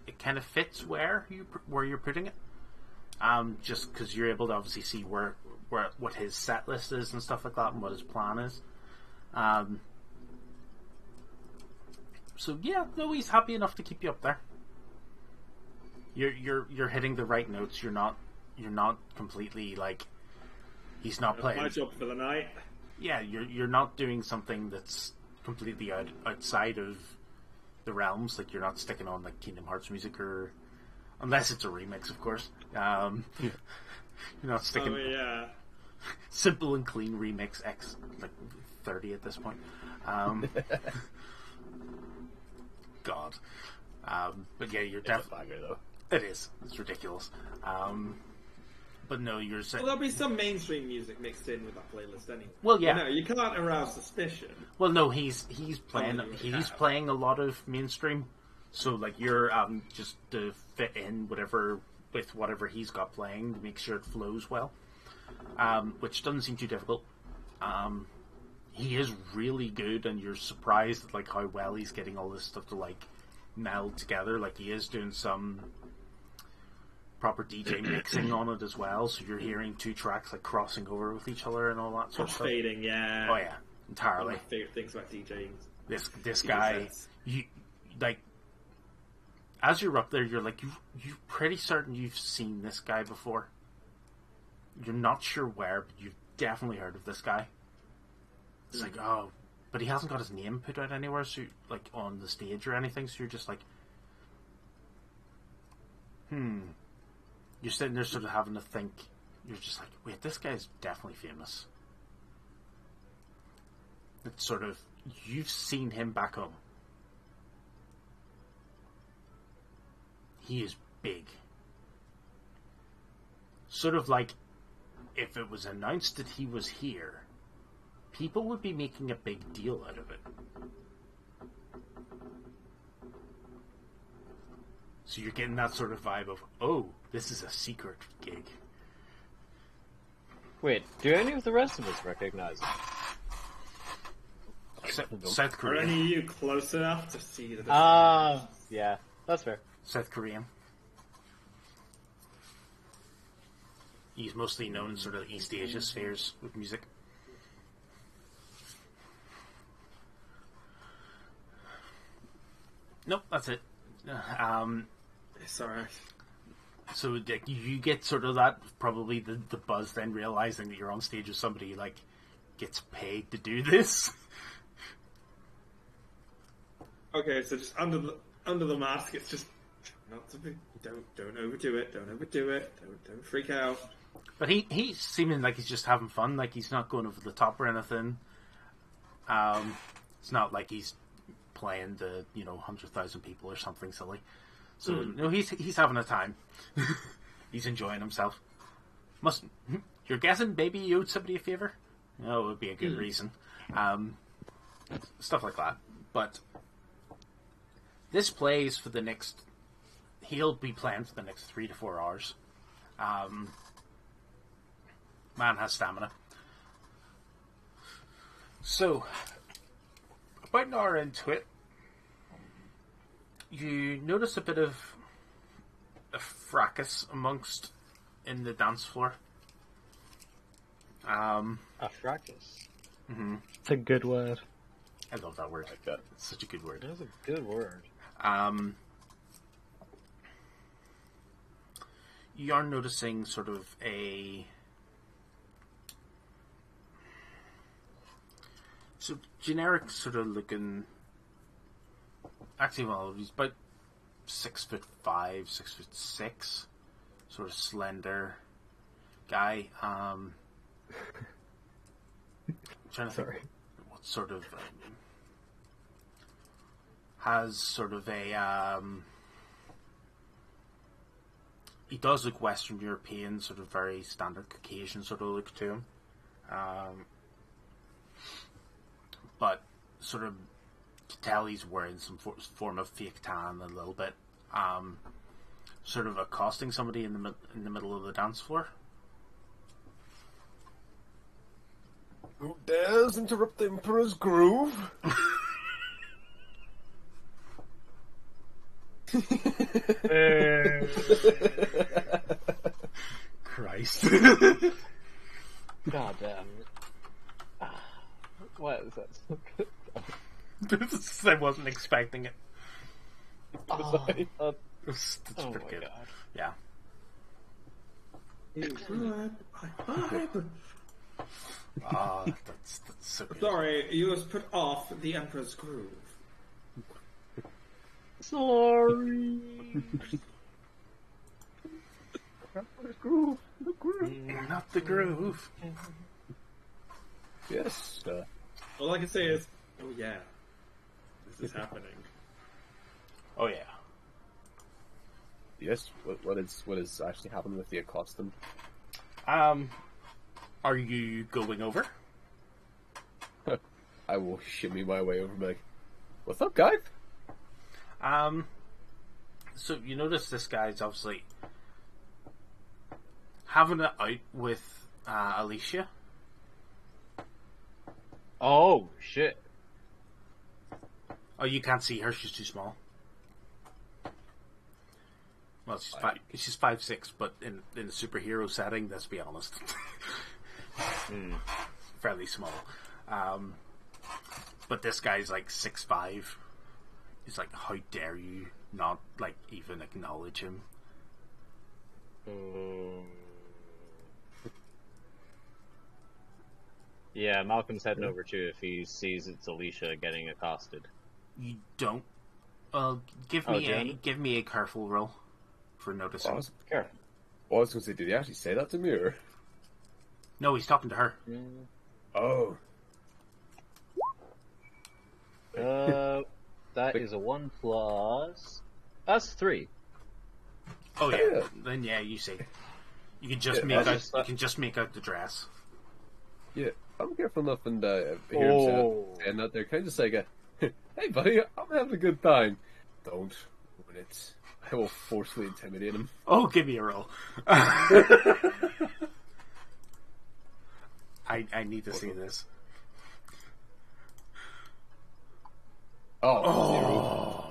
It kind of fits where you're putting it. Just because you're able to obviously see what his set list is and stuff like that, and what his plan is. So yeah, no, he's happy enough to keep you up there. You're hitting the right notes. You're not completely like he's not playing. My job for the night. Yeah, you're not doing something that's completely outside of the realms. Like you're not sticking on like Kingdom Hearts music or unless it's a remix, of course. You're not sticking. Oh yeah. Simple and clean remix X like 30 at this point. God. But yeah, you're definitely though. It is. It's ridiculous. But no, you're saying. Well, there'll be some mainstream music mixed in with that playlist anyway. Well, yeah. No, you can't arouse suspicion. Well, no, he's playing you he's have. playing a lot of mainstream, so like you're just to fit in whatever he's got playing to make sure it flows well, which doesn't seem too difficult. He is really good, and you're surprised at like how well he's getting all this stuff to like meld together. Like he is doing some proper DJ mixing on it as well, so you're hearing two tracks like crossing over with each other and all that sort of stuff. Fading, yeah. Oh yeah, entirely. One of my favorite things about DJing. This guy, you like, as you're up there, you're like you're pretty certain you've seen this guy before. You're not sure where, but you've definitely heard of this guy. It's like, oh, but he hasn't got his name put out anywhere, so like on the stage or anything. So you're just like, You're sitting there sort of having to think. You're just like, wait, this guy's definitely famous. It's sort of, you've seen him back home. He is big. Sort of like, if it was announced that he was here, people would be making a big deal out of it. So you're getting that sort of vibe of, oh, this is a secret gig. Wait, do any of the rest of us recognize him? South Are Korean. any of you close enough to see the Yeah, that's fair. South Korean. He's mostly known in sort of East Asia spheres with music. Nope, that's it. It's alright. So you get sort of that, probably the buzz then realizing that you're on stage with somebody like gets paid to do this. Okay, so just under the mask, it's just not to be. Don't overdo it. Don't overdo it. Don't freak out. But he's seeming like he's just having fun. Like he's not going over the top or anything. It's not like he's playing to 100,000 people or something silly. So no, he's having a time. He's enjoying himself. You're guessing maybe you owed somebody a favor? No, it would be a good reason. Stuff like that. But this plays for the next. He'll be playing for the next 3 to 4 hours. Man has stamina. So, about an hour into it, you notice a bit of a fracas amongst in the dance floor. A fracas. Mm-hmm. It's a good word. I love that word. I like that. It's such a good word. That's a good word. You are noticing sort of a So generic sort of looking. Actually, well, he's about 6'5", 6'6", sort of slender guy. Trying to think what sort of has sort of a. He does look Western European, sort of very standard Caucasian sort of look to him. But sort of to tell he's wearing some form of fake tan a little bit. Sort of accosting somebody in the middle of the dance floor. Who dares interrupt the Emperor's groove? Christ. God damn it. What is that? I wasn't expecting it. That's oh pretty my good. god. Yeah. That's so good. Sorry, you was put off the Emperor's groove. Sorry. Not the groove. Yes. All I can say is, oh yeah, this is happening. Oh yeah. Yes. What is actually happening with the accostum? Are you going over? I will shimmy my way over. Like, what's up, guy? So you notice this guy's obviously having it out with Alicia. Oh shit. Oh, you can't see her; she's too small. Well, she's 5'6", but in a superhero setting, let's be honest, fairly small. But this guy's like 6'5". He's like, how dare you not like even acknowledge him? Yeah, Malcolm's heading over to if he sees it's Alicia getting accosted. You don't. Give me a careful roll for noticing. Careful. I was going to say, did he actually say that to me, or? No, he's talking to her. Oh. That is a 1 plus. That's 3. Oh yeah. Yeah. Then yeah, you see. You can just make out the dress. Yeah, I'm careful enough and hear him saying that there. Kind of just like hey buddy, I'm having a good time. Don't ruin it. I will forcefully intimidate him. Oh, give me a roll. I need to see this. Oh.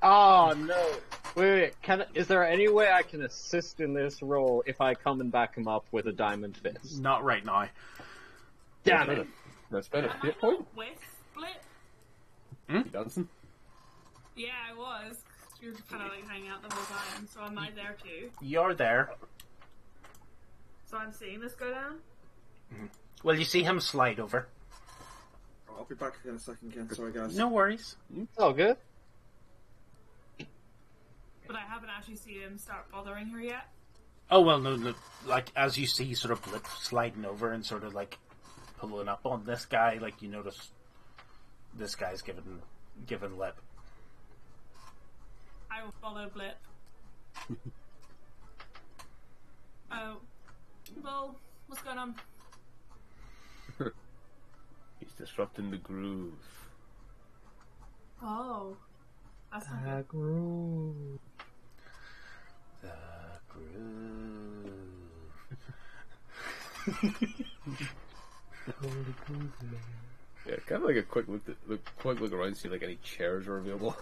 Oh no! Wait. Is there any way I can assist in this roll if I come and back him up with a diamond fist? Not right now. Damn it! That's better. Am I Hit not point. with Blip? You dancing? Yeah, I was. You were kind of like hanging out the whole time, so am I there too? You're there. So I'm seeing this go down? Well, you see him slide over. I'll be back in a second again. Sorry, guys. No worries. It's all good. But I haven't actually seen him start bothering her yet. Oh well, no. Like as you see, sort of Blip sliding over and sort of like pulling up on this guy. Like you notice, this guy's giving lip. I will follow Blip. Oh, Bull, what's going on? He's disrupting the groove. Oh, that's not good. The groove. Yeah, kind of like a quick look around, see like any chairs are available.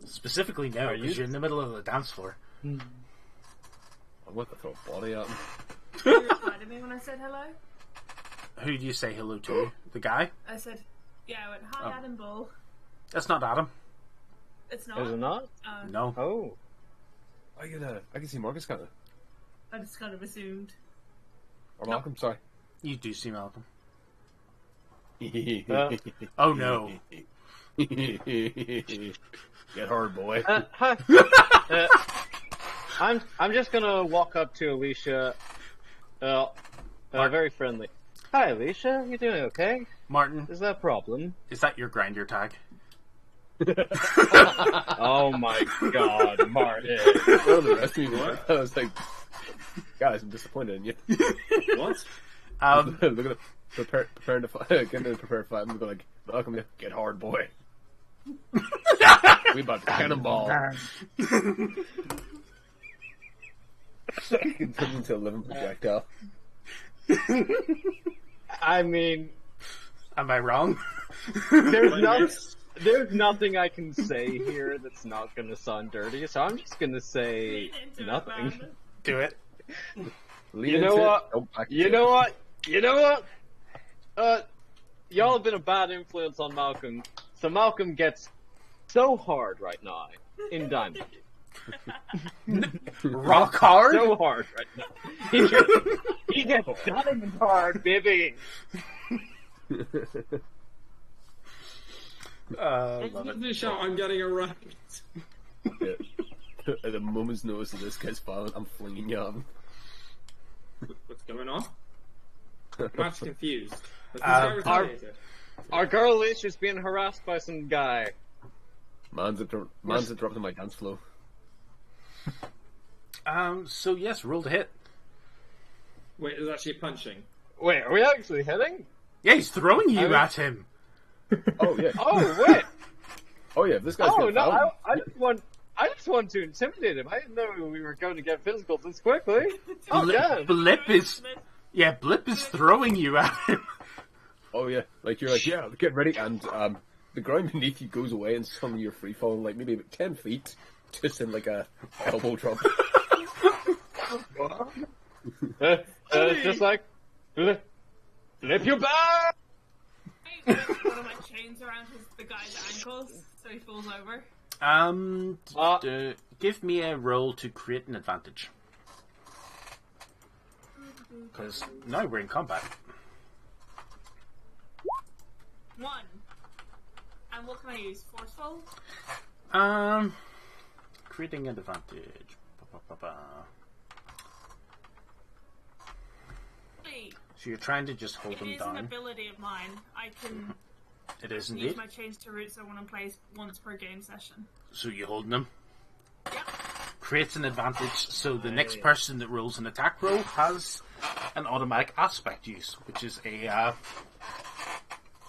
Specifically now, because you're in the middle of the dance floor. I want to throw a body at him. You replied to me when I said hello? Who do you say hello to? The guy? I said, yeah, I went, hi, Adam Bull. That's not Adam. It's not? Is it not? No. Oh. I can see Marcus kind of. I just kind of assumed. Or Malcolm, sorry. You do see Malcolm. Oh no. Get hard, boy. Hi. I'm just gonna walk up to Alicia, very friendly. Hi, Alicia. You doing okay? Martin, Is that a problem? is that your grinder tag? Oh my God, Martin. One of the rest of me, I was like, guys, I'm disappointed in you. What? Um, Look at preparing to fight. Getting to prepare to fight. I'm gonna like, welcome to get hard, boy. We about to cannonball. It turns into a living projectile. I mean, am I wrong? there's nothing I can say here that's not gonna sound dirty, so I'm just gonna say nothing. Do it. You know what? Y'all have been a bad influence on Malcolm, so Malcolm gets so hard right now in Diamond. Rock hard? So hard right now. He gets Diamond hard, baby. Love it. This shout, I'm getting around. Yeah. At the moment's notice of this guy's violent, I'm flinging you on. What's going on? I'm actually confused. Has this guy retaliated? Our girl Alicia's being harassed by some guy. Man's interrupting my dance flow. So yes, roll to hit. Wait, there's actually punching. Wait, are we actually hitting? Yeah, he's throwing you at him. Oh yeah. Oh wait. Oh yeah. If this guy's Oh getting no, fouled, I just want to intimidate him. I didn't know we were going to get physical this quickly. Oh yeah. Blip is throwing you at him. Oh yeah, like you're like, yeah, get ready, and the ground beneath you goes away, and suddenly you're free falling like maybe about 10 feet, just in like a elbow drop. Just like flip your back. One of my chains around the guy's ankles, so he falls over. Give me a roll to create an advantage. Because now we're in combat. 1. And what can I use? Forceful? Creating an advantage. Wait, So you're trying to just hold it them is an down. ability of mine. I can It is use indeed. my chains to root someone in place once per game session. So you're holding them. Yep. Creates an advantage, so the next person that rolls an attack roll has an automatic aspect use, which is a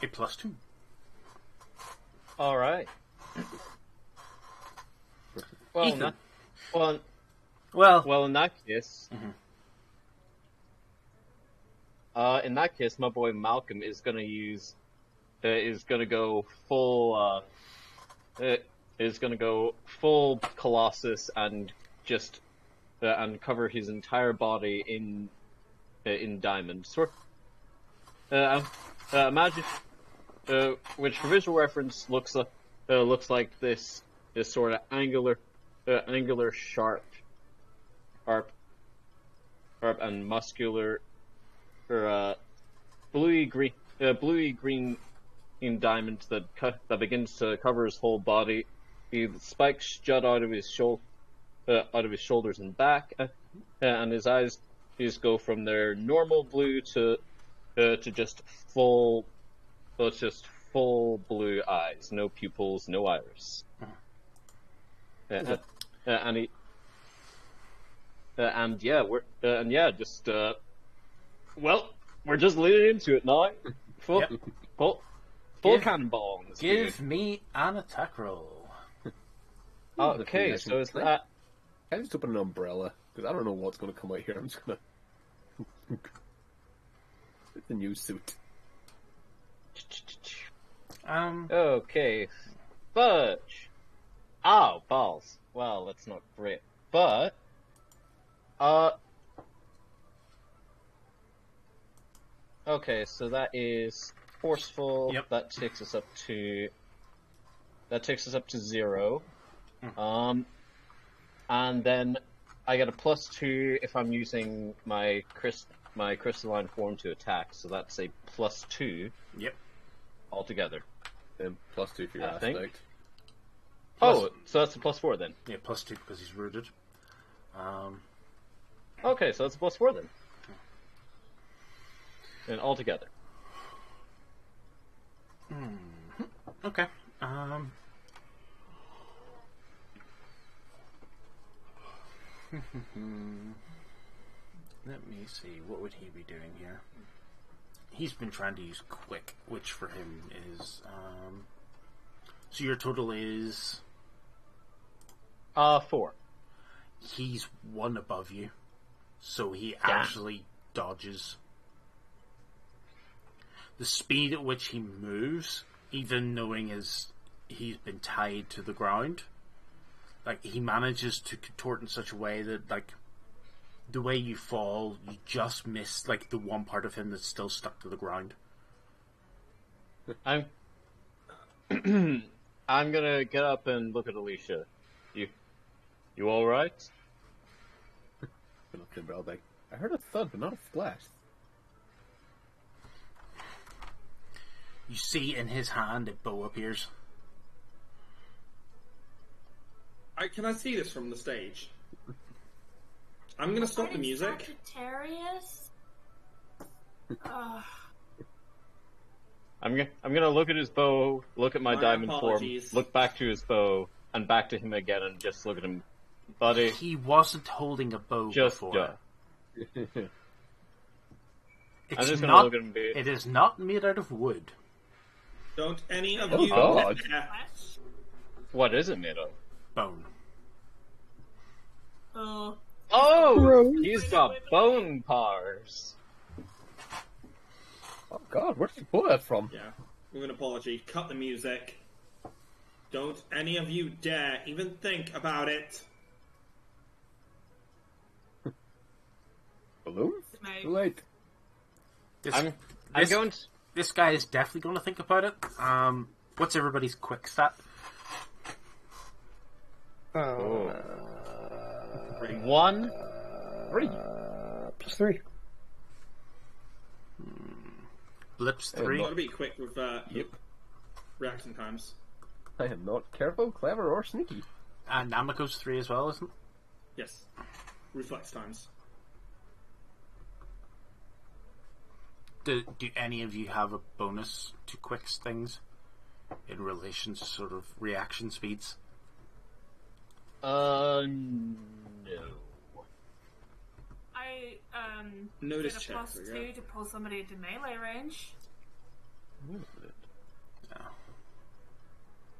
+2. All right. Well, Ethan. well, in that case, in that case, my boy Malcolm is gonna go full Colossus and just and cover his entire body in diamond. Imagine, which for visual reference looks like this sort of angular, sharp, and muscular, bluey green in diamond that begins to cover his whole body. The spikes jut out of his shoulders and back, and his eyes go from their normal blue to just full blue eyes, no pupils, no iris. We're just leading into it now. Full cannonball. Give me an attack roll. Okay, so is that? I just open an umbrella because I don't know what's going to come out here. I'm just gonna. It's a new suit. Okay, fudge. Oh, balls. Well, that's not great, but okay, so that is forceful. Yep. That takes us up to 0. And then I get a +2 if I'm using my crystalline form to attack. So that's a +2. Yep. altogether. And +2 for your I think. aspect. Oh, so that's a +4 then. Yeah, +2 because he's rooted. Okay, so that's a +4 then. And altogether. Okay. Let me see. What would he be doing here? He's been trying to use quick, which for him is. So your total is. 4. He's one above you, so he actually dodges. The speed at which he moves, even knowing he's been tied to the ground, like he manages to contort in such a way that, like, the way you fall, you just miss like the one part of him that's still stuck to the ground. I'm I'm gonna get up and look at Alicia. You all right? Look at Brelbeck. I heard a thud, but not a splash. You see in his hand a bow appears. Can I see this from the stage? I'm gonna stop the music. Sagittarius? I'm gonna look at his bow, look at my diamond apologies. form, look back to his bow, and back to him again, and just look at him, buddy. He wasn't holding a bow Just before. I'm It's just gonna not. look at him. It is not made out of wood. Don't any of Oh, you... God. Flesh? What is it made of? Bone. Oh. Oh, Gross. he's got bone powers. Oh God, where did you pull that from? Yeah, with an apology. Cut the music. Don't any of you dare even think about it. Balloons? Smoke. Too late. I'm This- going to... This guy is definitely going to think about it. What's everybody's quick stat? Oh. 1. 3. +3. Blips Hey, 3. Got to be quick with Yep. reaction times. I am not careful, clever, or sneaky. And Namako's 3 as well, isn't it? Yes. Reflex times. Do any of you have a bonus to quicks things in relation to sort of reaction speeds? No. I Notice did a check, +2 yeah. to pull somebody into melee range.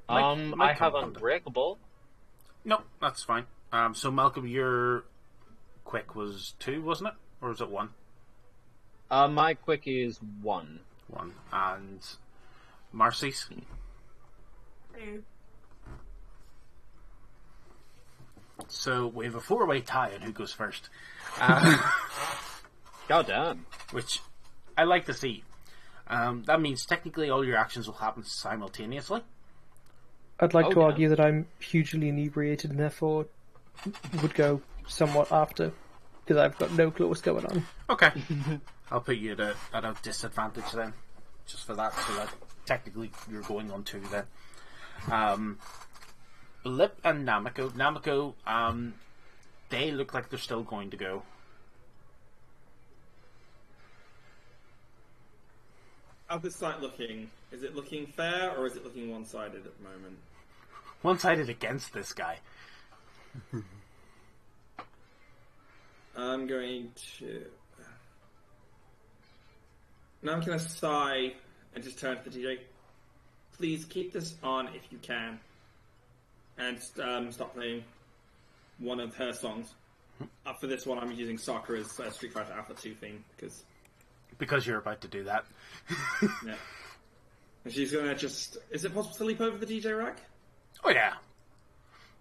Might I have come under. unbreakable. Nope, that's fine. So Malcolm, your quick was 2, wasn't it? Or was it 1? My quick is 1. 1. And Marcy's? 2. So we have a 4-way tie on who goes first. God damn. Which I like to see. That means technically all your actions will happen simultaneously. I'd like Oh, to yeah. argue that I'm hugely inebriated and therefore would go somewhat after, because I've got no clue what's going on. Okay. I'll put you at a disadvantage then. Just for that, so that technically you're going on 2 then. Lip and Namako. Namako, they look like they're still going to go. How's this site looking? Is it looking fair or is it looking one-sided at the moment? One-sided against this guy. I'm going to... Now I'm going to sigh and just turn to the DJ. Please keep this on if you can. And stop playing one of her songs. For this one, I'm using Sakura's Street Fighter Alpha 2 theme, Because you're about to do that. yeah. And she's going to just... Is it possible to leap over the DJ rack? Oh yeah.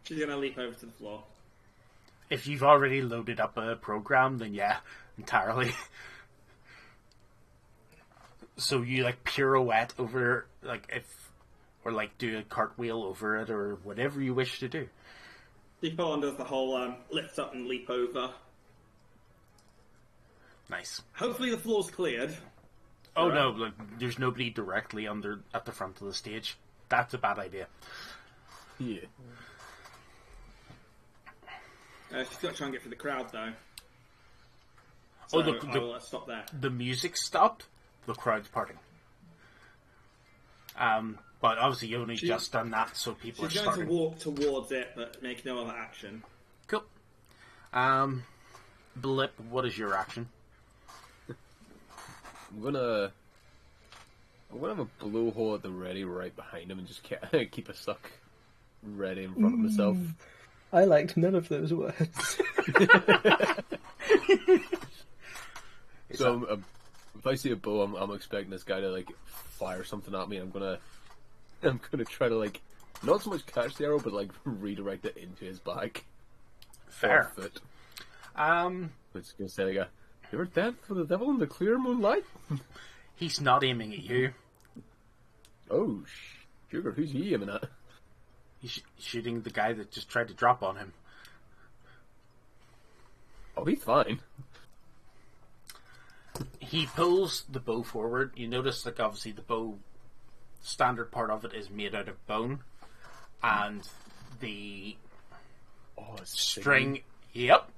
She's going to leap over to the floor. If you've already loaded up a program, then yeah, entirely. So you like pirouette over, or like do a cartwheel over it, or whatever you wish to do. She full on does the whole lift up and leap over. Nice. Hopefully the floor's cleared. Oh no, like, there's nobody directly at the front of the stage. That's a bad idea. Yeah. She's got to try and get through the crowd, though. So I'll stop there. The music stopped. The crowd's parting. But obviously you only just done that, so people are starting. She's going to walk towards it, but make no other action. Cool. Blip, what is your action? I'm gonna have a blowhole at the ready right behind him and just keep a suck ready in front of myself. I liked none of those words. So if I see a bow, I'm expecting this guy to like fire something at me. I'm gonna try to like not so much catch the arrow, but like redirect it into his back. Fair. Foot. It's gonna say like, "You're dead for the devil in the clear moonlight." He's not aiming at you. Oh, sugar! Who's he aiming at? He's shooting the guy that just tried to drop on him. Oh, he's fine. He pulls the bow forward. You notice, like, obviously the bow, standard part of it is made out of bone, and the string. Yep.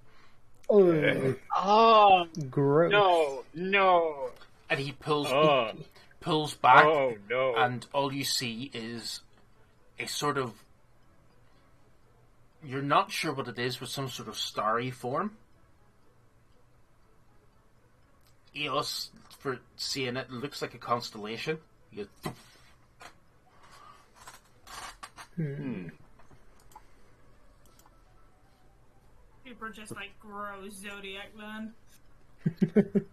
Oh, gross! No. And he pulls back. Oh no! And all you see is a sort of, you're not sure what it is, but some sort of starry form. Eos, for seeing it, looks like a constellation. You go, People are just like, gross Zodiac then.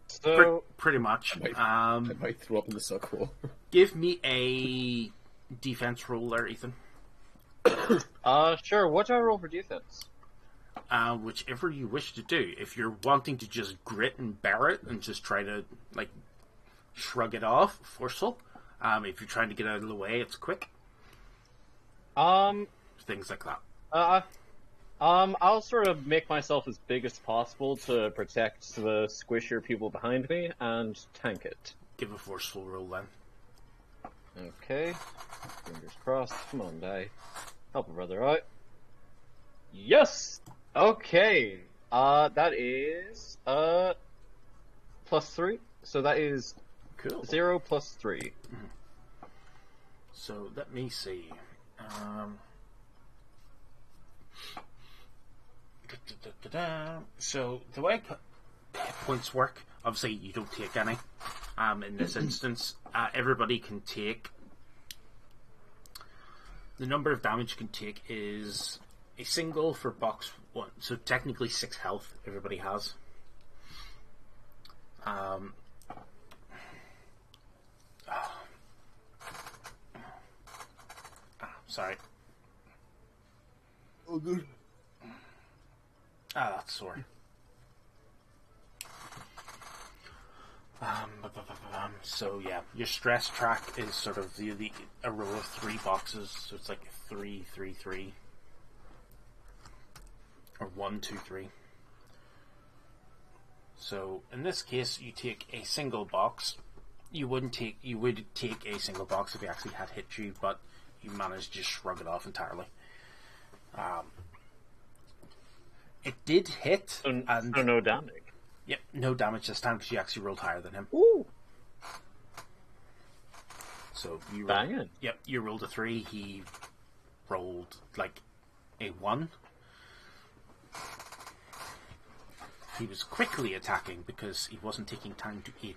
So pretty much. I might throw up in the suck hole. Give me a defense roll there, Ethan. Sure. What do I roll for defense? Whichever you wish to do. If you're wanting to just grit and bear it and just try to, like, shrug it off, forceful. If you're trying to get out of the way, it's quick. Things like that. I'll sort of make myself as big as possible to protect the squishier people behind me and tank it. Give a forceful roll then. Okay. Fingers crossed. Come on, die. Help a brother out. Yes! Okay. That is, +3. So that is Cool. 0 plus 3. Mm-hmm. So, let me see. So, the way points work, obviously you don't take any. In this instance, everybody can take... The number of damage you can take is a single for box 1. So technically 6 health everybody has. Sorry. Oh, good. That's sore. So yeah, your stress track is sort of a row of 3 boxes, so it's like 3, 3, 3, or 1, 2, 3. So in this case, you take a single box. You would take a single box if you actually had hit you, but you managed to just shrug it off entirely. It did hit, and So no damage. Yep, no damage this time because you actually rolled higher than him. Ooh. So you Banging. Yep, you rolled a 3. He rolled like a 1. He was quickly attacking because he wasn't taking time to aim.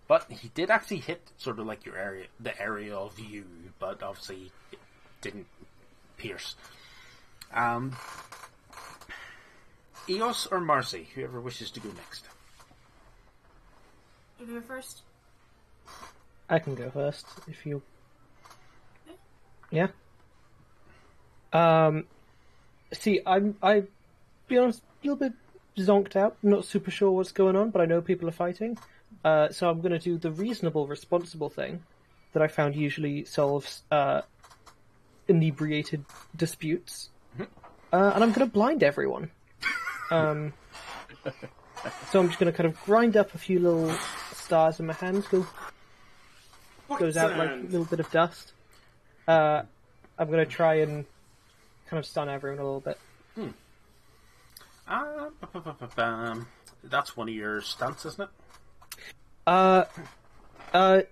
But he did actually hit sort of like the area of you, but obviously it didn't pierce. Eos or Marcy, whoever wishes to go next. You go first. I can go first if you. Yeah. See, I be honest, a little bit zonked out. I'm not super sure what's going on, but I know people are fighting. So I'm going to do the reasonable, responsible thing that I found usually solves inebriated disputes, and I'm going to blind everyone. So I'm just going to kind of grind up a few little stars in my hands. Goes out like a little bit of dust. I'm going to try and kind of stun everyone a little bit. That's one of your stunts, isn't it?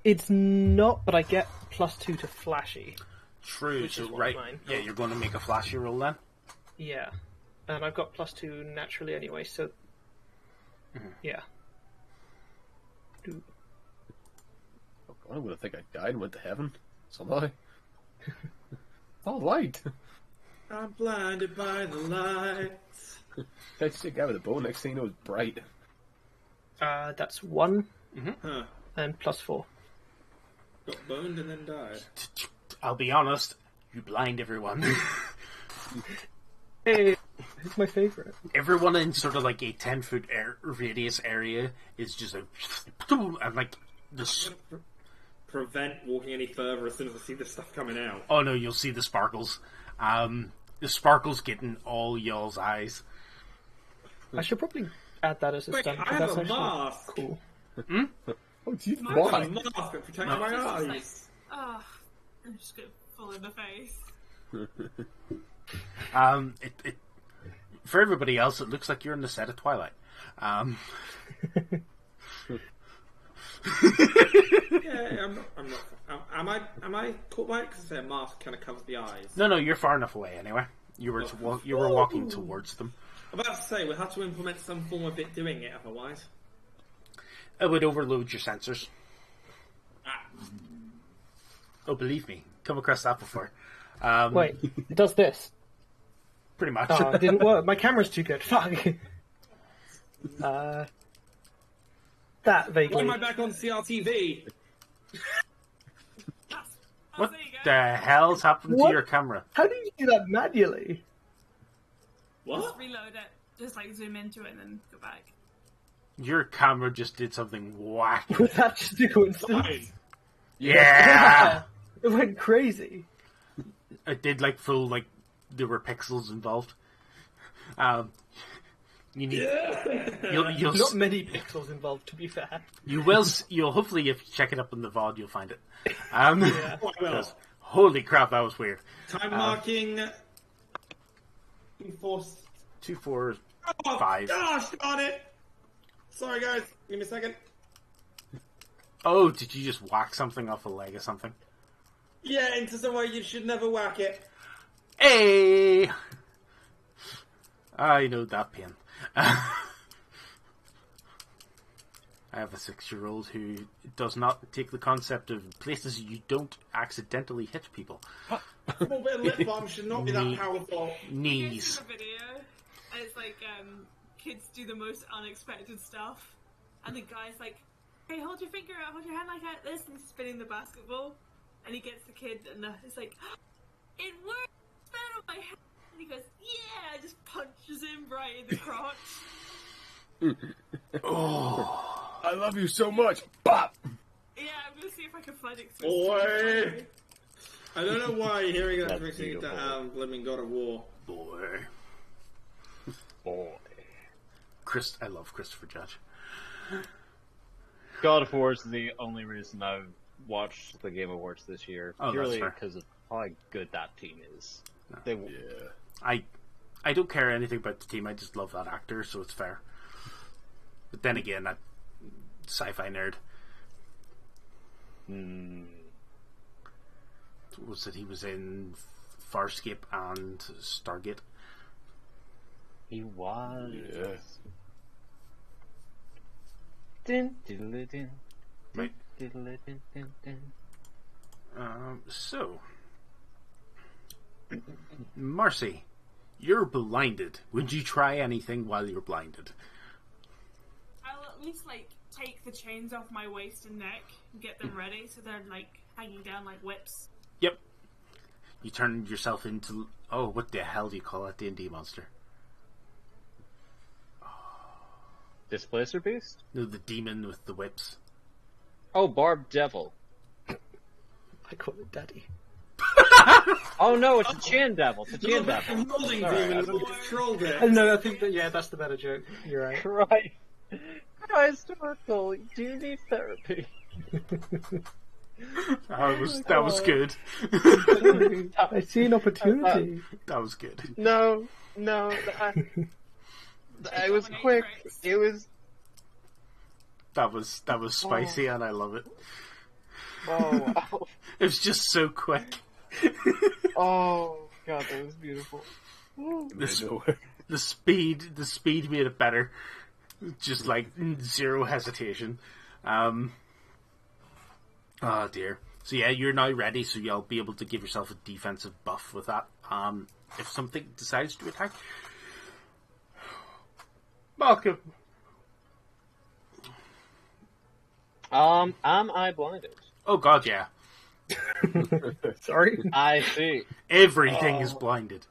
It's not, but I get +2 to flashy. True. Which So is one right, of mine. yeah, you're going to make a flashy roll then. Yeah. And I've got +2 naturally anyway, so... Yeah. I would have think I died and went to heaven somehow. All light. I'm blinded by the lights. I just got with a bow. Next thing you know, it's bright. That's 1 Huh. and +4. Got boned and then died. I'll be honest, you blind everyone. Hey, it's my favourite. Everyone in sort of like a 10-foot radius area is just like, and like this. Prevent walking any further as soon as I see this stuff coming out. Oh no, you'll see the sparkles. The sparkles get in all y'all's eyes. I should probably add that as a Wait, stunt. I 'cause have that's a actually mask. cool. Oh, geez, I've got a why? mask that protects my It's just eyes. like, oh, I'm just gonna fall in the face. For everybody else, it looks like you're in the set of Twilight. Yeah, I'm not. Am I caught by it? Because a mask kind of covers the eyes. No, you're far enough away anyway. You were walking towards them. I'm about to say we'll have to implement some form of it doing it otherwise. It would overload your sensors. Ah. Oh, believe me, come across that before. Wait, it does this. Pretty much. Oh, it didn't work. My camera's too good. Fuck. That Why vaguely. am I back on CRTV? What there you go. the hell's happened What? to your camera? How do you do that manually? What? Just reload it. Just like zoom into it and then go back. Your camera just did something wacky. Was that just a coincidence? Fine. Yeah! It went crazy. It did like full, like, there were pixels involved. You need... You'll Not many pixels involved, to be fair. you'll hopefully, if you check it up in the VOD, you'll find it. Oh, I will. 'Cause holy crap, that was weird. Time marking. Force. 2, 4, Oh, 5. gosh, darn it! Sorry, guys. Give me a second. Oh, did you just whack something off a leg or something? Yeah, into somewhere you should never whack it. Hey! I know that pain. I have a 6-year-old who does not take the concept of places you don't accidentally hit people. A small bit of lip balm should not be that powerful. Knees. Here's a video, and it's like kids do the most unexpected stuff, and the guy's like, "Hey, hold your finger out, hold your hand like this," and he's spinning the basketball, and he gets the kid, and it's like, "It worked! It's better on my hand." And he goes, "Yeah!" Just punches him right in the crotch. I love you so much. Bop! Yeah, I'm gonna see if I can find it. Boy! I don't know why hearing that That's makes me beautiful. think blaming God of War. Boy. Boy. I love Christopher Judge. God of War is the only reason I've watched the Game Awards this year. Oh, that's purely fair. because of how good that team is. They Yeah. I don't care anything about the team, I just love that actor, so it's fair. But then again, that sci-fi nerd. Was it he was in Farscape and Stargate? He was. Yeah. Din, diddle, din, Right. diddle, din, din, din. So, Marcy, you're blinded. Would you try anything while you're blinded? I'll at least like take the chains off my waist and neck and get them ready so they're like hanging down like whips. Yep. You turn yourself into... Oh, what the hell do you call that D&D monster? Displacer Beast? No, the demon with the whips. Oh, Barb Devil. I call it Daddy. Oh no, it's a Chan Devil. It's a Chan The Devil. molding Sorry, demon I that controlled it. No, I think that, yeah, that's the better joke. You're right. Right. Christ, Oracle, do you need therapy? That was good. I see an opportunity. That was good. No, it was quick. It was. That was spicy, and I love it. Oh, wow. It was just so quick. Oh, God, that was beautiful. The speed made it better. Just like zero hesitation. Oh dear. So yeah, you're now ready, so you'll be able to give yourself a defensive buff with that. If something decides to attack. Malcolm. Am I blinded? Oh god, yeah. Sorry. I see. Everything is blinded.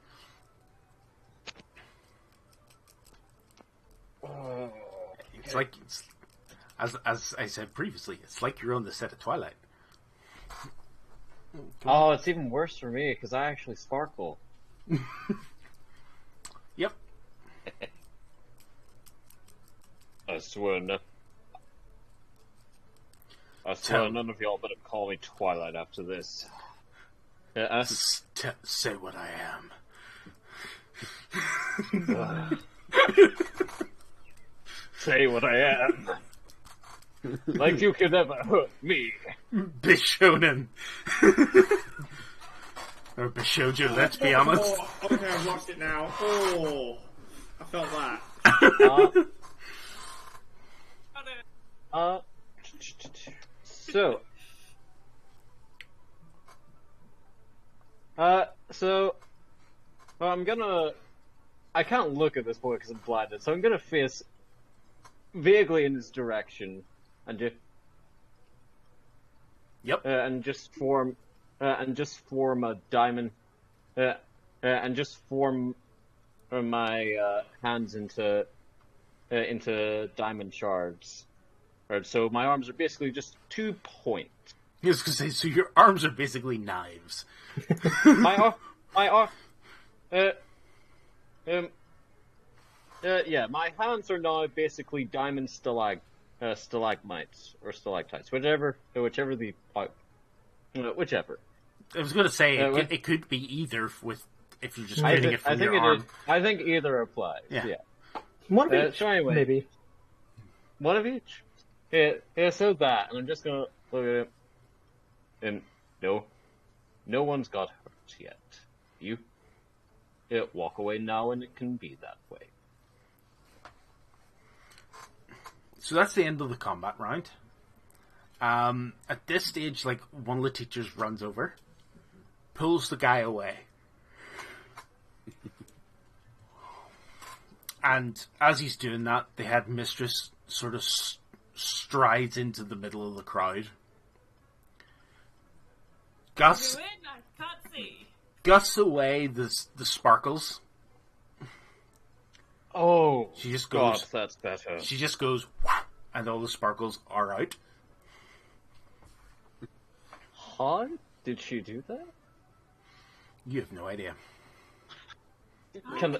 It's like, as I said previously, it's like you're on the set of Twilight. Oh, it's even worse for me because I actually sparkle. Yep. I swear none of y'all better call me Twilight after this. Say what I am. Say what I am. Like you could ever hurt me. Bishonen. Or Bishojo, let's be honest. Oh, okay, I've lost it now. Oh, I felt that. I can't look at this boy because I'm blinded, so I'm gonna face vaguely in this direction and just and just form a diamond and just form my hands into diamond shards. Right, so my arms are basically just 2 points. I was gonna say, so your arms are basically knives. my hands are now basically diamond stalagmites or stalactites, whichever. I was gonna say it could be either if you're just creating it from your arm. I think either applies. Yeah. One of each, so anyway, maybe. One of each. Yeah. So that, and I'm just gonna look at it. And no one's got hurt yet. You walk away now, and it can be that way. So that's the end of the combat round. At this stage, like, one of the teachers runs over, pulls the guy away. And as he's doing that, the headmistress sort of strides into the middle of the crowd. Gusts away the sparkles. Oh, she just goes. God, that's better. She just goes, and all the sparkles are out. How did she do that? You have no idea.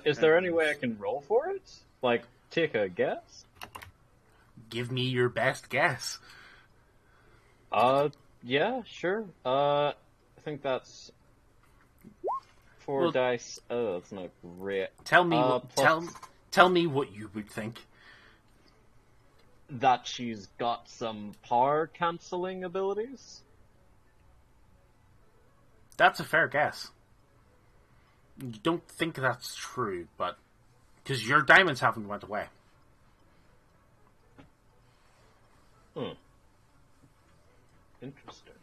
Is there any way I can roll for it? Like, take a guess? Give me your best guess. Yeah, sure. I think that's 4 dice. Oh, that's not great. Tell me tell me what you would think. That she's got some power cancelling abilities? That's a fair guess. You don't think that's true, but because your diamonds haven't went away. Interesting.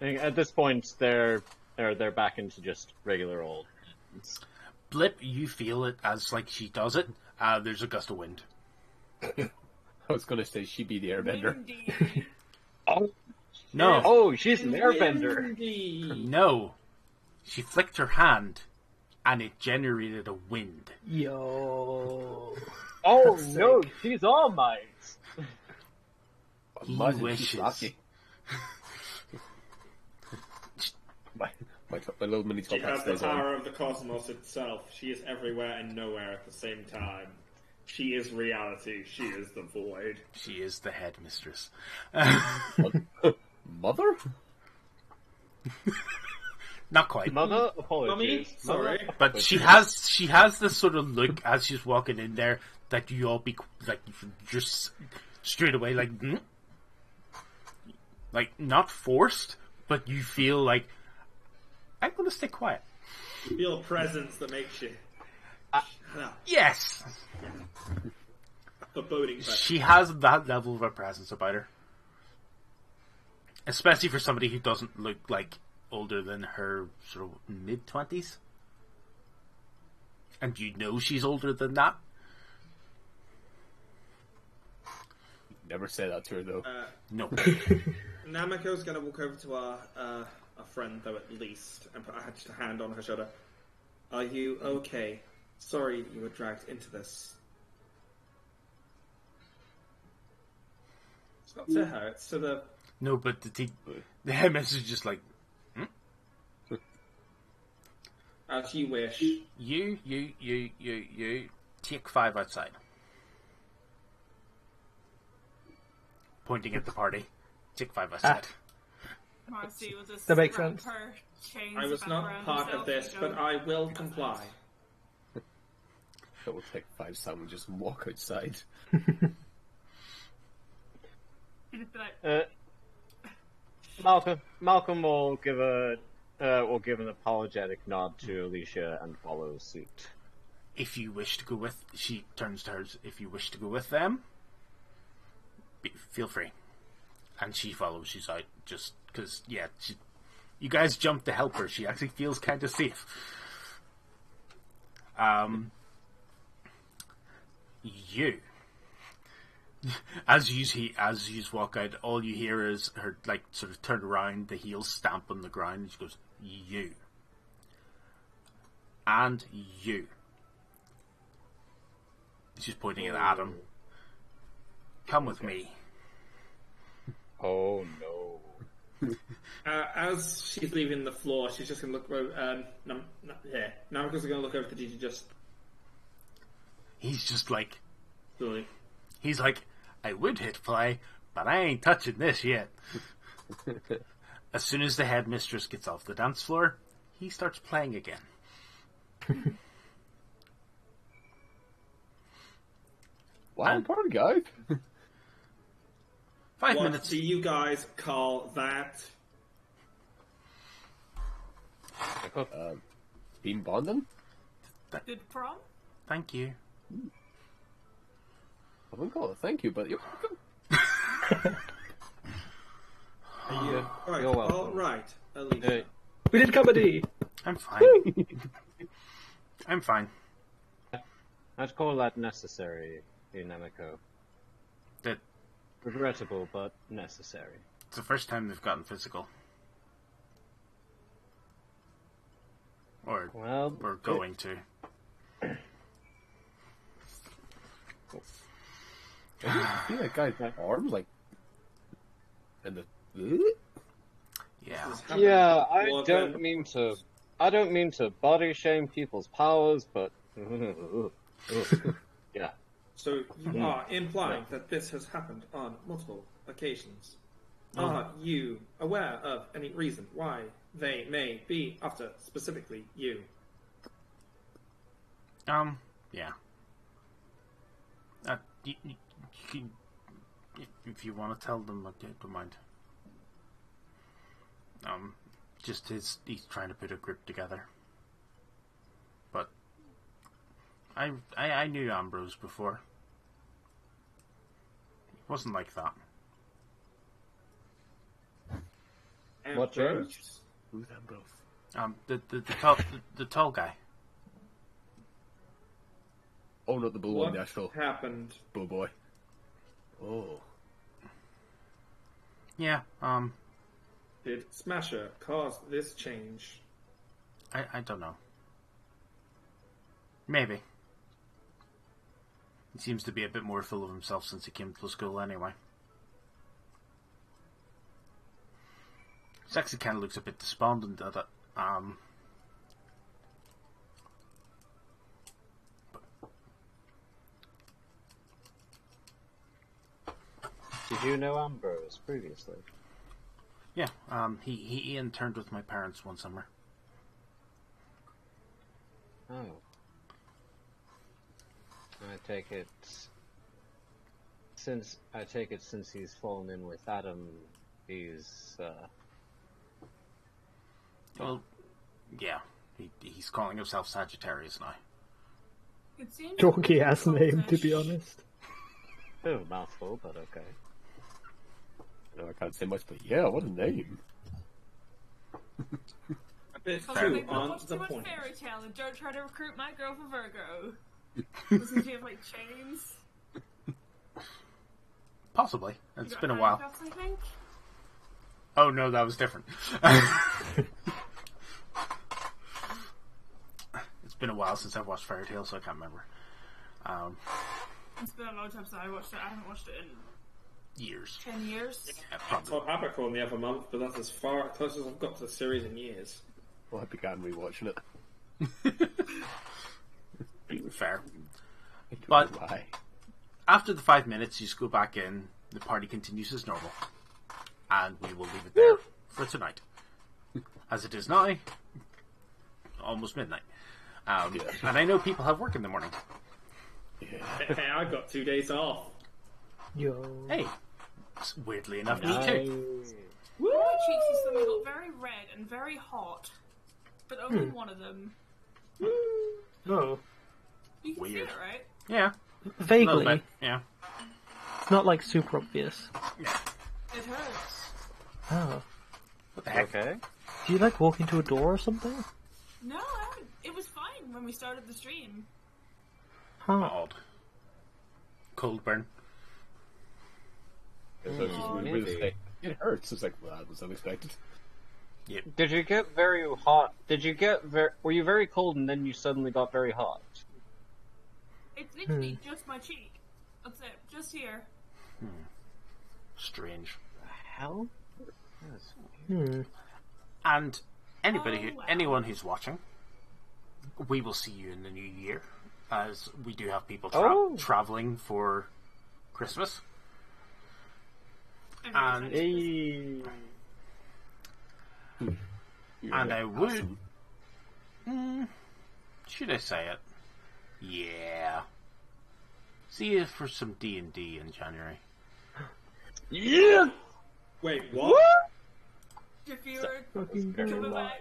At this point, they're back into just regular old hands. Blip, you feel it as like she does it. There's a gust of wind. I was going to say she'd be the airbender. Oh. No. Oh, she's an airbender. No. She flicked her hand, and it generated a wind. Yo. Oh, no, she's All Might. He wishes. my little mini She top hat has the stays on. power of the cosmos itself. She is everywhere and nowhere at the same time. She is reality. She is the void. She is the headmistress. Mother? Not quite. Mother, Mummy? apologies. Sorry. Mother, But she has this sort of look as she's walking in there that you all be like just straight away like like not forced, but you feel like I'm gonna stay quiet. You feel a presence that makes you. Yes, Foreboding presence. she has that level of a presence about her, especially for somebody who doesn't look like older than her sort of mid-20s, and you know she's older than that. Never say that to her though. No. Nameko's going to walk over to our friend, though, at least, and put a hand on her shoulder. Are you okay? Sorry you were dragged into this. It's not to her, it's to the... No, but the headmistress is just like, As you wish. you, take 5 outside. Pointing at the party. Take 5 outside. Marcy will just That makes wrap sense. her chains I was back not around part herself of this, and go, but I will comply. I will take 5 sandwiches and walk outside. She'll just be like, Malcolm will give an apologetic nod to Alicia and follow suit. If you wish to go with, she turns to hers. If you wish to go with them, feel free. And she follows. She's out just because, yeah. You guys jumped to help her. She actually feels kind of safe. You, as you walk out, all you hear is her like sort of turn around, the heels stamp on the ground, and she goes, "You." And you. She's pointing at Adam. Come with me. Oh no. As she's leaving the floor, she's just going to look over... Nameko's going to look over to DJ just... He's just like, Slowly. he's like, I would hit play, but I ain't touching this yet. As soon as the headmistress gets off the dance floor, he starts playing again. Wild party, guys. 5 What minutes. do you guys call that? Beam bonding? good prom? Thank you. I wouldn't call it a thank you, but you're Right, You're welcome. all right, Alicia. We did comedy. I'm fine. I'm fine. I'd call that necessary in Namiko. That Regrettable, but necessary. it's the first time they've gotten physical. Or Well, we're going to. I see that guy's arms like, and the. Yeah. yeah, I Well, don't then- mean to. I don't mean to body shame people's powers, but yeah. So you are implying that this has happened on multiple occasions. Are you aware of any reason why they may be after specifically you? Yeah. You can, if you want to tell them, I don't mind. Just he's trying to put a group together. But I knew Ambrose before. It wasn't like that. What changed? Who's Ambrose? The tall guy. Oh, not the bull What one, the actual happened? bull boy. Oh. Yeah. Did Smasher cause this change? I don't know. Maybe. He seems to be a bit more full of himself since he came to the school anyway. Sexy kind of looks a bit despondent Did you know Ambrose previously? Yeah, he interned with my parents one summer. Oh. I take it since he's fallen in with Adam, he's Well, yeah, he's calling himself Sagittarius now. It seems Dorky ass name, to be cultish. honest. bit of a mouthful, but okay. No, I can't say much, but yeah, what a name. A bit So I too think, on watch the too much point. fairy tale and don't try to recruit my girl for Virgo. Doesn't she have like chains? Possibly. You It's got been a while. handcuffs, I think. Oh no, that was different. It's been a while since I've watched Fairy Tail, so I can't remember. It's been a long time since I watched it. I haven't watched it in Years. 10 years. Yeah, I probably. saw Abercorn the other month, but that's as far close as I've got to the series in years. Well, I began rewatching it. Fair. I don't But- know why. After the 5 minutes, you just go back in. The party continues as normal, and we will leave it there for tonight. As it is now, almost midnight. And I know people have work in the morning. Yeah. Hey, I got 2 days off. Yo. Hey, weirdly enough, me too. My cheeks and stomach got very red and very hot, but only one of them. Oh. You can Weird. feel it, right? Yeah, a little Vaguely. bit. Yeah. It's not like super obvious. It hurts. Oh. What the heck? Okay. Do you like walk into a door or something? No, I haven't. It was fine when we started the stream. Huh. Odd. Cold burn. So it's just maybe. really it hurts. It's like, well, that was unexpected. Did you get very hot? Were you very cold and then you suddenly got very hot? It's literally just my cheek. That's it. Just here. Strange. Hell? That's Hmm. And anybody, Oh, wow. anyone who's watching, we will see you in the new year, as we do have people Oh. traveling for Christmas. I'm And- really Hey. And I would... should I say it? Yeah. See you for some D&D in January. Yeah. Wait, what? If you were Fucking coming good. back